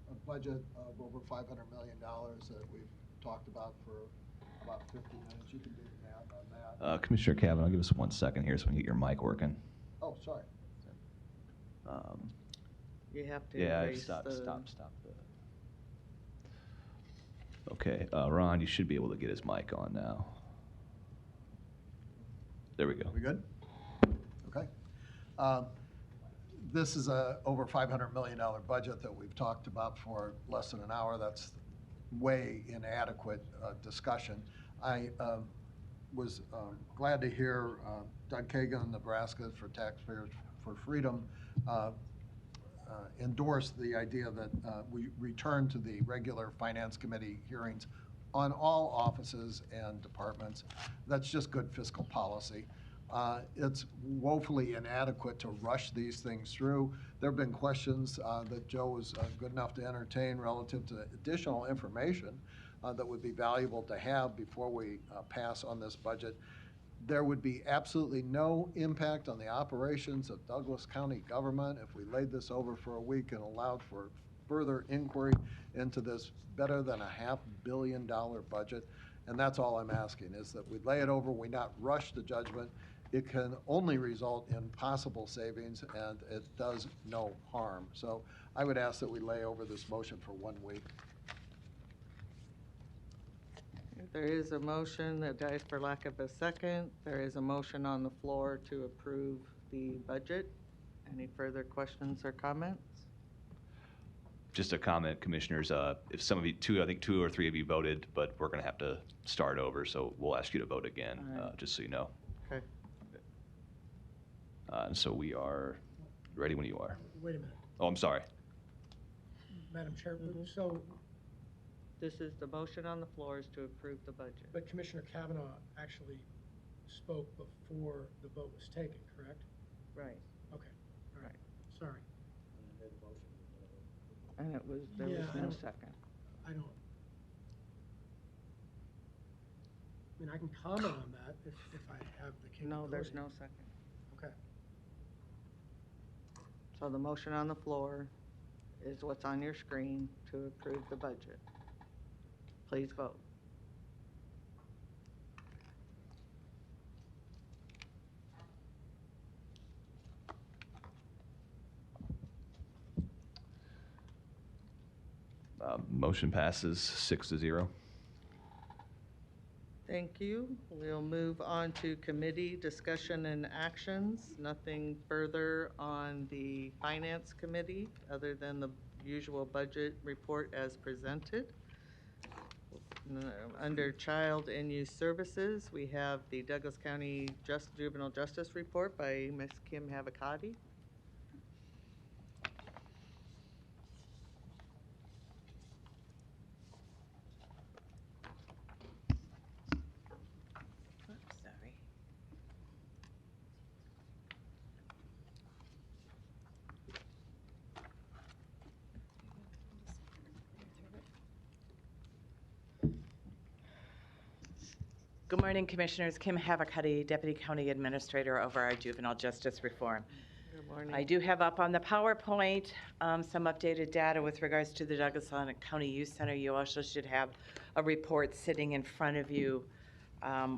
Speaker 5: a budget of over $500 million that we've talked about for about 50 minutes. You can do the math on that.
Speaker 1: Commissioner Kavanaugh, give us 1 second here so we can get your mic working.
Speaker 5: Oh, sorry.
Speaker 3: You have to
Speaker 1: Yeah,
Speaker 3: erase
Speaker 1: stop
Speaker 3: the...
Speaker 1: the... Okay, Ron, you should be able to get his mic on now. There we go.
Speaker 5: We good? Okay. This is a over $500 million budget that we've talked about for less than an hour. That's way inadequate discussion. I was glad to hear Doug Kagan, Nebraska for Taxpayers for Freedom, endorse the idea that we return to the regular Finance Committee hearings on all offices and departments. That's just good fiscal policy. It's woefully inadequate to rush these things through. There have been questions that Joe was good enough to entertain relative to additional information that would be valuable to have before we pass on this budget. There would be absolutely no impact on the operations of Douglas County government if we laid this over for a week and allowed for further inquiry into this better than $500 million budget. And that's all I'm asking, is that we lay it over, we not rush the judgment. It can only result in possible savings, and it does no harm. So I would ask that we lay over this motion for 1 week.
Speaker 3: There is a motion that dies for lack of a second. There is a motion on the floor to approve the budget. Any further questions or comments?
Speaker 1: Just a comment, Commissioners, if some of you, I think 2 or 3 of you voted, but we're going to have to start over, so we'll ask you to vote again, just so you know.
Speaker 3: Okay.
Speaker 1: And so we are ready when you are.
Speaker 2: Wait a minute,
Speaker 1: Oh, I'm sorry.
Speaker 2: Madam Chair, so,
Speaker 3: This is the motion on the floor is to approve the budget.
Speaker 2: but Commissioner Kavanaugh actually spoke before the vote was taken, correct?
Speaker 3: Right.
Speaker 2: Okay, all right, sorry.
Speaker 3: And it was, there was
Speaker 2: Yeah,
Speaker 3: no second.
Speaker 2: I mean, I can comment on that if I have the capability.
Speaker 3: No, there's no second.
Speaker 2: Okay.
Speaker 3: So the motion on the floor is what's on your screen to approve the budget. Please vote.
Speaker 1: Motion passes 6-0.
Speaker 3: Thank you. We'll move on to committee discussion and actions. Nothing further on the Finance Committee other than the usual budget report as presented. Under Child and Youth Services, we have the Douglas County Juvenile Justice Report by Ms. Kim Havakati.
Speaker 17: Sorry. Good morning, Commissioners. Kim Havakati, Deputy County Administrator over our Juvenile Justice Reform.
Speaker 3: Good morning.
Speaker 17: I do have up on the PowerPoint some updated data with regards to the Douglas County Youth Center. You also should have a report sitting in front of you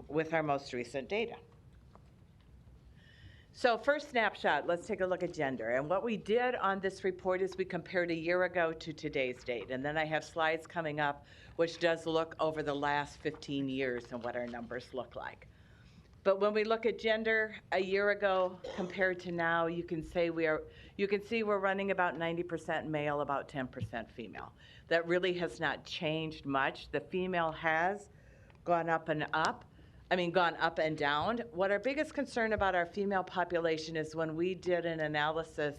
Speaker 17: with our most recent data. So first snapshot, let's take a look at gender. And what we did on this report is we compared a year ago to today's date. And then I have slides coming up which does look over the last 15 years and what our numbers look like. But when we look at gender a year ago compared to now, you can see we're running about 90% male, about 10% female. That really has not changed much. The female has gone up and down. What our biggest concern about our female population is when we did an analysis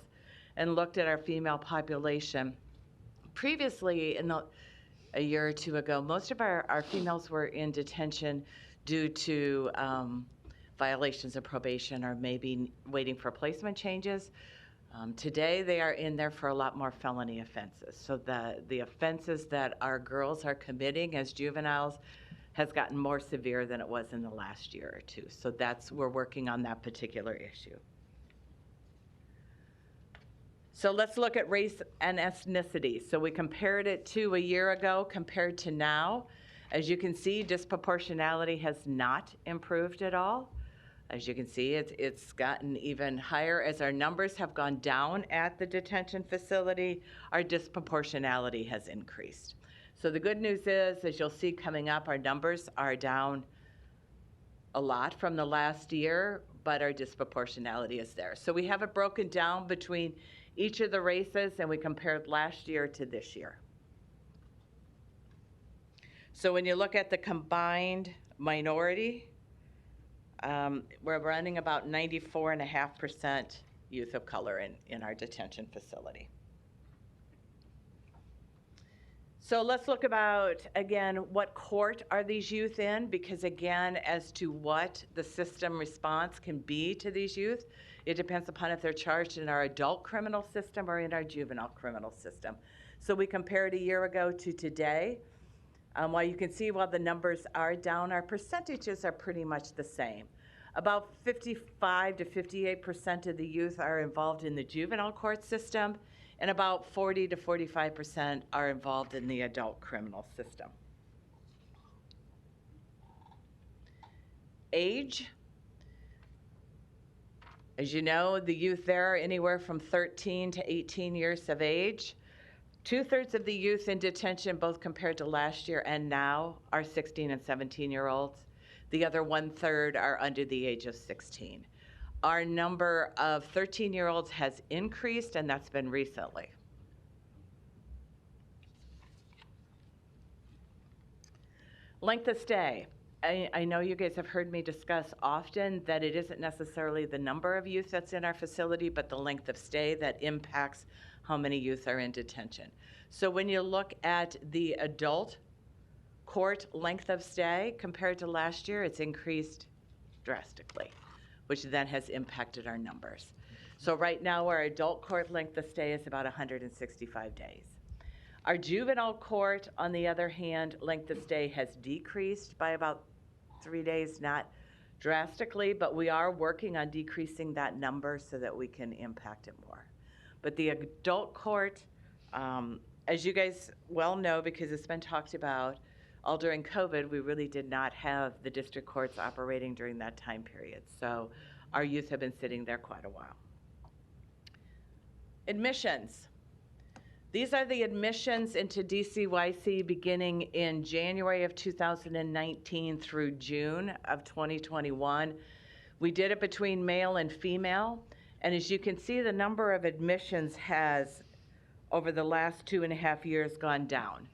Speaker 17: and looked at our female population, previously a year or two ago, most of our females were in detention due to violations of probation or maybe waiting for placement changes. Today, they are in there for a lot more felony offenses. So the offenses that our girls are committing as juveniles has gotten more severe than it was in the last year or two. So we're working on that particular issue. So let's look at race and ethnicity. So we compared it to a year ago compared to now. As you can see, disproportionality has not improved at all. As you can see, it's gotten even higher. As our numbers have gone down at the detention facility, our disproportionality has increased. So the good news is, as you'll see coming up, our numbers are down a lot from the last year, but our disproportionality is there. So we have it broken down between each of the races, and we compared last year to this year. So when you look at the combined minority, we're running about 94.5% youth of color in our detention facility. So let's look about, again, what court are these youth in? Because again, as to what the system response can be to these youth, it depends upon if they're charged in our adult criminal system or in our juvenile criminal system. So we compared a year ago to today. While you can see while the numbers are down, our percentages are pretty much the same. About 55 to 58% of the youth are involved in the juvenile court system, and about 40 to 45% are involved in the adult criminal system. Age. As you know, the youth there are anywhere from 13 to 18 years of age. 2/3 of the youth in detention, both compared to last year and now, are 16 and 17-year-olds. The other 1/3 are under the age of 16. Our number of 13-year-olds has increased, and that's been recently. Length of stay. I know you guys have heard me discuss often that it isn't necessarily the number of youth that's in our facility, but the length of stay that impacts how many youth are in detention. So when you look at the adult court length of stay compared to last year, it's increased drastically, which then has impacted our numbers. So right now, our adult court length of stay is about 165 days. Our juvenile court, on the other hand, length of stay has decreased by about 3 days, not drastically, but we are working on decreasing that number so that we can impact it more. But the adult court, as you guys well know, because it's been talked about, all during COVID, we really did not have the district courts operating during that time period. So our youth have been sitting there quite a while. Admissions. These are the admissions into DCYC beginning in January of 2019 through June of 2021. We did it between male and female. And as you can see, the number of admissions has, over the last 2.5 years, gone down.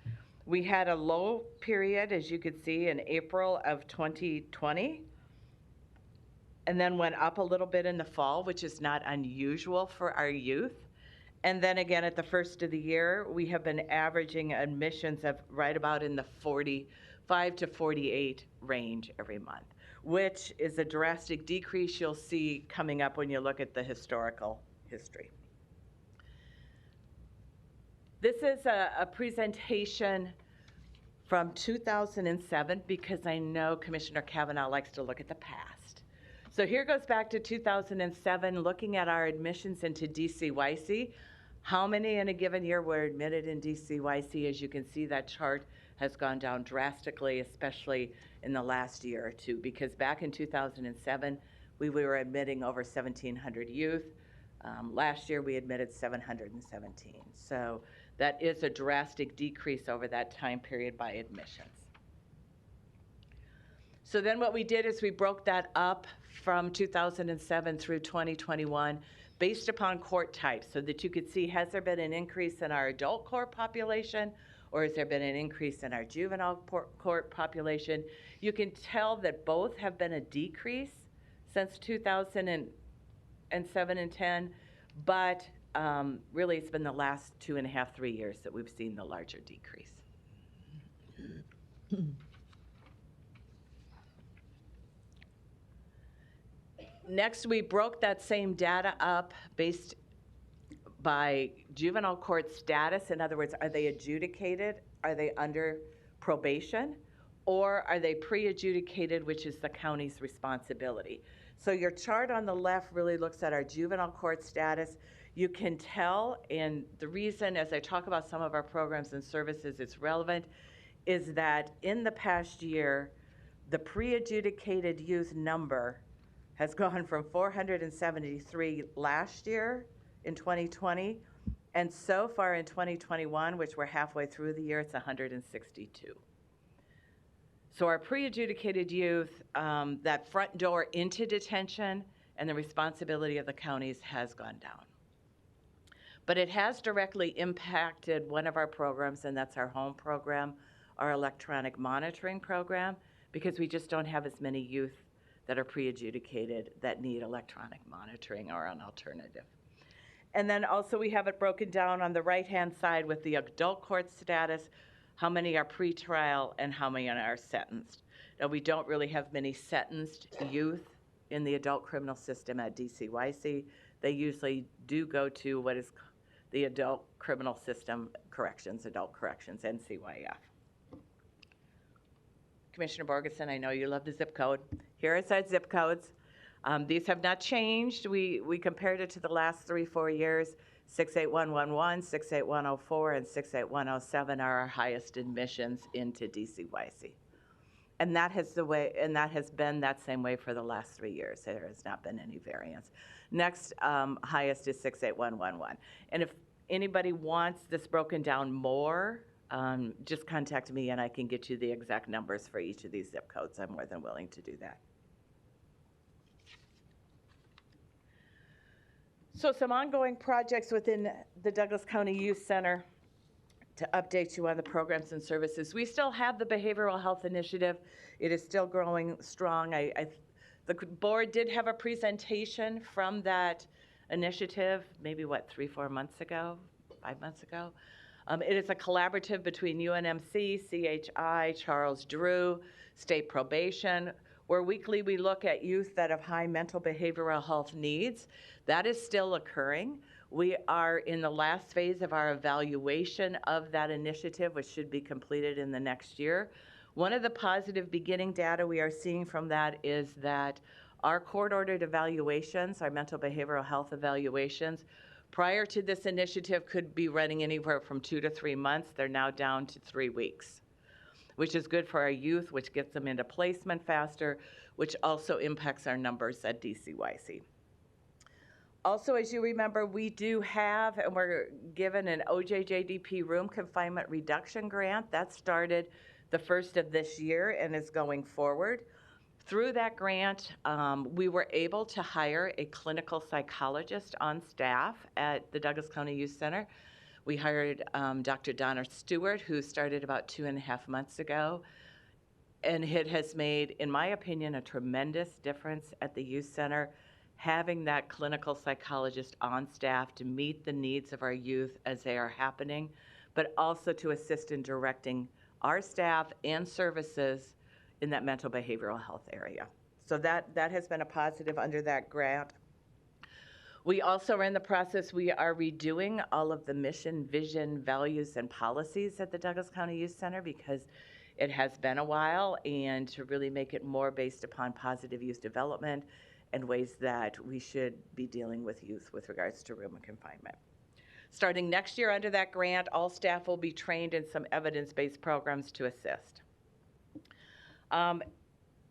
Speaker 17: We had a low period, as you could see, in April of 2020, and then went up a little bit in the fall, which is not unusual for our youth. And then again, at the first of the year, we have been averaging admissions of right about in the 45 to 48 range every month, which is a drastic decrease you'll see coming up when you look at the historical history. This is a presentation from 2007 because I know Commissioner Kavanaugh likes to look at the past. So here goes back to 2007, looking at our admissions into DCYC. How many in a given year were admitted in DCYC? As you can see, that chart has gone down drastically, especially in the last year or two, because back in 2007, we were admitting over 1,700 youth. Last year, we admitted 717. So that is a drastic decrease over that time period by admissions. So then what we did is we broke that up from 2007 through 2021 based upon court type so that you could see, has there been an increase in our adult court population or has there been an increase in our juvenile court population? You can tell that both have been a decrease since 2007 and 10, but really it's been the last 2.5, 3 years that we've seen the larger decrease. Next, we broke that same data up based by juvenile court status. In other words, are they adjudicated? Are they under probation? Or are they pre-adjudicated, which is the county's responsibility? So your chart on the left really looks at our juvenile court status. You can tell, and the reason as I talk about some of our programs and services it's relevant, is that in the past year, the pre-adjudicated youth number has gone from 473 last year in 2020, and so far in 2021, which we're halfway through the year, it's 162. So our pre-adjudicated youth, that front door into detention and the responsibility of the counties has gone down. But it has directly impacted one of our programs, and that's our home program, our electronic monitoring program, because we just don't have as many youth that are pre-adjudicated that need electronic monitoring or an alternative. And then also we have it broken down on the right-hand side with the adult court status, how many are pretrial and how many are sentenced. Now, we don't really have many sentenced youth in the adult criminal system at DCYC. They usually do go to what is the adult criminal system corrections, adult corrections, NCYF. Commissioner Borgeson, I know you love the zip code. Here are our zip codes. These have not changed. We compared it to the last 3-4 years. 68111, 68104, and 68107 are our highest admissions into DCYC. And that has been that same way for the last 3 years. There has not been any variance. Next highest is 68111. And if anybody wants this broken down more, just contact me and I can get you the exact numbers for each of these zip codes. I'm more than willing to do that. So some ongoing projects within the Douglas County Youth Center to update you on the programs and services. We still have the Behavioral Health Initiative. It is still growing strong. The board did have a presentation from that initiative, maybe 3-4 months ago, 5 months ago. It is a collaborative between UNMC, CHI, Charles Drew, State Probation, where weekly we look at youth that have high mental behavioral health needs. That is still occurring. We are in the last phase of our evaluation of that initiative, which should be completed in the next year. One of the positive beginning data we are seeing from that is that our court-ordered evaluations, our mental behavioral health evaluations, prior to this initiative could be running anywhere from 2 to 3 months. They're now down to 3 weeks, which is good for our youth, which gets them into placement faster, which also impacts our numbers at DCYC. Also, as you remember, we do have, and we're given an OJJDP room confinement reduction grant. That started the first of this year and is going forward. Through that grant, we were able to hire a clinical psychologist on staff at the Douglas County Youth Center. We hired Dr. Donna Stewart, who started about 2.5 months ago. And it has made, in my opinion, a tremendous difference at the youth center, having that clinical psychologist on staff to meet the needs of our youth as they are happening, but also to assist in directing our staff and services in that mental behavioral health area. So that has been a positive under that grant. We also are in the process, we are redoing all of the mission, vision, values, and policies at the Douglas County Youth Center because it has been a while, and to really make it more based upon positive youth development and ways that we should be dealing with youth with regards to room and confinement. Starting next year under that grant, all staff will be trained in some evidence-based programs to assist.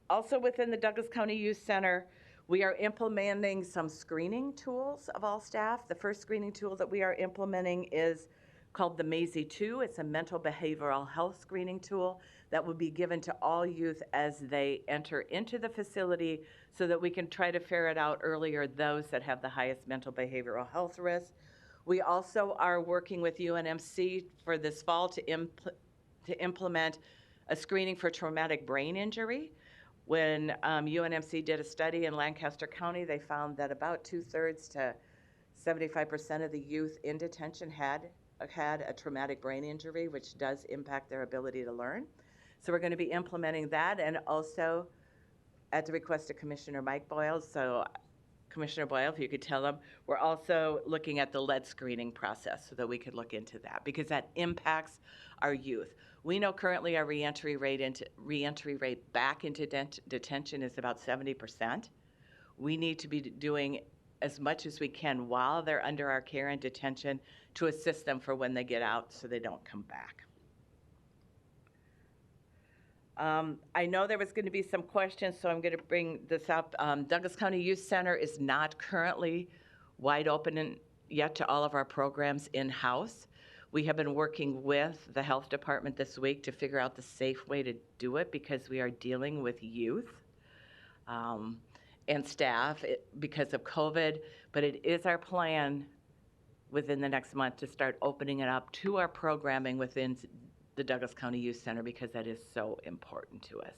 Speaker 17: Also within the Douglas County Youth Center, we are implementing some screening tools of all staff. The first screening tool that we are implementing is called the Maisie 2. It's a mental behavioral health screening tool that will be given to all youth as they enter into the facility so that we can try to ferret out earlier those that have the highest mental behavioral health risk. We also are working with UNMC for this fall to implement a screening for traumatic brain injury. When UNMC did a study in Lancaster County, they found that about 2/3 to 75% of the youth in detention had a traumatic brain injury, which does impact their ability to learn. So we're going to be implementing that, and also at the request of Commissioner Mike Boyle. So Commissioner Boyle, if you could tell them, we're also looking at the lead screening process so that we could look into that, because that impacts our youth. We know currently our reentry rate back into detention is about 70%. We need to be doing as much as we can while they're under our care and detention to assist them for when they get out so they don't come back. I know there was going to be some questions, so I'm going to bring this up. Douglas County Youth Center is not currently wide open yet to all of our programs in-house. We have been working with the health department this week to figure out the safe way to do it, because we are dealing with youth and staff because of COVID, but it is our plan within the next month to start opening it up to our programming within the Douglas County Youth Center, because that is so important to us.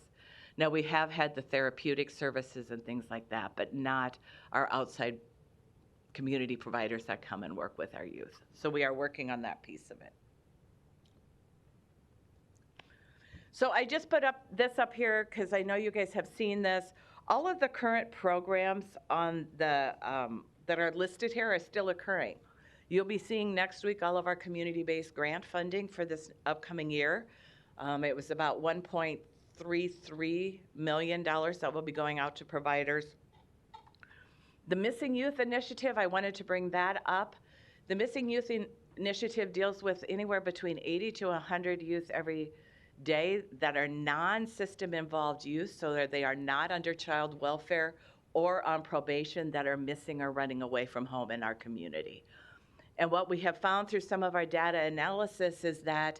Speaker 17: Now, we have had the therapeutic services and things like that, but not our outside community providers that come and work with our youth. So we are working on that piece of it. So I just put this up here because I know you guys have seen this. All of the current programs on the that are listed here are still occurring. You'll be seeing next week all of our community-based grant funding for this upcoming year. It was about $1.33 million that will be going out to providers. The Missing Youth Initiative, I wanted to bring that up. The Missing Youth Initiative deals with anywhere between 80 to 100 youth every day that are non-system involved youth, so that they are not under child welfare or on probation, that are missing or running away from home in our community. And what we have found through some of our data analysis is that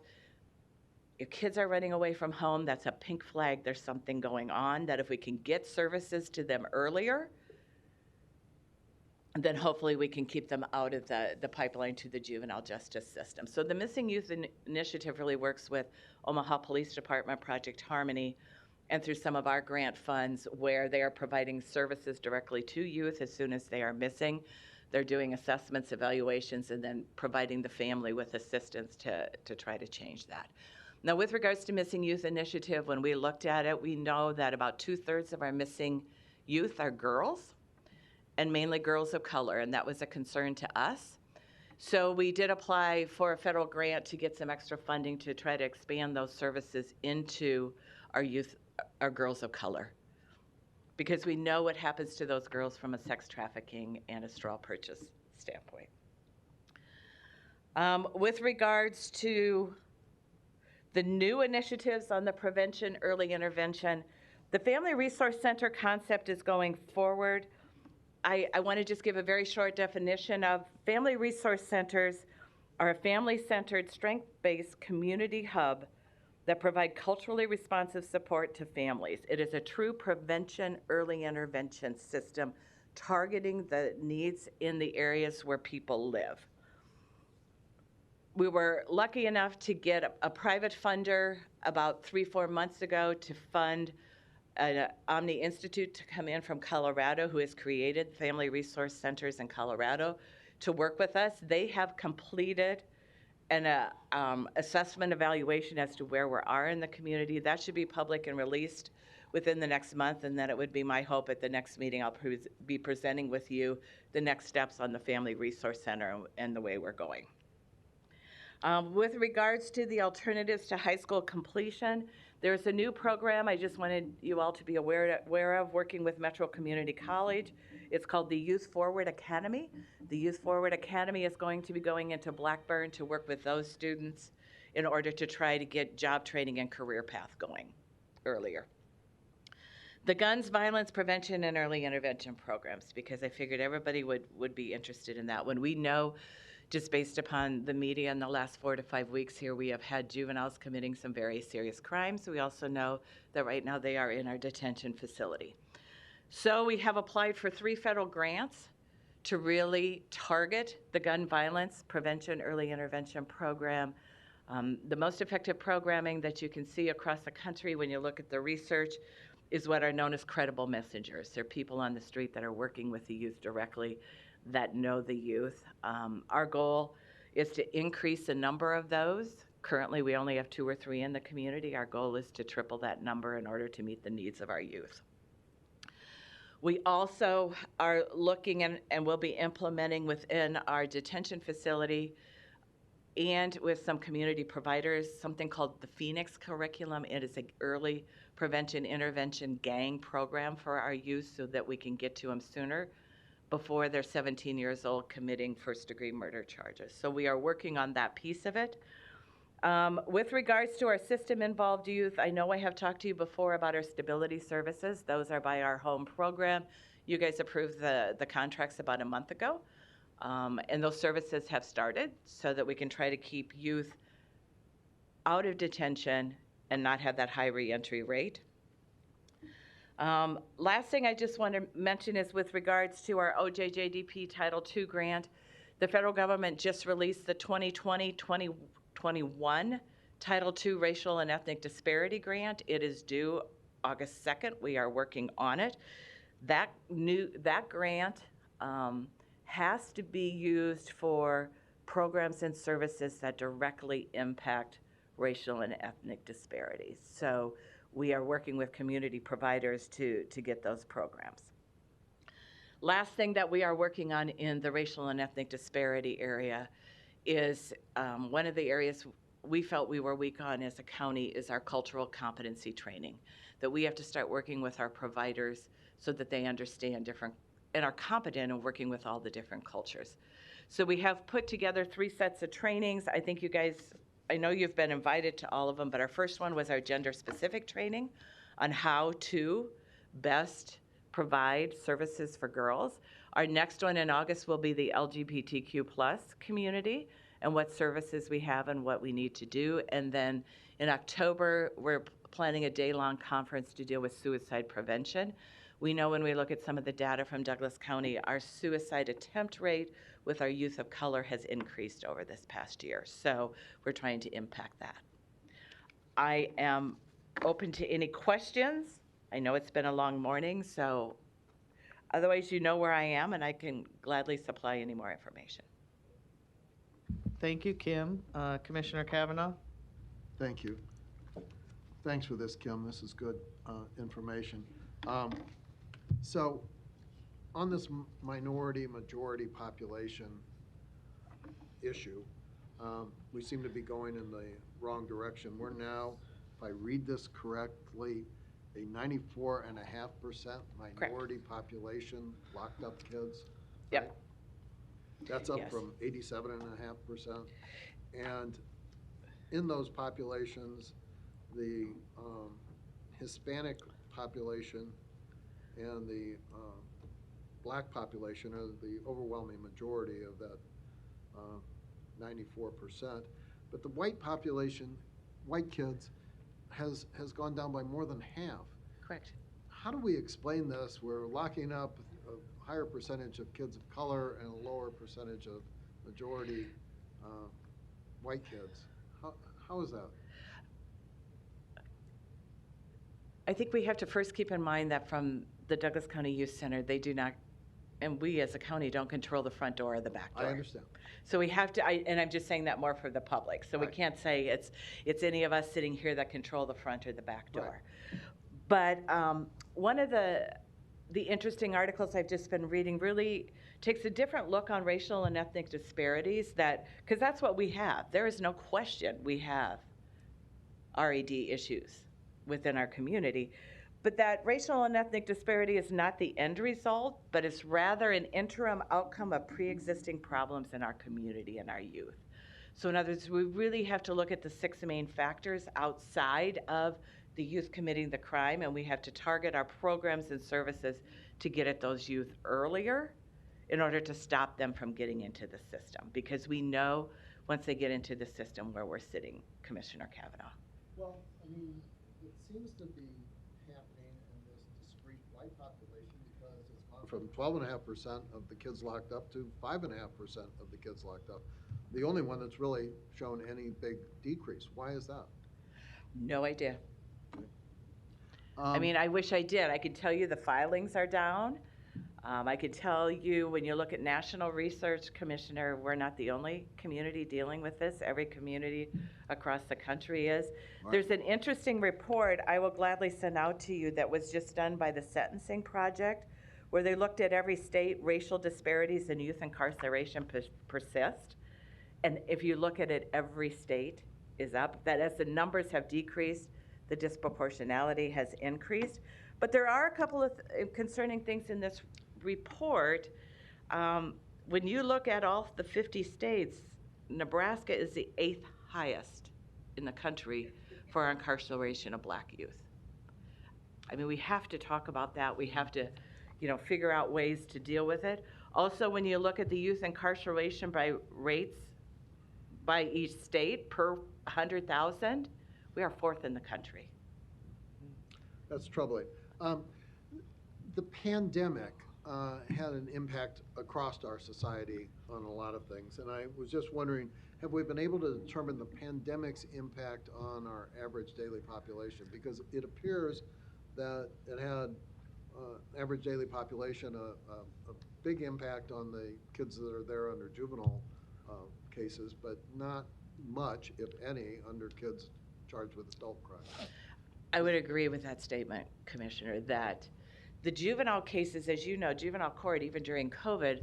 Speaker 17: if kids are running away from home, that's a pink flag. There's something going on, that if we can get services to them earlier, then hopefully we can keep them out of the pipeline to the juvenile justice system. So the Missing Youth Initiative really works with Omaha Police Department, Project Harmony, and through some of our grant funds where they are providing services directly to youth as soon as they are missing. They're doing assessments, evaluations, and then providing the family with assistance to try to change that. Now, with regards to Missing Youth Initiative, when we looked at it, we know that about 2/3 of our missing youth are girls, and mainly girls of color, and that was a concern to us. So we did apply for a federal grant to get some extra funding to try to expand those services into our youth, our girls of color, because we know what happens to those girls from a sex trafficking and a straw purchase standpoint. With regards to the new initiatives on the prevention, early intervention, the Family Resource Center concept is going forward. I want to just give a very short definition of Family Resource Centers are a family-centered, strength-based community hub that provide culturally responsive support to families. It is a true prevention, early intervention system targeting the needs in the areas where people live. We were lucky enough to get a private funder about 3-4 months ago to fund an Omni Institute to come in from Colorado, who has created Family Resource Centers in Colorado, to work with us. They have completed an assessment evaluation as to where we are in the community. That should be public and released within the next month, and then it would be my hope at the next meeting I'll be presenting with you the next steps on the Family Resource Center and the way we're going. With regards to the alternatives to high school completion, there's a new program I just wanted you all to be aware of, working with Metro Community College. It's called the Youth Forward Academy. The Youth Forward Academy is going to be going into Blackburn to work with those students in order to try to get job training and career path going earlier. The Guns, Violence Prevention, and Early Intervention programs, because I figured everybody would be interested in that one. We know just based upon the media in the last 4 to 5 weeks here, we have had juveniles committing some very serious crimes. We also know that right now they are in our detention facility. So we have applied for 3 federal grants to really target the gun violence prevention early intervention program. The most effective programming that you can see across the country when you look at the research is what are known as credible messengers. They're people on the street that are working with the youth directly, that know the youth. Our goal is to increase the number of those. Currently, we only have 2 or 3 in the community. Our goal is to triple that number in order to meet the needs of our youth. We also are looking and will be implementing within our detention facility and with some community providers something called the Phoenix curriculum. It is an early prevention intervention gang program for our youth so that we can get to them sooner before they're 17 years old committing first-degree murder charges. So we are working on that piece of it. With regards to our system-involved youth, I know I have talked to you before about our stability services. Those are by our home program. You guys approved the contracts about a month ago. And those services have started so that we can try to keep youth out of detention and not have that high reentry rate. Last thing I just want to mention is with regards to our OJJDP Title II grant, the federal government just released the 2020-2021 Title II Racial and Ethnic Disparity Grant. It is due August 2nd. We are working on it. That grant has to be used for programs and services that directly impact racial and ethnic disparities. So we are working with community providers to get those programs. Last thing that we are working on in the racial and ethnic disparity area is one of the areas we felt we were weak on as a county is our cultural competency training, that we have to start working with our providers so that they understand different and are competent in working with all the different cultures. So we have put together 3 sets of trainings. I think you guys, I know you've been invited to all of them, but our first one was our gender-specific training on how to best provide services for girls. Our next one in August will be the LGBTQ+ community and what services we have and what we need to do. And then in October, we're planning a day-long conference to deal with suicide prevention. We know when we look at some of the data from Douglas County, our suicide attempt rate with our youth of color has increased over this past year. So we're trying to impact that. I am open to any questions. I know it's been a long morning, so otherwise you know where I am and I can gladly supply any more information.
Speaker 3: Thank you, Kim. Commissioner Kavanaugh?
Speaker 5: Thank you. Thanks for this, Kim. This is good information. So on this minority-majority population issue, we seem to be going in the wrong direction. We're now, if I read this correctly, a 94.5% minority population locked up kids.
Speaker 17: Yep.
Speaker 5: Right? That's up
Speaker 17: Yes.
Speaker 5: from 87.5%. And in those populations, the Hispanic population and the black population are the overwhelming majority of that 94%. But the white population, white kids, has gone down by more than half.
Speaker 17: Correct.
Speaker 5: How do we explain this? We're locking up a higher percentage of kids of color and a lower percentage of majority white kids. How is that?
Speaker 17: I think we have to first keep in mind that from the Douglas County Youth Center, they do not, and we as a county don't control the front door or the back door.
Speaker 5: I understand.
Speaker 17: So we have to, and I'm just saying that more for the public. So we
Speaker 5: Right.
Speaker 17: can't say it's any of us sitting here that control the front or the back door.
Speaker 5: Right.
Speaker 17: But one of the interesting articles I've just been reading really takes a different look on racial and ethnic disparities, because that's what we have. There is no question we have RED issues within our community. But that racial and ethnic disparity is not the end result, but it's rather an interim outcome of pre-existing problems in our community and our youth. So in other words, we really have to look at the 6 main factors outside of the youth committing the crime, and we have to target our programs and services to get at those youth earlier in order to stop them from getting into the system, because we know once they get into the system where we're sitting, Commissioner Kavanaugh.
Speaker 5: Well, I mean, it seems to be happening in this discrete white population because it's gone from 12.5% of the kids locked up to 5.5% of the kids locked up. The only one that's really shown any big decrease. Why is that?
Speaker 17: No idea. I mean, I wish I did. I could tell you the filings are down. I could tell you when you look at national research, Commissioner, we're not the only community dealing with this. Every community across the country is. Right. There's an interesting report I will gladly send out to you that was just done by the Sentencing Project, where they looked at every state, racial disparities in youth incarceration persist. And if you look at it, every state is up. That as the numbers have decreased, the disproportionality has increased. But there are a couple of concerning things in this report. When you look at all the 50 states, Nebraska is the 8th highest in the country for incarceration of Black youth. I mean, we have to talk about that. We have to, figure out ways to deal with it. Also, when you look at the youth incarceration by rates by each state per 100,000, we are 4th in the country.
Speaker 5: That's troubling. The pandemic had an impact across our society on a lot of things, and I was just wondering, have we been able to determine the pandemic's impact on our average daily population? Because it appears that it had average daily population a big impact on the kids that are there under juvenile cases, but not much, if any, under kids charged with adult crimes.
Speaker 17: I would agree with that statement, Commissioner, that the juvenile cases, as you know, juvenile court, even during COVID,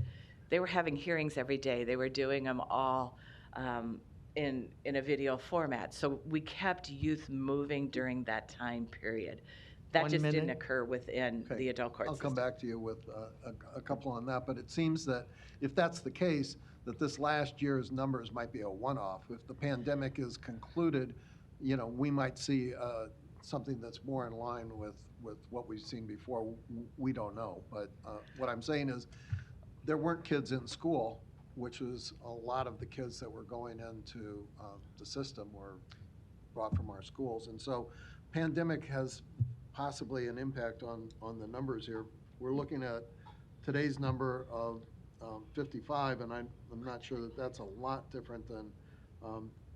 Speaker 17: they were having hearings every day. They were doing them all in a video format. So we kept youth moving during that time period. That just didn't occur within the adult court system.
Speaker 5: I'll come back to you with a couple on that, but it seems that if that's the case, that this last year's numbers might be a one-off. If the pandemic is concluded, we might see something that's more in line with what we've seen before. We don't know, but what I'm saying is there weren't kids in school, which was a lot of the kids that were going into the system were brought from our schools. And so pandemic has possibly an impact on the numbers here. We're looking at today's number of 55, and I'm not sure that that's a lot different than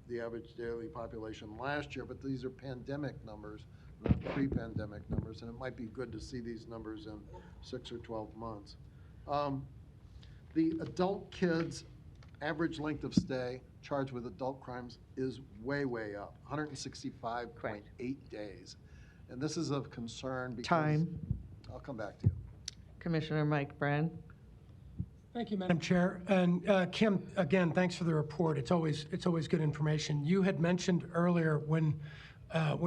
Speaker 5: the average daily population last year, but these are pandemic numbers, not pre-pandemic numbers, and it might be good to see these numbers in 6 or 12 months. The adult kids' average length of stay charged with adult crimes is way, way up, 165.8 days. And this is of concern because...
Speaker 3: Time.
Speaker 5: I'll come back to you.
Speaker 3: Commissioner Mike Brand.
Speaker 2: Thank you, Madam Chair. And Kim, again, thanks for the report. It's always good information. You had mentioned earlier when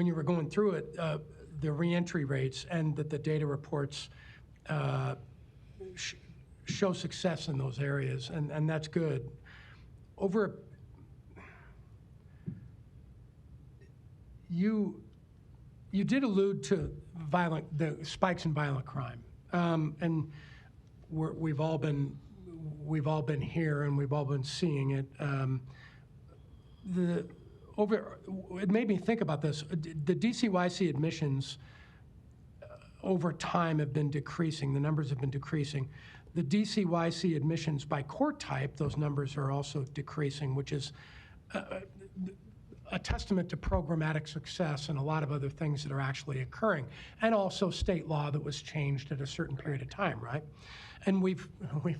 Speaker 2: you were going through it, the reentry rates and that the data reports show success in those areas, and that's good. You did allude to the spikes in violent crime, and we've all been here and we've all been seeing it. It made me think about this. The DCYC admissions over time have been decreasing. The numbers have been decreasing. The DCYC admissions by court type, those numbers are also decreasing, which is a testament to programmatic success and a lot of other things that are actually occurring, and also state law that was changed at a certain period of time, right? And we've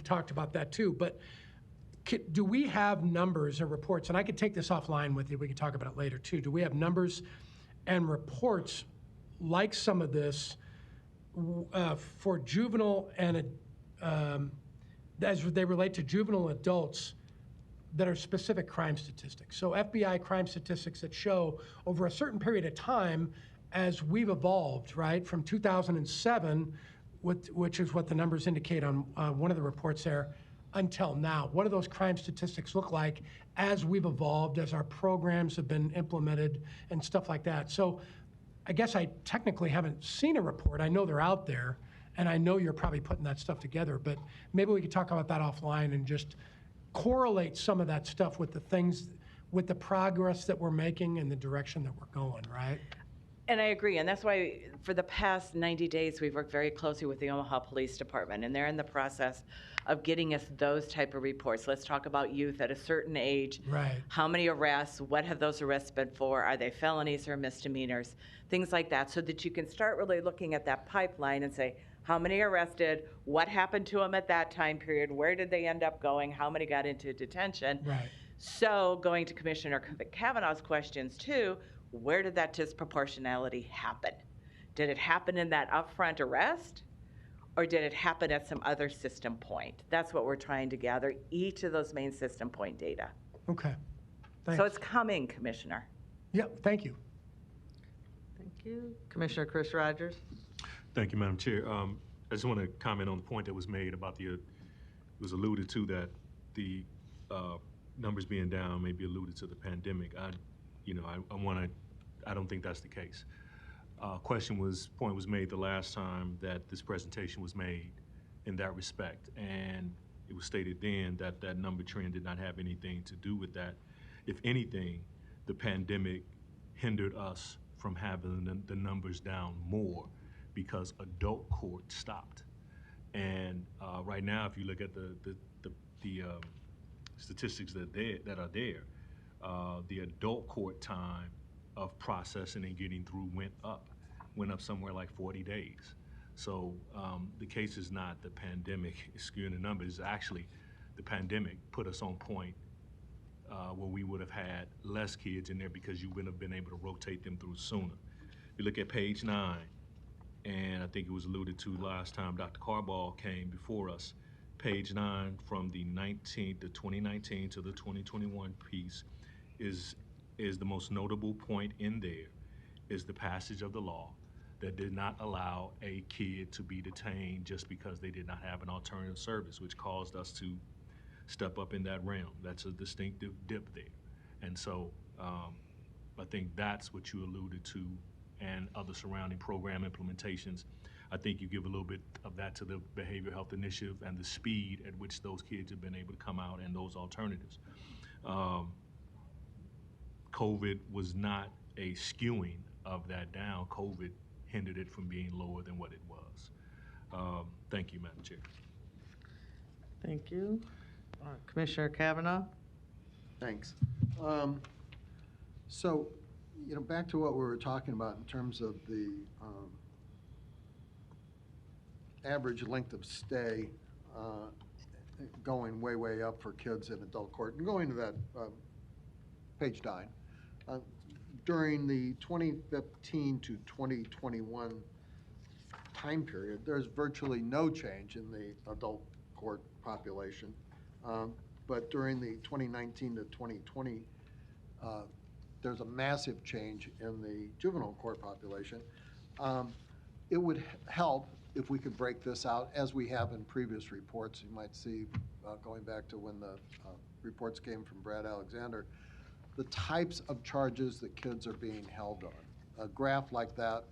Speaker 2: talked about that too, but do we have numbers or reports, and I could take this offline with you, we could talk about it later too, do we have numbers and reports like some of this for juvenile and as they relate to juvenile adults that are specific crime statistics? So FBI crime statistics that show over a certain period of time as we've evolved, right, from 2007, which is what the numbers indicate on one of the reports there, until now. What do those crime statistics look like as we've evolved, as our programs have been implemented and stuff like that? So I guess I technically haven't seen a report. I know they're out there, And I know you're probably putting that stuff together, but maybe we could talk about that offline and just correlate some of that stuff with the things, with the progress that we're making and the direction that we're going, right?
Speaker 17: And I agree, and that's why for the past 90 days, we've worked very closely with the Omaha Police Department, and they're in the process of getting us those type of reports. Let's talk about youth at a certain age.
Speaker 2: Right.
Speaker 17: How many arrests? What have those arrests been for? Are they felonies or misdemeanors? Things like that, so that you can start really looking at that pipeline and say, how many arrested? What happened to them at that time period? Where did they end up going? How many got into detention?
Speaker 2: Right.
Speaker 17: So going to Commissioner Kavanaugh's questions too, where did that disproportionality happen? Did it happen in that upfront arrest? Or did it happen at some other system point? That's what we're trying to gather, each of those main system point data.
Speaker 2: Okay. Thanks.
Speaker 17: So it's coming, Commissioner.
Speaker 2: Yep, thank you.
Speaker 3: Thank you. Commissioner Chris Rogers.
Speaker 18: Thank you, Madam Chair. I just want to comment on the point that was made about it was alluded to that the numbers being down may be alluded to the pandemic. I don't think that's the case. Point was made the last time that this presentation was made in that respect, and it was stated then that that number trend did not have anything to do with that. If anything, the pandemic hindered us from having the numbers down more because adult court stopped. And right now, if you look at the statistics that are there, the adult court time of processing and getting through went up somewhere like 40 days. So the case is not the pandemic skewing the numbers. Actually, the pandemic put us on point where we would have had less kids in there because you wouldn't have been able to rotate them through sooner. If you look at page 9, and I think it was alluded to last time Dr. Carball came before us, page 9 from the 2019 to the 2021 piece is the most notable point in there is the passage of the law that did not allow a kid to be detained just because they did not have an alternative service, which caused us to step up in that realm. That's a distinctive dip there. And so I think that's what you alluded to and other surrounding program implementations. I think you give a little bit of that to the behavioral health initiative and the speed at which those kids have been able to come out and those alternatives. COVID was not a skewing of that down. COVID hindered it from being lower than what it was. Thank you, Madam Chair.
Speaker 3: Thank you. Commissioner Kavanaugh.
Speaker 5: Thanks. So, back to what we were talking about in terms of the average length of stay going way, way up for kids in adult court. And going to that page 9, during the 2015 to 2021 time period, there's virtually no change in the adult court population. But during the 2019 to 2020, there's a massive change in the juvenile court population. It would help if we could break this out, as we have in previous reports. You might see, going back to when the reports came from Brad Alexander, the types of charges that kids are being held on. A graph like that,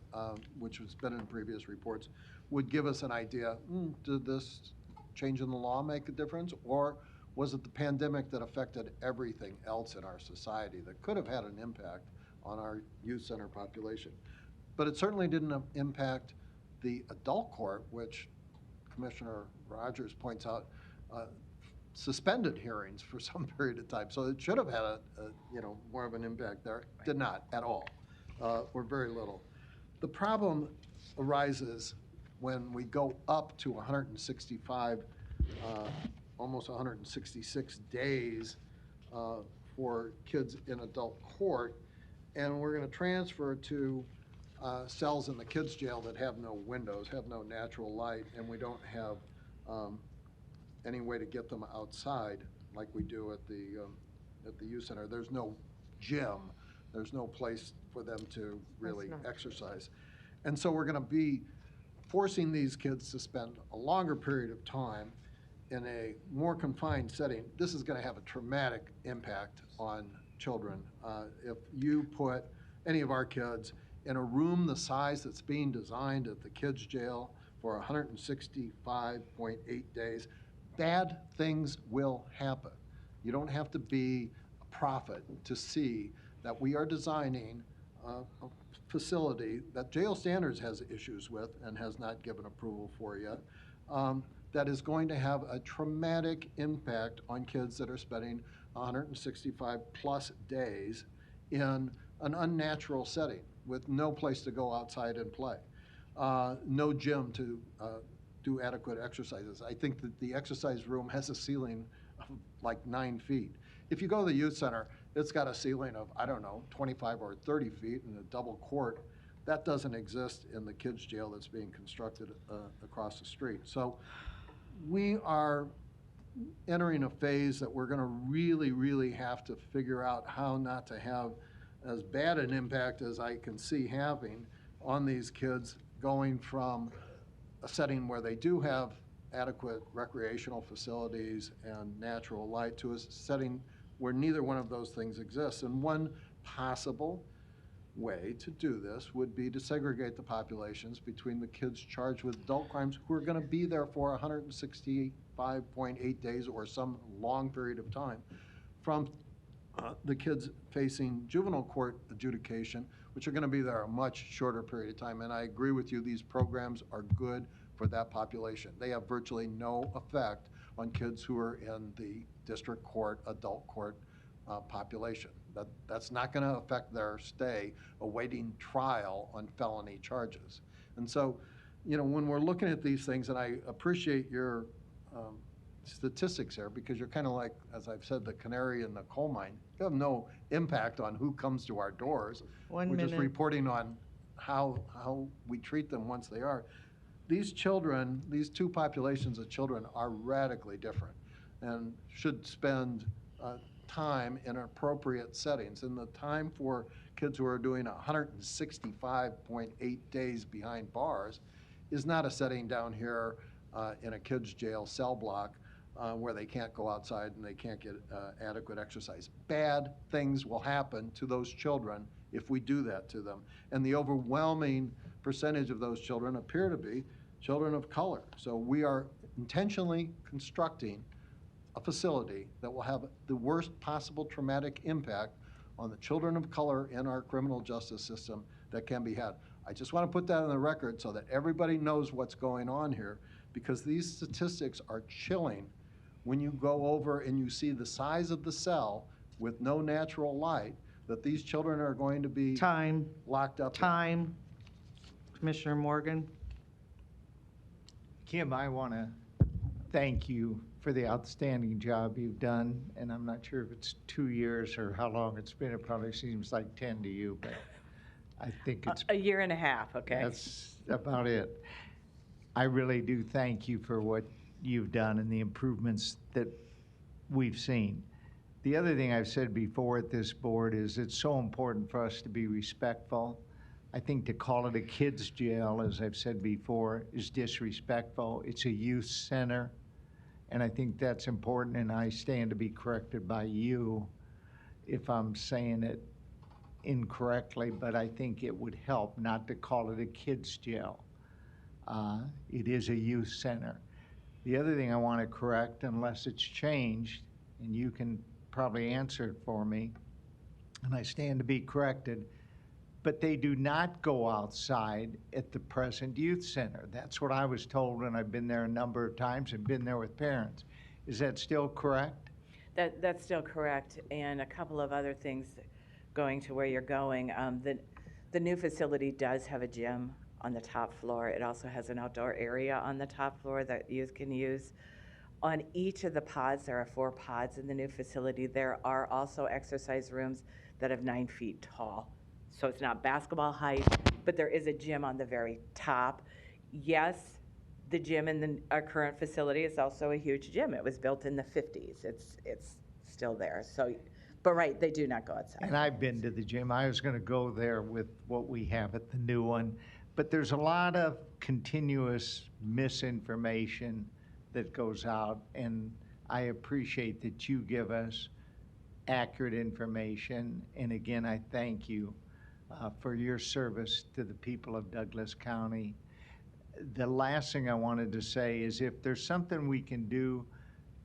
Speaker 5: which has been in previous reports, would give us an idea, did this change in the law make a difference? Or was it the pandemic that affected everything else in our society that could have had an impact on our youth center population? But it certainly didn't impact the adult court, which Commissioner Rogers points out, suspended hearings for some period of time. So it should have had more of an impact there. Right. Did not at all, or very little. The problem arises when we go up to 165, almost 166 days for kids in adult court, and we're going to transfer to cells in the kids' jail that have no windows, have no natural light, and we don't have any way to get them outside like we do at the youth center. There's no gym. There's no place for them to really exercise. And so we're going to be forcing these kids to spend a longer period of time in a more confined setting. This is going to have a traumatic impact on children. If you put any of our kids in a room the size that's being designed at the kids' jail for 165.8 days, bad things will happen. You don't have to be a prophet to see that we are designing a facility that Jail Standards has issues with and has not given approval for yet, that is going to have a traumatic impact on kids that are spending 165+ days in an unnatural setting with no place to go outside and play, no gym to do adequate exercises. I think that the exercise room has a ceiling of like 9 feet. If you go to the youth center, it's got a ceiling of, I don't know, 25 or 30 feet and a double court. That doesn't exist in the kids' jail that's being constructed across the street. So we are entering a phase that we're going to really, really have to figure out how not to have as bad an impact as I can see having on these kids, going from a setting where they do have adequate recreational facilities and natural light to a setting where neither one of those things exists. And one possible way to do this would be to segregate the populations between the kids charged with adult crimes who are going to be there for 165.8 days or some long period of time from the kids facing juvenile court adjudication, which are going to be there a much shorter period of time. And I agree with you, these programs are good for that population. They have virtually no effect on kids who are in the district court, adult court population. That's not going to affect their stay awaiting trial on felony charges. And so, you know, when we're looking at these things, and I appreciate your statistics there, because you're kind of like, as I've said, the canary in the coal mine. You have no impact on who comes to our doors. We're just reporting on how we treat them once they are. These children, these two populations of children are radically different and should spend time in appropriate settings. And the time for kids who are doing 165.8 days behind bars is not a setting down here in a kids' jail cell block where they can't go outside and they can't get adequate exercise. Bad things will happen to those children if we do that to them. And the overwhelming percentage of those children appear to be children of color. So we are intentionally constructing a facility that will have the worst possible traumatic impact on the children of color in our criminal justice system that can be had. I just want to put that on the record so that everybody knows what's going on here, because these statistics are chilling when you go over and you see the size of the cell with no natural light that these children are going to be locked up.
Speaker 3: Commissioner Morgan.
Speaker 14: Kim, I want to thank you for the outstanding job you've done, and I'm not sure if it's 2 years or how long it's been. It probably seems like 10 to you, but I think it's
Speaker 17: a year and a half, okay?
Speaker 14: That's about it. I really do thank you for what you've done and the improvements that we've seen. The other thing I've said before at this board is it's so important for us to be respectful. I think to call it a kids' jail, as I've said before, is disrespectful. It's a youth center, and I think that's important, and I stand to be corrected by you if I'm saying it incorrectly, but I think it would help not to call it a kids' jail. It is a youth center. The other thing I want to correct, unless it's changed, and you can probably answer it for me, and I stand to be corrected, but they do not go outside at the present youth center. That's what I was told, and I've been there a number of times and been there with parents. Is that still correct?
Speaker 17: That's still correct, and a couple of other things going to where you're going. The new facility does have a gym on the top floor. It also has an outdoor area on the top floor that youth can use. On each of the pods, there are 4 pods in the new facility. There are also exercise rooms that are 9 feet tall. So it's not basketball height, but there is a gym on the very top. Yes, the gym in our current facility is also a huge gym. It was built in the 50s. It's still there. So, but right, they do not go outside.
Speaker 14: And I've been to the gym. I was going to go there with what we have at the new one. But there's a lot of continuous misinformation that goes out, and I appreciate that you give us accurate information. And again, I thank you for your service to the people of Douglas County. the last thing I wanted to say is if there's something we can do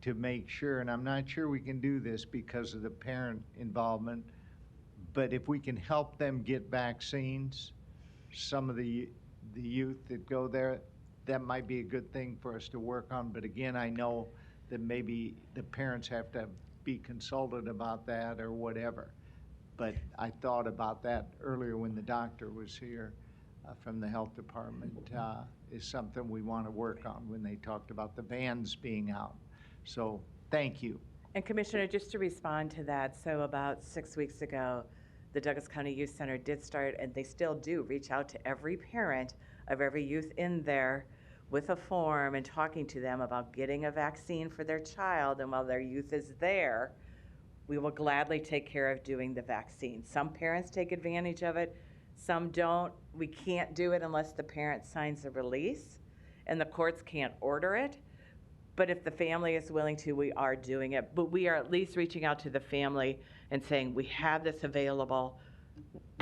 Speaker 14: to make sure, and I'm not sure we can do this because of the parent involvement, but if we can help them get vaccines, some of the youth that go there, that might be a good thing for us to work on. But again, I know that maybe the parents have to be consulted about that or whatever. But I thought about that earlier when the doctor was here from the health department, is something we want to work on when they talked about the vans being out. So thank you.
Speaker 17: And Commissioner, just to respond to that, so about 6 weeks ago, the Douglas County Youth Center did start, and they still do, reach out to every parent of every youth in there with a form and talking to them about getting a vaccine for their child. And while their youth is there, we will gladly take care of doing the vaccine. Some parents take advantage of it, some don't. We can't do it unless the parent signs a release, and the courts can't order it. But if the family is willing to, we are doing it. But we are at least reaching out to the family and saying, we have this available.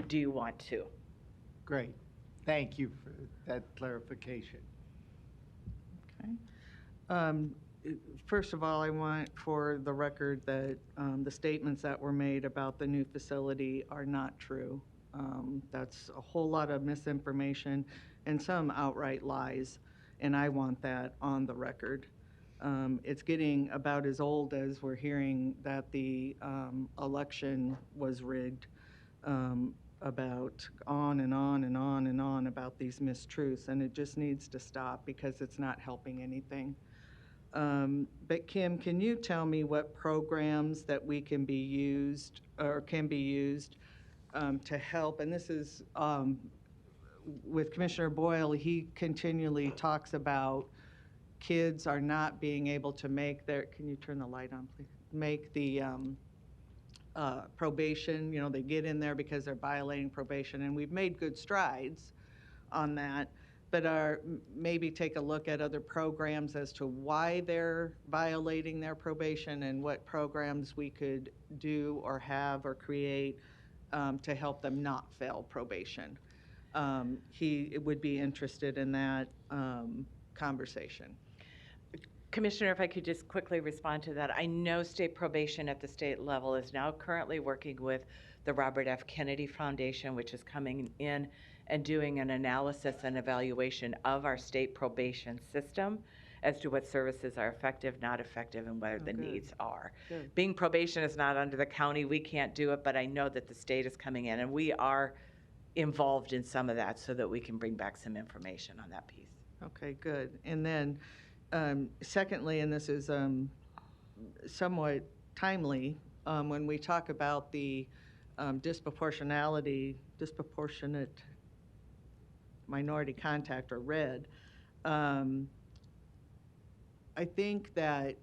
Speaker 17: Do you want to?
Speaker 14: Great. Thank you for that clarification.
Speaker 3: Okay. First of all, I want for the record that the statements that were made about the new facility are not true. That's a whole lot of misinformation and some outright lies, and I want that on the record. It's getting about as old as we're hearing that the election was rigged, about on and on and on and on about these mistruths, and it just needs to stop because it's not helping anything. But Kim, can you tell me what programs that we can be used or can be used to help? And this is with Commissioner Boyle, he continually talks about kids are not being able to make their, can you turn the light on, please? Make the probation, you know, they get in there because they're violating probation, and we've made good strides on that, but maybe take a look at other programs as to why they're violating their probation and what programs we could do or have or create to help them not fail probation. He would be interested in that conversation.
Speaker 17: Commissioner, if I could just quickly respond to that. I know state probation at the state level is now currently working with the Robert F. Kennedy Foundation, which is coming in and doing an analysis and evaluation of our state probation system as to what services are effective, not effective, and what the needs are.
Speaker 3: Good.
Speaker 17: Being probation is not under the county, we can't do it, but I know that the state is coming in, and we are involved in some of that so that we can bring back some information on that piece.
Speaker 3: Okay, good. And then secondly, and this is somewhat timely, when we talk about the disproportionate minority contact, or RED, I think that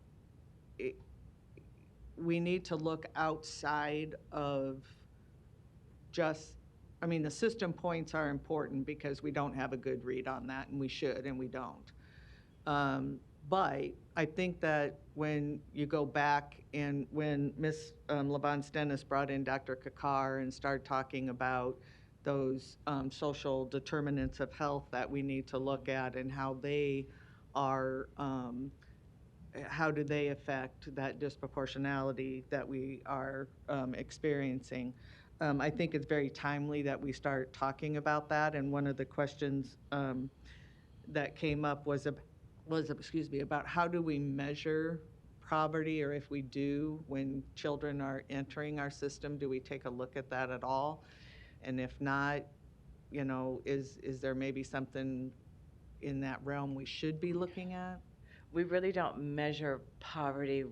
Speaker 3: we need to look outside of just, I mean, the system points are important because we don't have a good read on that, and we should, and we don't. But I think that when you go back and when Ms. Levon-Stennis brought in Dr. Kakar and started talking about those social determinants of health that we need to look at and how they are, how do they affect that disproportionality that we are experiencing. I think it's very timely that we start talking about that, and one of the questions that came up was about how do we measure poverty, or if we do, when children are entering our system, do we take a look at that at all? And if not, you know, is there maybe something in that realm we should be looking at?
Speaker 17: We really don't measure poverty,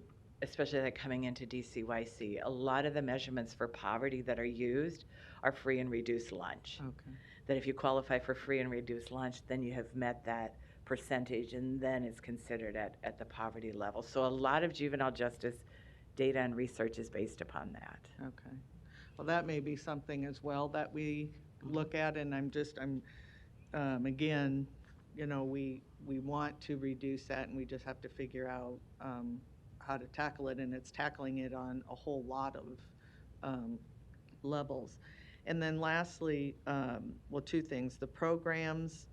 Speaker 17: especially like coming into DCYC. A lot of the measurements for poverty that are used are free and reduced lunch.
Speaker 3: Okay.
Speaker 17: That if you qualify for free and reduced lunch, then you have met that percentage, and then it's considered at the poverty level. So a lot of juvenile justice data and research is based upon that.
Speaker 3: Okay. Well, that may be something as well that we look at, and again, you know, we want to reduce that, and we just have to figure out how to tackle it, and it's tackling it on a whole lot of levels. And then lastly, well, two things. The programs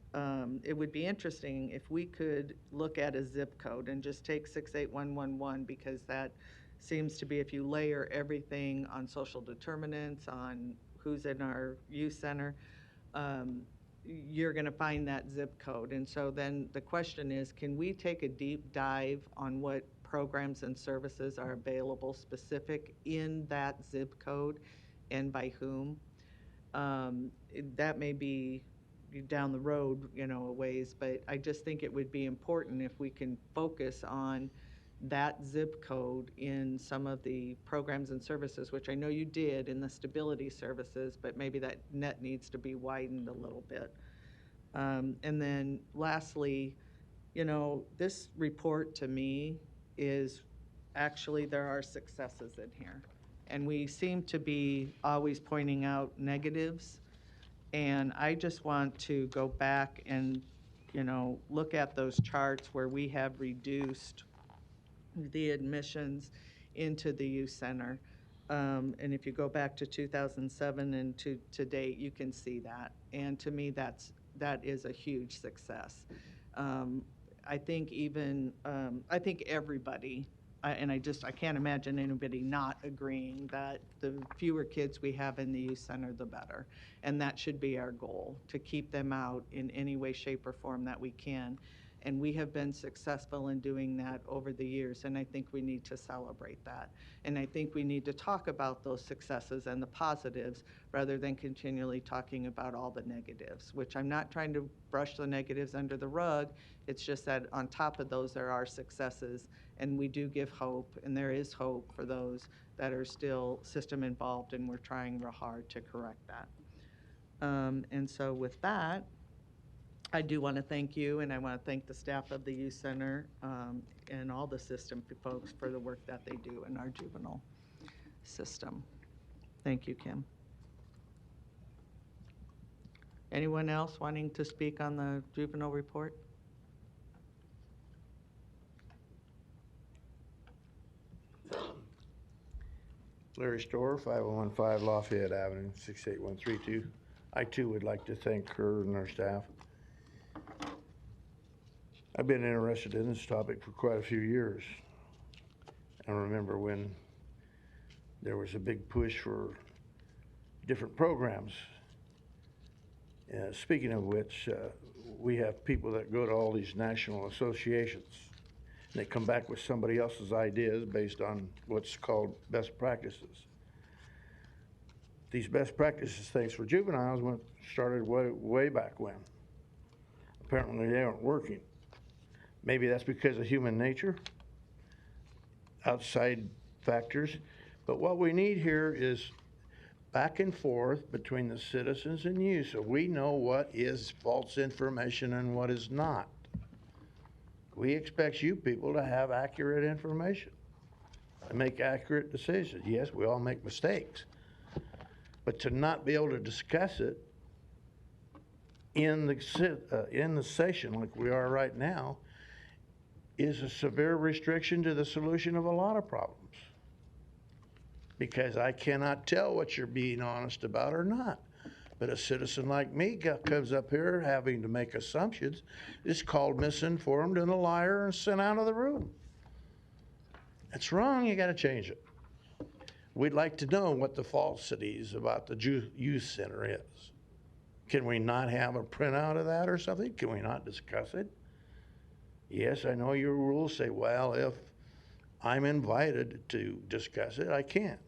Speaker 3: it would be interesting if we could look at a zip code and just take 68111, because that seems to be, if you layer everything on social determinants, on who's in our youth center, you're going to find that zip code. And so then the question is, can we take a deep dive on what programs and services are available specific in that zip code and by whom? That may be down the road, a ways, but I just think it would be important if we can focus on that zip code in some of the programs and services, which I know you did in the stability services, but maybe that net needs to be widened a little bit. And then lastly, this report to me is actually, there are successes in here. And we seem to be always pointing out negatives. And I just want to go back and, look at those charts where we have reduced the admissions into the youth center. And if you go back to 2007 and to date, you can see that. And to me, that is a huge success. I think I think everybody, and I can't imagine anybody not agreeing that the fewer kids we have in the youth center, the better. And that should be our goal, to keep them out in any way, shape, or form that we can. And we have been successful in doing that over the years, and I think we need to celebrate that. And I think we need to talk about those successes and the positives rather than continually talking about all the negatives, which I'm not trying to brush the negatives under the rug. It's just that on top of those, there are successes, and we do give hope, and there is hope for those that are still system involved, and we're trying real hard to correct that. And so with that, I do want to thank you, and I want to thank the staff of the youth center and all the system folks for the work that they do in our juvenile system. Thank you, Kim. Anyone else wanting to speak on the juvenile report?
Speaker 8: Larry Storr, 5015 Lafayette Avenue, 68132. I too would like to thank her and her staff. I've been interested in this topic for quite a few years. I remember when there was a big push for different programs. Speaking of which, we have people that go to all these national associations. They come back with somebody else's ideas based on what's called best practices. These best practices things for juveniles started way back when. Apparently they aren't working. Maybe that's because of human nature, outside factors. But what we need here is back and forth between the citizens and you, so we know what is false information and what is not. We expect you people to have accurate information and make accurate decisions. Yes, we all make mistakes, but to not be able to discuss it in the session like we are right now is a severe restriction to the solution of a lot of problems. Because I cannot tell what you're being honest about or not. But a citizen like me comes up here having to make assumptions, is called misinformed and a liar and sent out of the room. That's wrong, you gotta change it. We'd like to know what the falsities about the youth center is. Can we not have a printout of that or something? Can we not discuss it? Yes, I know your rules say, well, if I'm invited to discuss it, I can.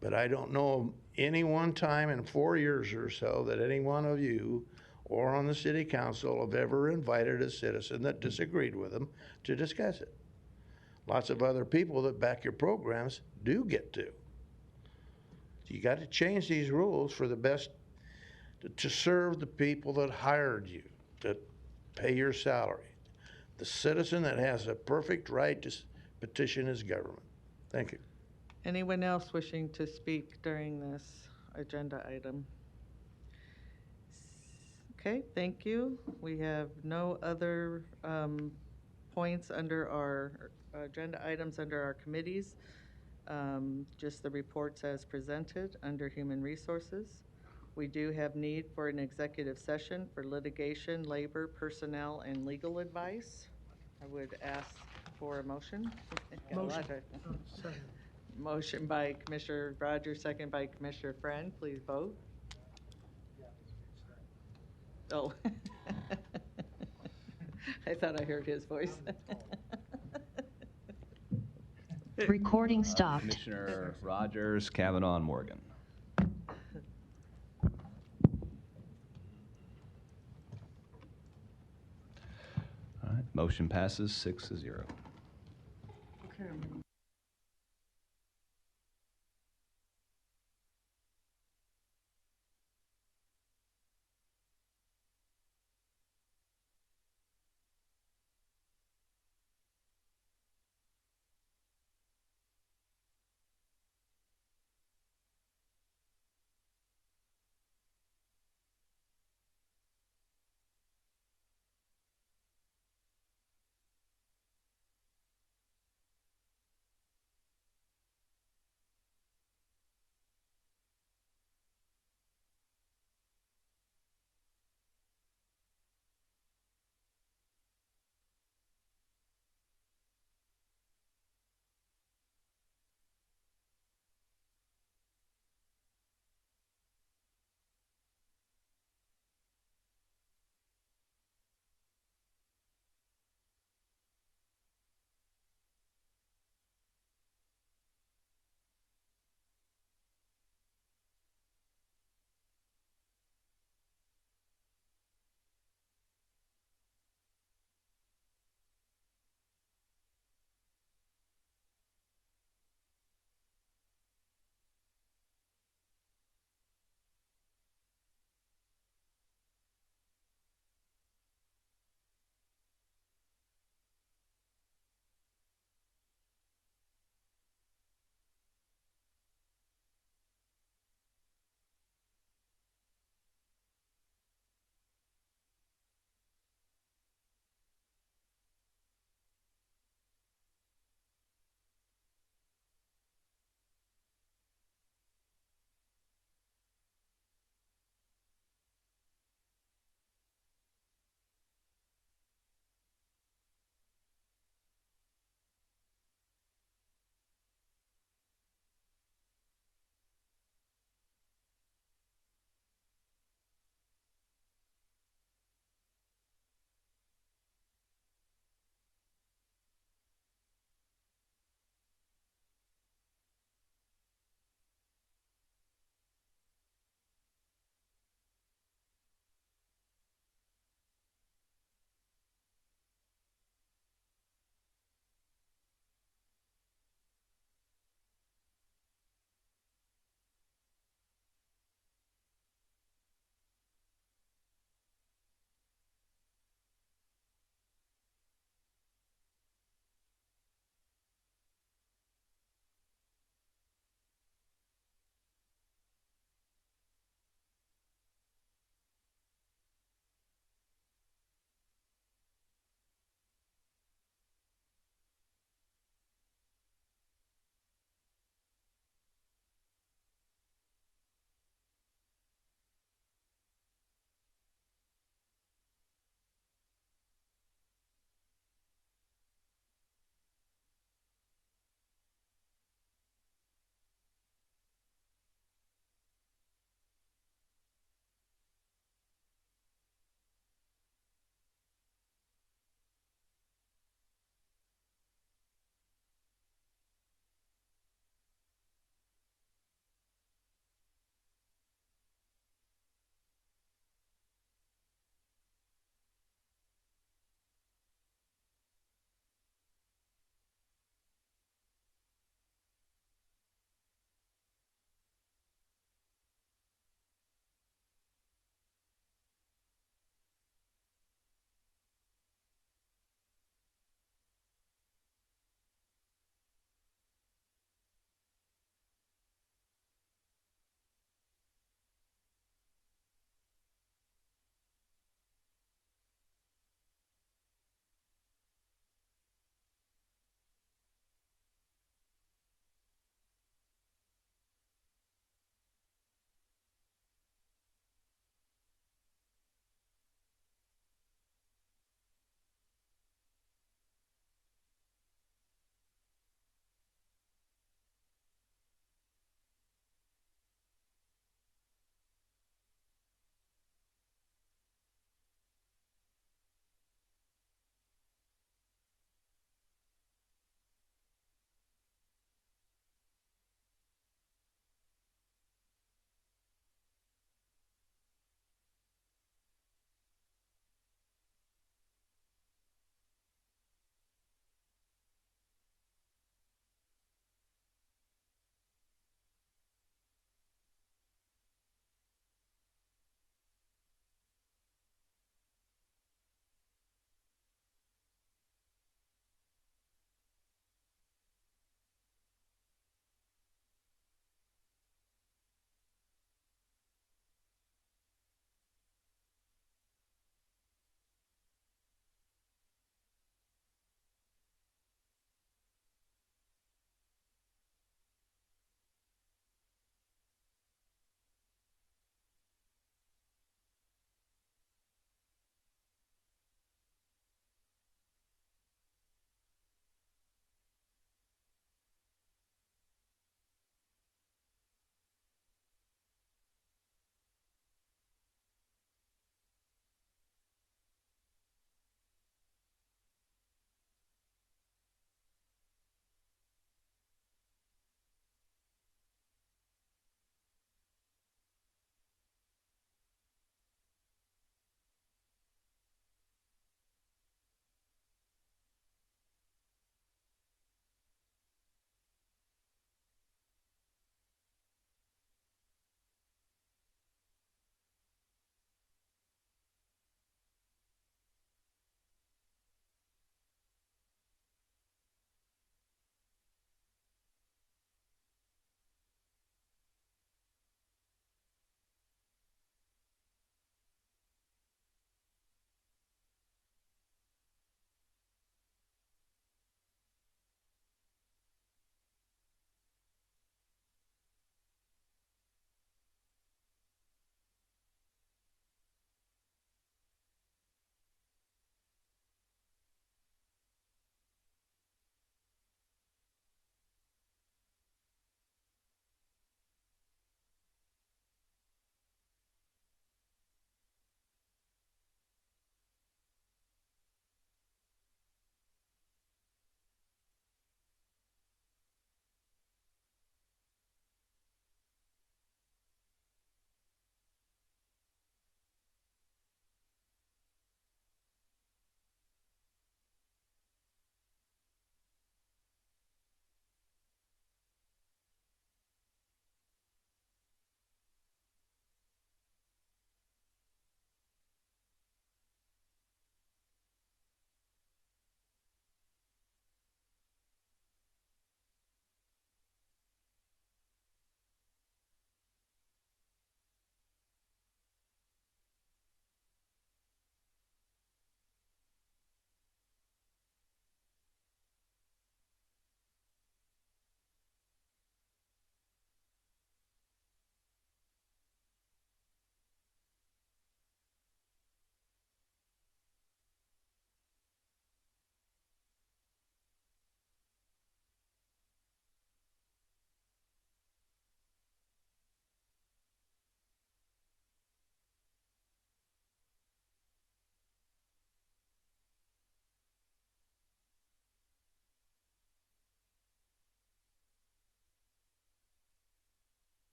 Speaker 8: But I don't know any one time in 4 years or so that any one of you or on the city council have ever invited a citizen that disagreed with them to discuss it. Lots of other people that back your programs do get to. So you got to change these rules for the best, to serve the people that hired you, to pay your salary. The citizen that has a perfect right to petition his government. Thank you.
Speaker 3: Anyone else wishing to speak during this agenda item? Okay, thank you. We have no other points under our agenda items under our committees. Just the reports as presented under Human Resources. We do have need for an executive session for litigation, labor, personnel, and legal advice. I would ask for a motion. Got a lot of- Motion by Commissioner Rogers, second by Commissioner Friend. Please vote. Oh. I thought I heard his voice.
Speaker 1: Recording stopped. Commissioner Rogers, Kavanaugh, and Morgan. All right, motion passes 6-0.
Speaker 2: Okay.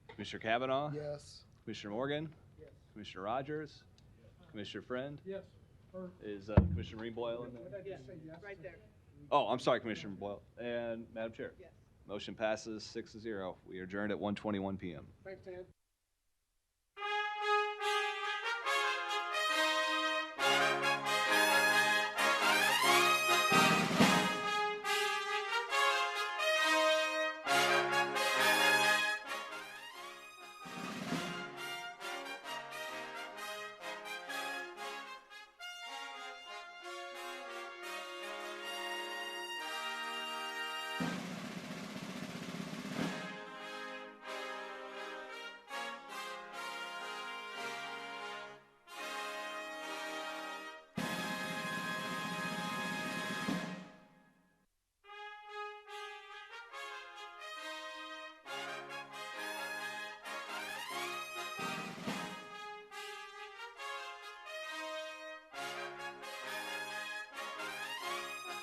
Speaker 1: Commissioner Kavanaugh?
Speaker 16: Yes.
Speaker 1: Commissioner Morgan?
Speaker 16: Yes.
Speaker 1: Commissioner Rogers? Commissioner Friend?
Speaker 2: Yes.
Speaker 1: Is Commissioner Green Boyle in there?
Speaker 2: Yes, right there.
Speaker 1: Oh, I'm sorry, Commissioner Boyle. And Madam Chair? Yes. Motion passes 6-0. We are adjourned at 1:21 PM.
Speaker 2: Thanks, Dan.